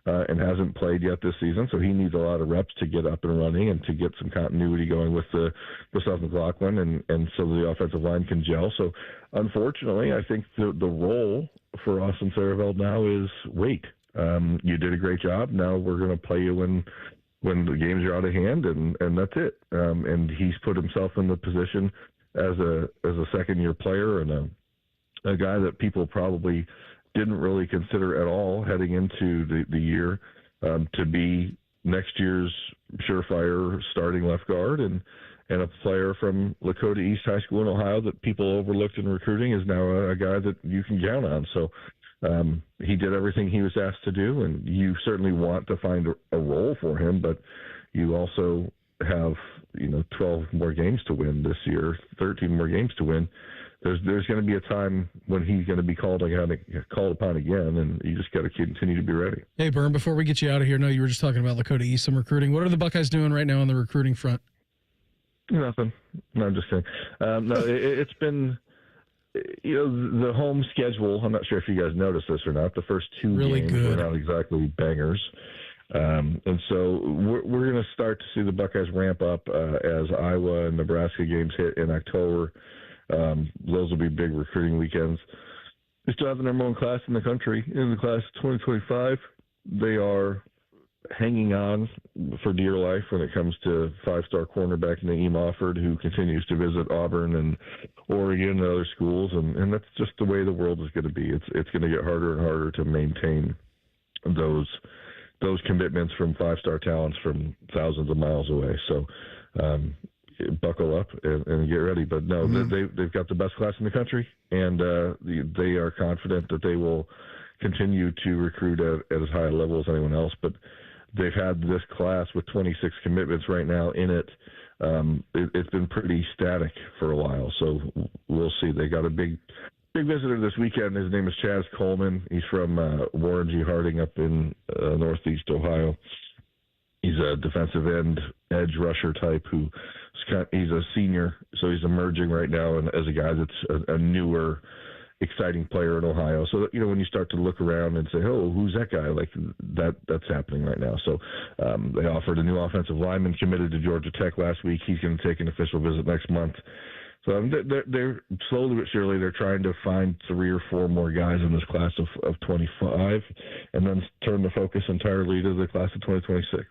and hasn't played yet this season. So he needs a lot of reps to get up and running and to get some continuity going with Seth McLaughlin and so the offensive line can gel. So unfortunately, I think the role for Austin Sarabeld now is wait. You did a great job. Now we're going to play you when the games are out of hand, and that's it. And he's put himself in the position as a second-year player and a guy that people probably didn't really consider at all heading into the year to be next year's surefire starting left guard, and a player from Lakota East High School in Ohio that people overlooked in recruiting is now a guy that you can count on. So he did everything he was asked to do, and you certainly want to find a role for him, but you also have 12 more games to win this year, 13 more games to win. There's going to be a time when he's going to be called upon again, and you just got to continue to be ready. Hey, Berm, before we get you out of here, no, you were just talking about Lakota East recruiting. What are the Buckeyes doing right now on the recruiting front? Nothing. No, I'm just kidding. No, it's been, the home schedule. I'm not sure if you guys noticed this or not. The first two games were not exactly bangers. And so we're going to start to see the Buckeyes ramp up as Iowa and Nebraska games hit in October. Those will be big recruiting weekends. They still have the number one class in the country in the class of 2025. They are hanging on for dear life when it comes to five-star cornerback Naeem Offord, who continues to visit Auburn and Oregon and other schools, and that's just the way the world is going to be. It's going to get harder and harder to maintain those commitments from five-star talents from thousands of miles away. So buckle up and get ready. But no, they've got the best class in the country, and they are confident that they will continue to recruit at as high a level as anyone else. But they've had this class with 26 commitments right now in it. It's been pretty static for a while, so we'll see. They got a big visitor this weekend. His name is Chaz Coleman. He's from Warren G. Harding up in Northeast Ohio. He's a defensive end edge rusher type he's a senior, so he's emerging right now and as a guy that's a newer, exciting player in Ohio. So when you start to look around and say, oh, who's that guy? Like that's happening right now. So they offered a new offensive lineman committed to Georgia Tech last week. He's going to take an official visit next month. So they're slowly but surely they're trying to find 3 or 4 more guys in this class of 25 and then turn the focus entirely to the class of 2026.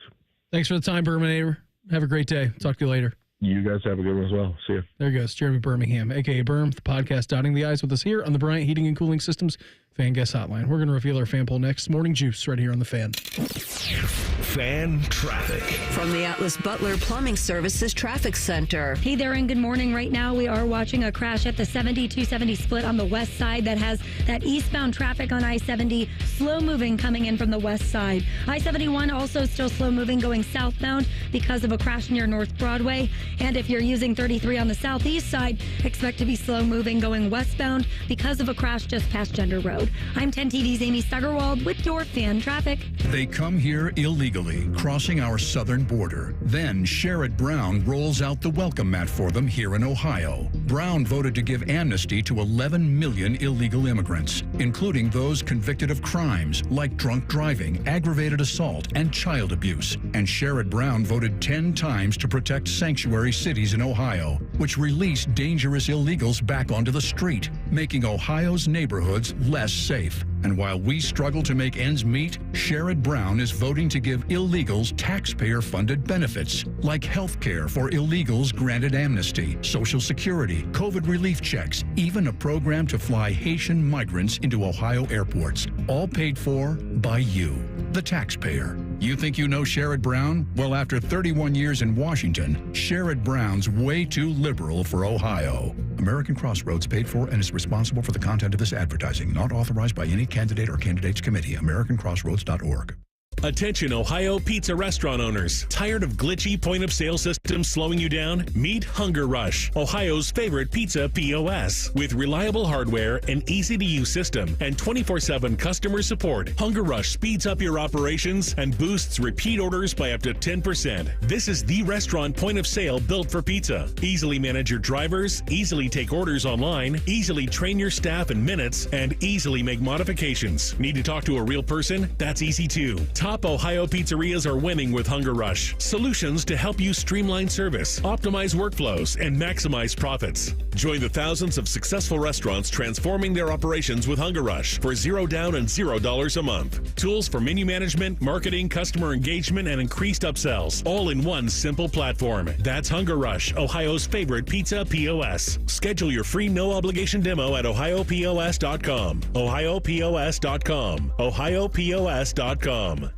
Thanks for the time, Berminator. Have a great day. Talk to you later. You guys have a good one as well. See you. There goes Jeremy Birmingham, a.k.a. Berm, the podcast dotting the I's with us here on the Bryant Heating and Cooling Systems Fan Guest Hotline. We're going to reveal our fan poll next. Morning Juice right here on the Fan. Fan traffic. From the Atlas Butler Plumbing Services Traffic Center. Hey there, and good morning. Right now, we are watching a crash at the 70-270 split on the west side that has that eastbound traffic on I-70 slow moving coming in from the west side. I-71 also still slow moving going southbound because of a crash near North Broadway. And if you're using 33 on the southeast side, expect to be slow moving going westbound because of a crash just past Gender Road. I'm 10 TV's Amy Stuggerwald with your fan traffic. They come here illegally, crossing our southern border. Then Sherrod Brown rolls out the welcome mat for them here in Ohio. Brown voted to give amnesty to 11 million illegal immigrants, including those convicted of crimes like drunk driving, aggravated assault, and child abuse. And Sherrod Brown voted 10 times to protect sanctuary cities in Ohio, which release dangerous illegals back onto the street, making Ohio's neighborhoods less safe. And while we struggle to make ends meet, Sherrod Brown is voting to give illegals taxpayer-funded benefits, like health care for illegals granted amnesty, Social Security, COVID relief checks, even a program to fly Haitian migrants into Ohio airports, all paid for by you, the taxpayer. You think you know Sherrod Brown? Well, after 31 years in Washington, Sherrod Brown's way too liberal for Ohio. American Crossroads paid for and is responsible for the content of this advertising, not authorized by any candidate or candidates committee. AmericanCrossroads.org. Attention Ohio pizza restaurant owners. Tired of glitchy point-of-sale systems slowing you down? Meet Hunger Rush, Ohio's favorite pizza POS. With reliable hardware, an easy-to-use system, and 24/7 customer support, Hunger Rush speeds up your operations and boosts repeat orders by up to 10%. This is the restaurant point-of-sale built for pizza. Easily manage your drivers, easily take orders online, easily train your staff in minutes, and easily make modifications. Need to talk to a real person? That's easy too. Top Ohio pizzerias are winning with Hunger Rush. Solutions to help you streamline service, optimize workflows, and maximize profits. Join the thousands of successful restaurants transforming their operations with Hunger Rush for $0 down and $0 a month. Tools for menu management, marketing, customer engagement, and increased upsells, all in one simple platform. That's Hunger Rush, Ohio's favorite pizza POS. Schedule your free no-obligation demo at ohiopos.com. ohiopos.com. ohiopos.com.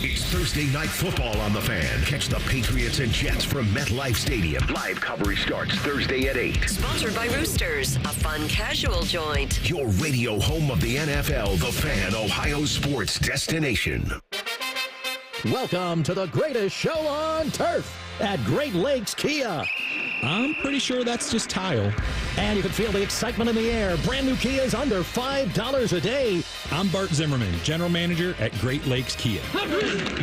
It's Thursday Night Football on the Fan. Catch the Patriots and Jets from MetLife Stadium. Live coverage starts Thursday at 8. Sponsored by Roosters, a fun casual joint. Your radio home of the NFL, The Fan, Ohio sports destination. Welcome to the greatest show on turf at Great Lakes Kia. I'm pretty sure that's just tile. And you can feel the excitement in the air. Brand new Kias under $5 a day. I'm Bart Zimmerman, General Manager at Great Lakes Kia.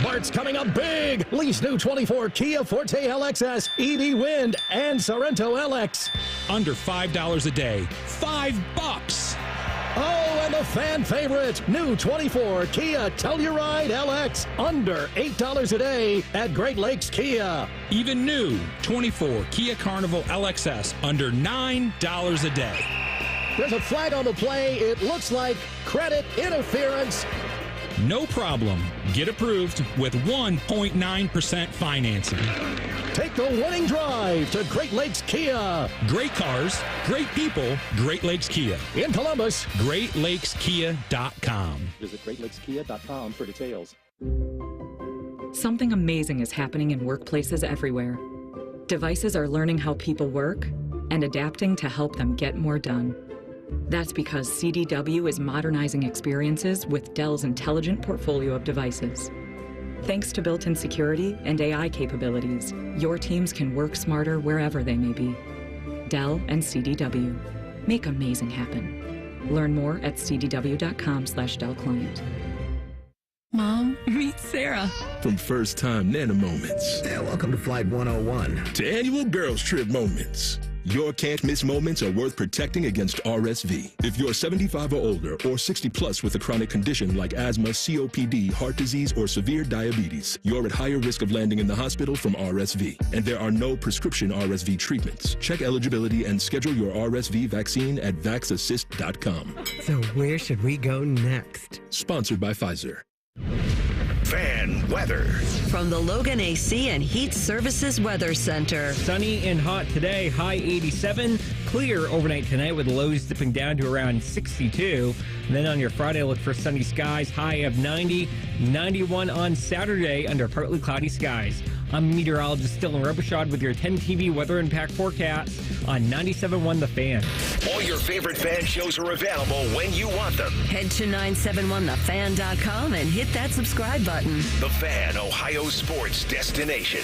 Bart's coming up big. Lease new 24 Kia Forte LXS, EV Wind, and Sorrento LX. Under $5 a day. $5. Oh, and the fan favorite, new 24 Kia Telluride LX, under $8 a day at Great Lakes Kia. Even new 24 Kia Carnival LXS, under $9 a day. There's a flag on the play. It looks like credit interference. No problem. Get approved with 1.9% financing. Take the winning drive to Great Lakes Kia. Great cars, great people, Great Lakes Kia. In Columbus, GreatLakesKia.com. Visit GreatLakesKia.com for details. Something amazing is happening in workplaces everywhere. Devices are learning how people work and adapting to help them get more done. That's because CDW is modernizing experiences with Dell's intelligent portfolio of devices. Thanks to built-in security and AI capabilities, your teams can work smarter wherever they may be. Dell and CDW. Make amazing happen. Learn more at cdw.com/Dell Client. Mom, meet Sarah. From first-time Nana moments. Yeah, welcome to Flight 101. To annual girls trip moments. Your can't-miss moments are worth protecting against RSV. If you're 75 or older or 60 plus with a chronic condition like asthma, COPD, heart disease, or severe diabetes, you're at higher risk of landing in the hospital from RSV. And there are no prescription RSV treatments. Check eligibility and schedule your RSV vaccine at vaxassist.com. So where should we go next? Sponsored by Pfizer. Fan weather. From the Logan AC and Heat Services Weather Center. Sunny and hot today, high 87. Clear overnight tonight with lows dipping down to around 62. And then on your Friday, look for sunny skies, high of 90. 91 on Saturday under partly cloudy skies. I'm meteorologist Dylan Robichaud with your 10 TV weather impact forecast on 97.1 The Fan. All your favorite fan shows are available when you want them. Head to 971thefan.com and hit that subscribe button. The Fan, Ohio sports destination.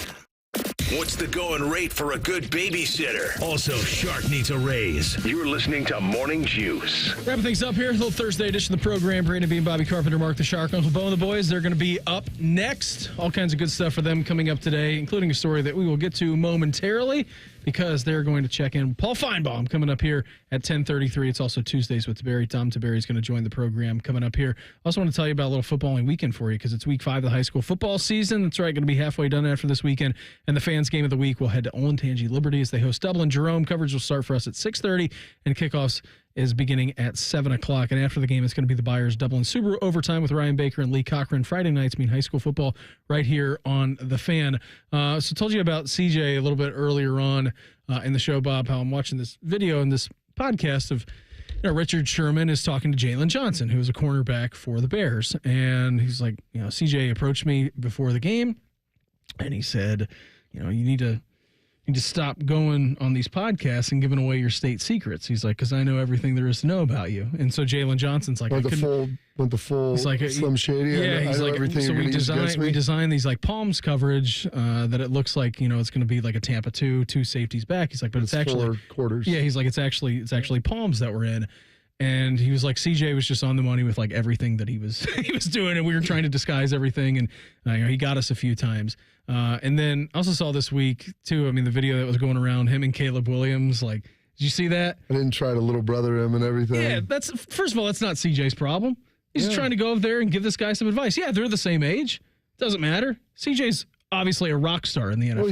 What's the going rate for a good babysitter? Also, Shark needs a raise. You're listening to Morning Juice. Wrapping things up here, a little Thursday edition of the program. Brandon Bean, Bobby Carpenter, Mark the Shark, Uncle Bo and the boys. They're going to be up next. All kinds of good stuff for them coming up today, including a story that we will get to momentarily because they're going to check in. Paul Feinbaum coming up here at 10:33. It's also Tuesdays with Taberi. Tom Taberi is going to join the program coming up here. I also want to tell you about a little footballing weekend for you because it's week 5 of the high school football season. That's right, going to be halfway done after this weekend. And the Fans Game of the Week will head to Olentangy Liberty as they host Dublin Jerome. Coverage will start for us at 6:30 and kickoffs is beginning at 7 o'clock. And after the game, it's going to be the Byers Dublin Subaru Overtime with Ryan Baker and Lee Cochran. Friday nights mean high school football right here on The Fan. So told you about CJ a little bit earlier on in the show, Bob, how I'm watching this video and this podcast of Richard Sherman is talking to Jalen Johnson, who is a cornerback for the Bears. And he's like, CJ approached me before the game and he said, you need to stop going on these podcasts and giving away your state secrets. He's like, because I know everything there is to know about you. And so Jalen Johnson's like, with the full Slim Shady. Yeah, he's like, everything. So we designed these like palms coverage that it looks like it's going to be like a Tampa 2 safeties back. He's like, but it's actually 4 quarters. Yeah, he's like, it's actually palms that we're in. And he was like, CJ was just on the money with like everything that he was doing, and we were trying to disguise everything, and he got us a few times. And then I also saw this week too. I mean, the video that was going around him and Caleb Williams. Like, did you see that? I didn't try to little brother him and everything. Yeah, first of all, that's not CJ's problem. He's just trying to go over there and give this guy some advice. Yeah, they're the same age. Doesn't matter. CJ's obviously a rock star in the NFL. Well,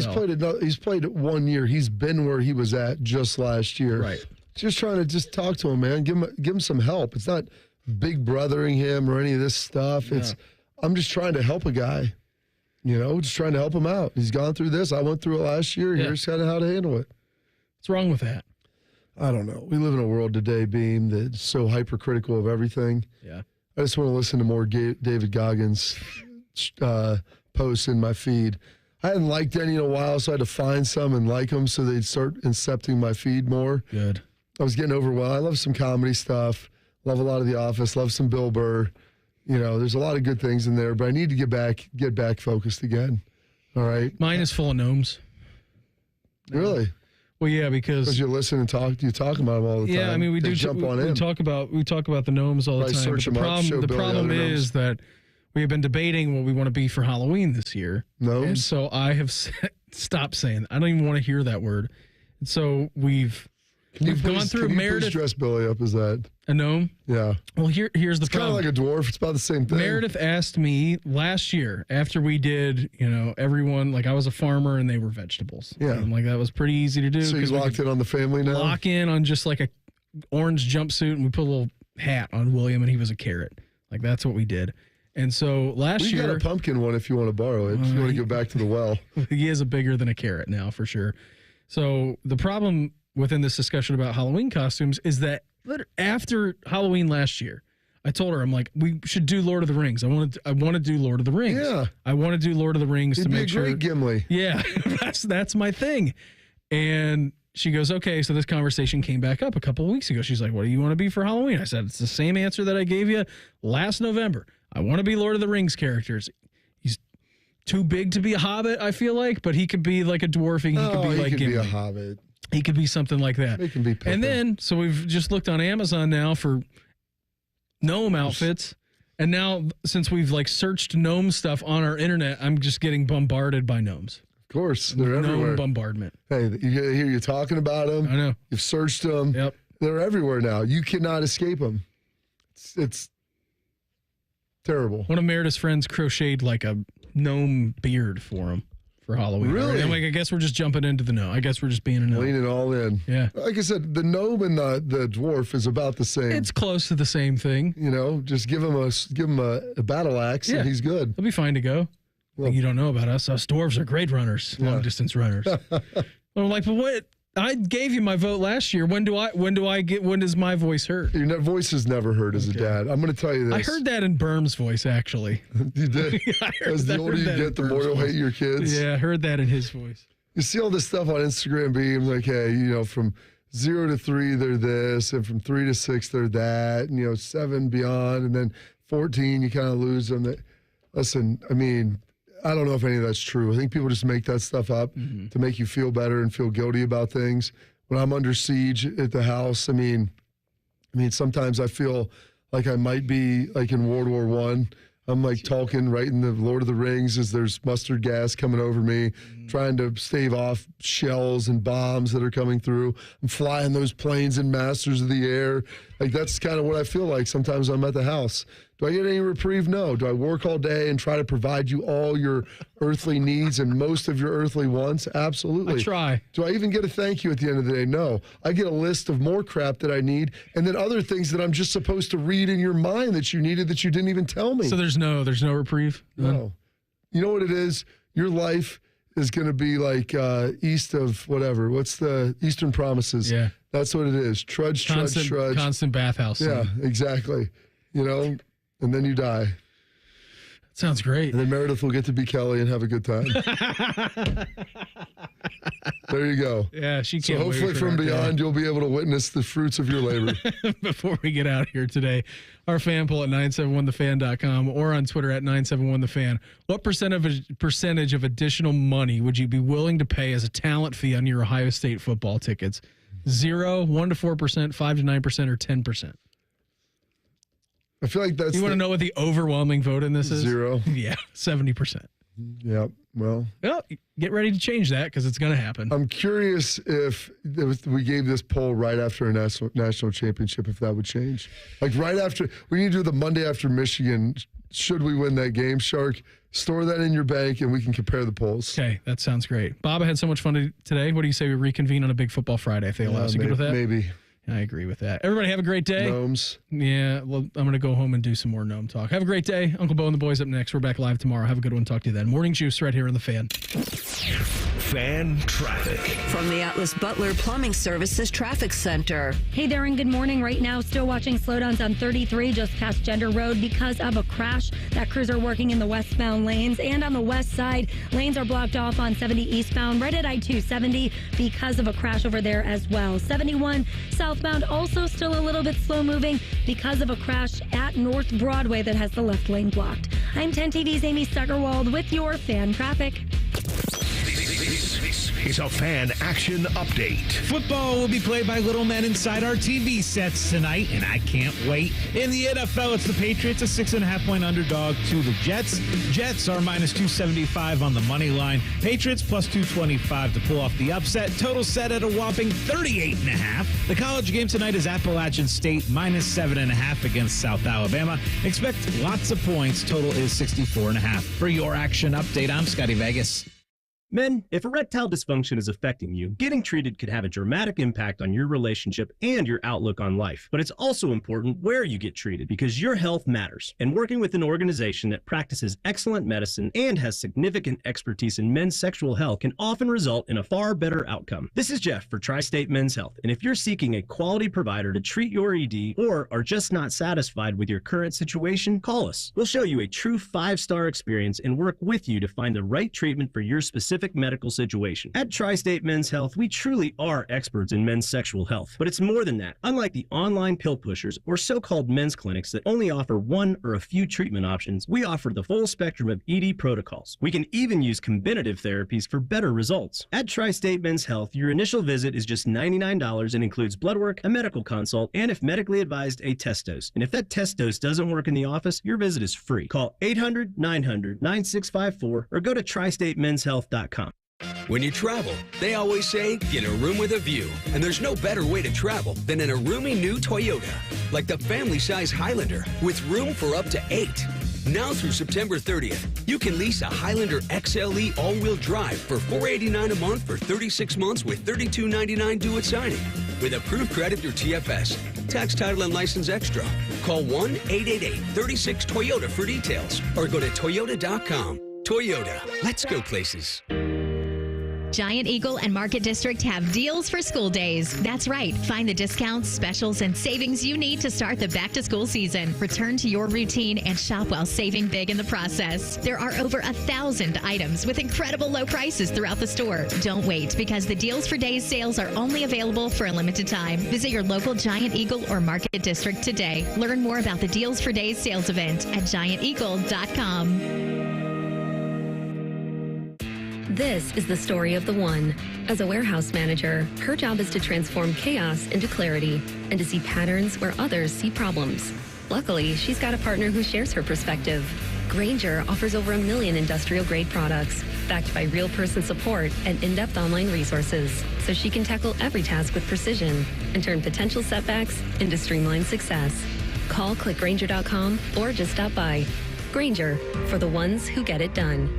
he's played it 1 year. He's been where he was at just last year. Right. Just trying to talk to him, man. Give him some help. It's not big brothering him or any of this stuff. Yeah. I'm just trying to help a guy. Just trying to help him out. He's gone through this. I went through it last year. Yeah. Here's kind of how to handle it. What's wrong with that? I don't know. We live in a world today, Beam, that's so hypercritical of everything. Yeah. I just want to listen to more David Goggins posts in my feed. I hadn't liked any in a while, so I had to find some and like them so they'd start incepting my feed more. Good. I was getting overwhelmed. I love some comedy stuff. Love a lot of The Office. Love some Bill Burr. There's a lot of good things in there, but I need to get back focused again. All right. Mine is full of gnomes. Really? Well, yeah, because you listen and talk about them all the time. Yeah, I mean, we do jump on we in. talk about the gnomes all the time. Search But the problem is that we have been debating what we want to be for Halloween this year. Gnomes? And so I have stopped saying that. I don't even want to hear that word. And so we've gone through Meredith. Please dress Billy up as that? A gnome? Yeah. Well, here's the problem. It's kind of like a dwarf. It's about the same thing. Meredith asked me last year after we did, everyone, like I was a farmer and they were vegetables. Yeah. And like that was pretty easy to do. So you locked in on the family now? Lock in on just like a orange jumpsuit and we put a little hat on William and he was a carrot. Like that's what we did. And so last year. We got a pumpkin one if you want to borrow it. If you want to go back to the well. He is a bigger than a carrot now for sure. So the problem within this discussion about Halloween costumes is that after Halloween last year, I told her, I'm like, we should do Lord of the Rings. I want to do Lord of the Rings. Yeah. I want to do Lord of the Rings to make sure. Great Gimli. Yeah, that's my thing. And she goes, okay, so this conversation came back up a couple of weeks ago. She's like, what do you want to be for Halloween? I said, it's the same answer that I gave you last November. I want to be Lord of the Rings characters. He's too big to be a hobbit, I feel like, but he could be like a dwarfing. He could be like Gimli. Be a hobbit. He could be something like that. He can be Pepper. And then, so we've just looked on Amazon now for gnome outfits. And now, since we've like searched gnome stuff on our internet, I'm just getting bombarded by gnomes. Of course, they're everywhere. Gnome bombardment. Hey, you hear you talking about them. I know. You've searched them. Yep. They're everywhere now. You cannot escape them. It's terrible. One of Meredith's friends crocheted like a gnome beard for him for Halloween. Really? I'm like, I guess we're just jumping into the gnome. I guess we're just being a gnome. Leaning all in. Yeah. Like I said, the gnome and the dwarf is about the same. It's close to the same thing. Just give him a battle axe and he's good. He'll be fine to go. Well, you don't know about us. Us dwarves are great runners, long distance runners. I'm like, but what? I gave you my vote last year. When does my voice hurt? Your voice is never heard as a dad. I'm going to tell you this. I heard that in Berm's voice, actually. You did? As the older you get, the more you'll hate your kids. Yeah, I heard that in his voice. You see all this stuff on Instagram being like, hey, from 0 to 3, they're this, and from 3 to 6, they're that, and, 7 beyond, and then 14, you kind of lose them. Listen, I mean, I don't know if any of that's true. I think people just make that stuff up to make you feel better and feel guilty about things. When I'm under siege at the house, I mean, sometimes I feel like I might be like in World War I. I'm like talking right in the Lord of the Rings as there's mustard gas coming over me, trying to stave off shells and bombs that are coming through. I'm flying those planes in Masters of the Air. Like that's kind of what I feel like sometimes I'm at the house. Do I get any reprieve? No. Do I work all day and try to provide you all your earthly needs and most of your earthly wants? Absolutely. I try. Do I even get a thank you at the end of the day? No. I get a list of more crap that I need and then other things that I'm just supposed to read in your mind that you needed that you didn't even tell me. So there's no reprieve? No. You know what it is? Your life is going to be like east of whatever. What's the Eastern Promises? Yeah. That's what it is. Trudge. Constant bathhouse. Yeah, exactly. And then you die. Sounds great. And then Meredith will get to be Kelly and have a good time. There you go. Yeah, she can't. So hopefully from beyond, you'll be able to witness the fruits of your labor. Before we get out of here today, our fan poll at 971thefan.com or on Twitter at 971thefan. What percentage of additional money would you be willing to pay as a talent fee on your Ohio State football tickets? 0, 1 to 4%, 5 to 9%, or 10%? I feel like that's. You want to know what the overwhelming vote in this is? 0. Yeah, 70%. Yep. Well, get ready to change that because it's going to happen. I'm curious if we gave this poll right after a national championship, if that would change. Like right after, we need to do the Monday after Michigan. Should we win that game, Shark? Store that in your bank and we can compare the polls. Okay, that sounds great. Bob, I had so much fun today. What do you say we reconvene on a Big Football Friday if they allow us? You good with that? Maybe. I agree with that. Everybody have a great day. Gnomes. Yeah, well, I'm going to go home and do some more gnome talk. Have a great day. Uncle Bo and the boys up next. We're back live tomorrow. Have a good one. Talk to you then. Morning Juice right here on The Fan. Fan Traffic. From the Atlas Butler Plumbing Services Traffic Center. Hey, Darren, good morning. Right now, still watching slowdowns on 33 just past Gender Road because of a crash. That crews are working in the westbound lanes. And on the west side, lanes are blocked off on 70 eastbound right at I-270 because of a crash over there as well. 71 southbound also still a little bit slow moving because of a crash at North Broadway that has the left lane blocked. I'm 10 TV's Amy Stuggerwald with your Fan Traffic. This is a Fan Action Update. Football will be played by little men inside our TV sets tonight, and I can't wait. In the NFL, it's the Patriots, a 6.5-point underdog to the Jets. Jets are minus 275 on the money line. Patriots plus 225 to pull off the upset. Total set at a whopping 38.5. The college game tonight is Appalachian State minus 7.5 against South Alabama. Expect lots of points. Total is 64.5. For your action update, I'm Scotty Vegas. Men, if erectile dysfunction is affecting you, getting treated could have a dramatic impact on your relationship and your outlook on life. But it's also important where you get treated because your health matters. And working with an organization that practices excellent medicine and has significant expertise in men's sexual health can often result in a far better outcome. This is Jeff for Tri-State Men's Health. And if you're seeking a quality provider to treat your ED or are just not satisfied with your current situation, call us. We'll show you a true 5-star experience and work with you to find the right treatment for your specific medical situation. At Tri-State Men's Health, we truly are experts in men's sexual health. But it's more than that. Unlike the online pill pushers or so-called men's clinics that only offer one or a few treatment options, we offer the full spectrum of ED protocols. We can even use combinative therapies for better results. At Tri-State Men's Health, your initial visit is just $99 and includes blood work, a medical consult, and if medically advised, a test dose. And if that test dose doesn't work in the office, your visit is free. Call 800-900-9654 or go to tristatemenshealth.com. When you travel, they always say, get a room with a view. And there's no better way to travel than in a roomy new Toyota. Like the family-size Highlander with room for up to 8. Now through September 30th, you can lease a Highlander XLE all-wheel drive for $489 a month for 36 months with $32.99 due at signing. With approved credit through TFS, tax, title, and license extra. Call 1-888-36-TOYOTA for details or go to Toyota.com. Toyota, let's go places. Giant Eagle and Market District have deals for school days. That's right. Find the discounts, specials, and savings you need to start the back-to-school season. Return to your routine and shop while saving big in the process. There are over 1,000 items with incredible low prices throughout the store. Don't wait because the Deals for Days sales are only available for a limited time. Visit your local Giant Eagle or Market District today. Learn more about the Deals for Days sales event at gianteagle.com. This is the story of the one. As a warehouse manager, her job is to transform chaos into clarity and to see patterns where others see problems. Luckily, she's got a partner who shares her perspective. Grainger offers over 1 million industrial-grade products, backed by real person support and in-depth online resources, so she can tackle every task with precision and turn potential setbacks into streamlined success. Call clickgrainger.com or just stop by. Grainger, for the ones who get it done.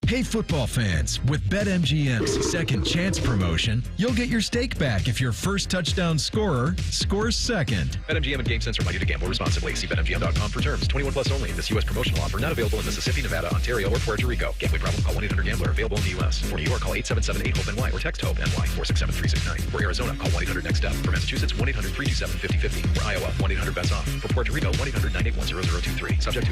Hey football fans, with BetMGM's Second Chance promotion, you'll get your stake back if your first touchdown scorer scores second. BetMGM and GameSense are ready to gamble responsibly. See BetMGM.com for terms. 21 plus only. This U.S. promotional offer not available in Mississippi, Nevada, Ontario, or Puerto Rico. Gambling problem? Call 1-800-GAMBLER. Available in the U.S. For New York, call 877-8-HOPE-NY or text HOPE-NY 467-369. For Arizona, call 1-800-NEXT-STEP. For Massachusetts, 1-800-327-5050. For Iowa, 1-800-BETS-OFF. For Puerto Rico, 1-800-981-0023. Subject to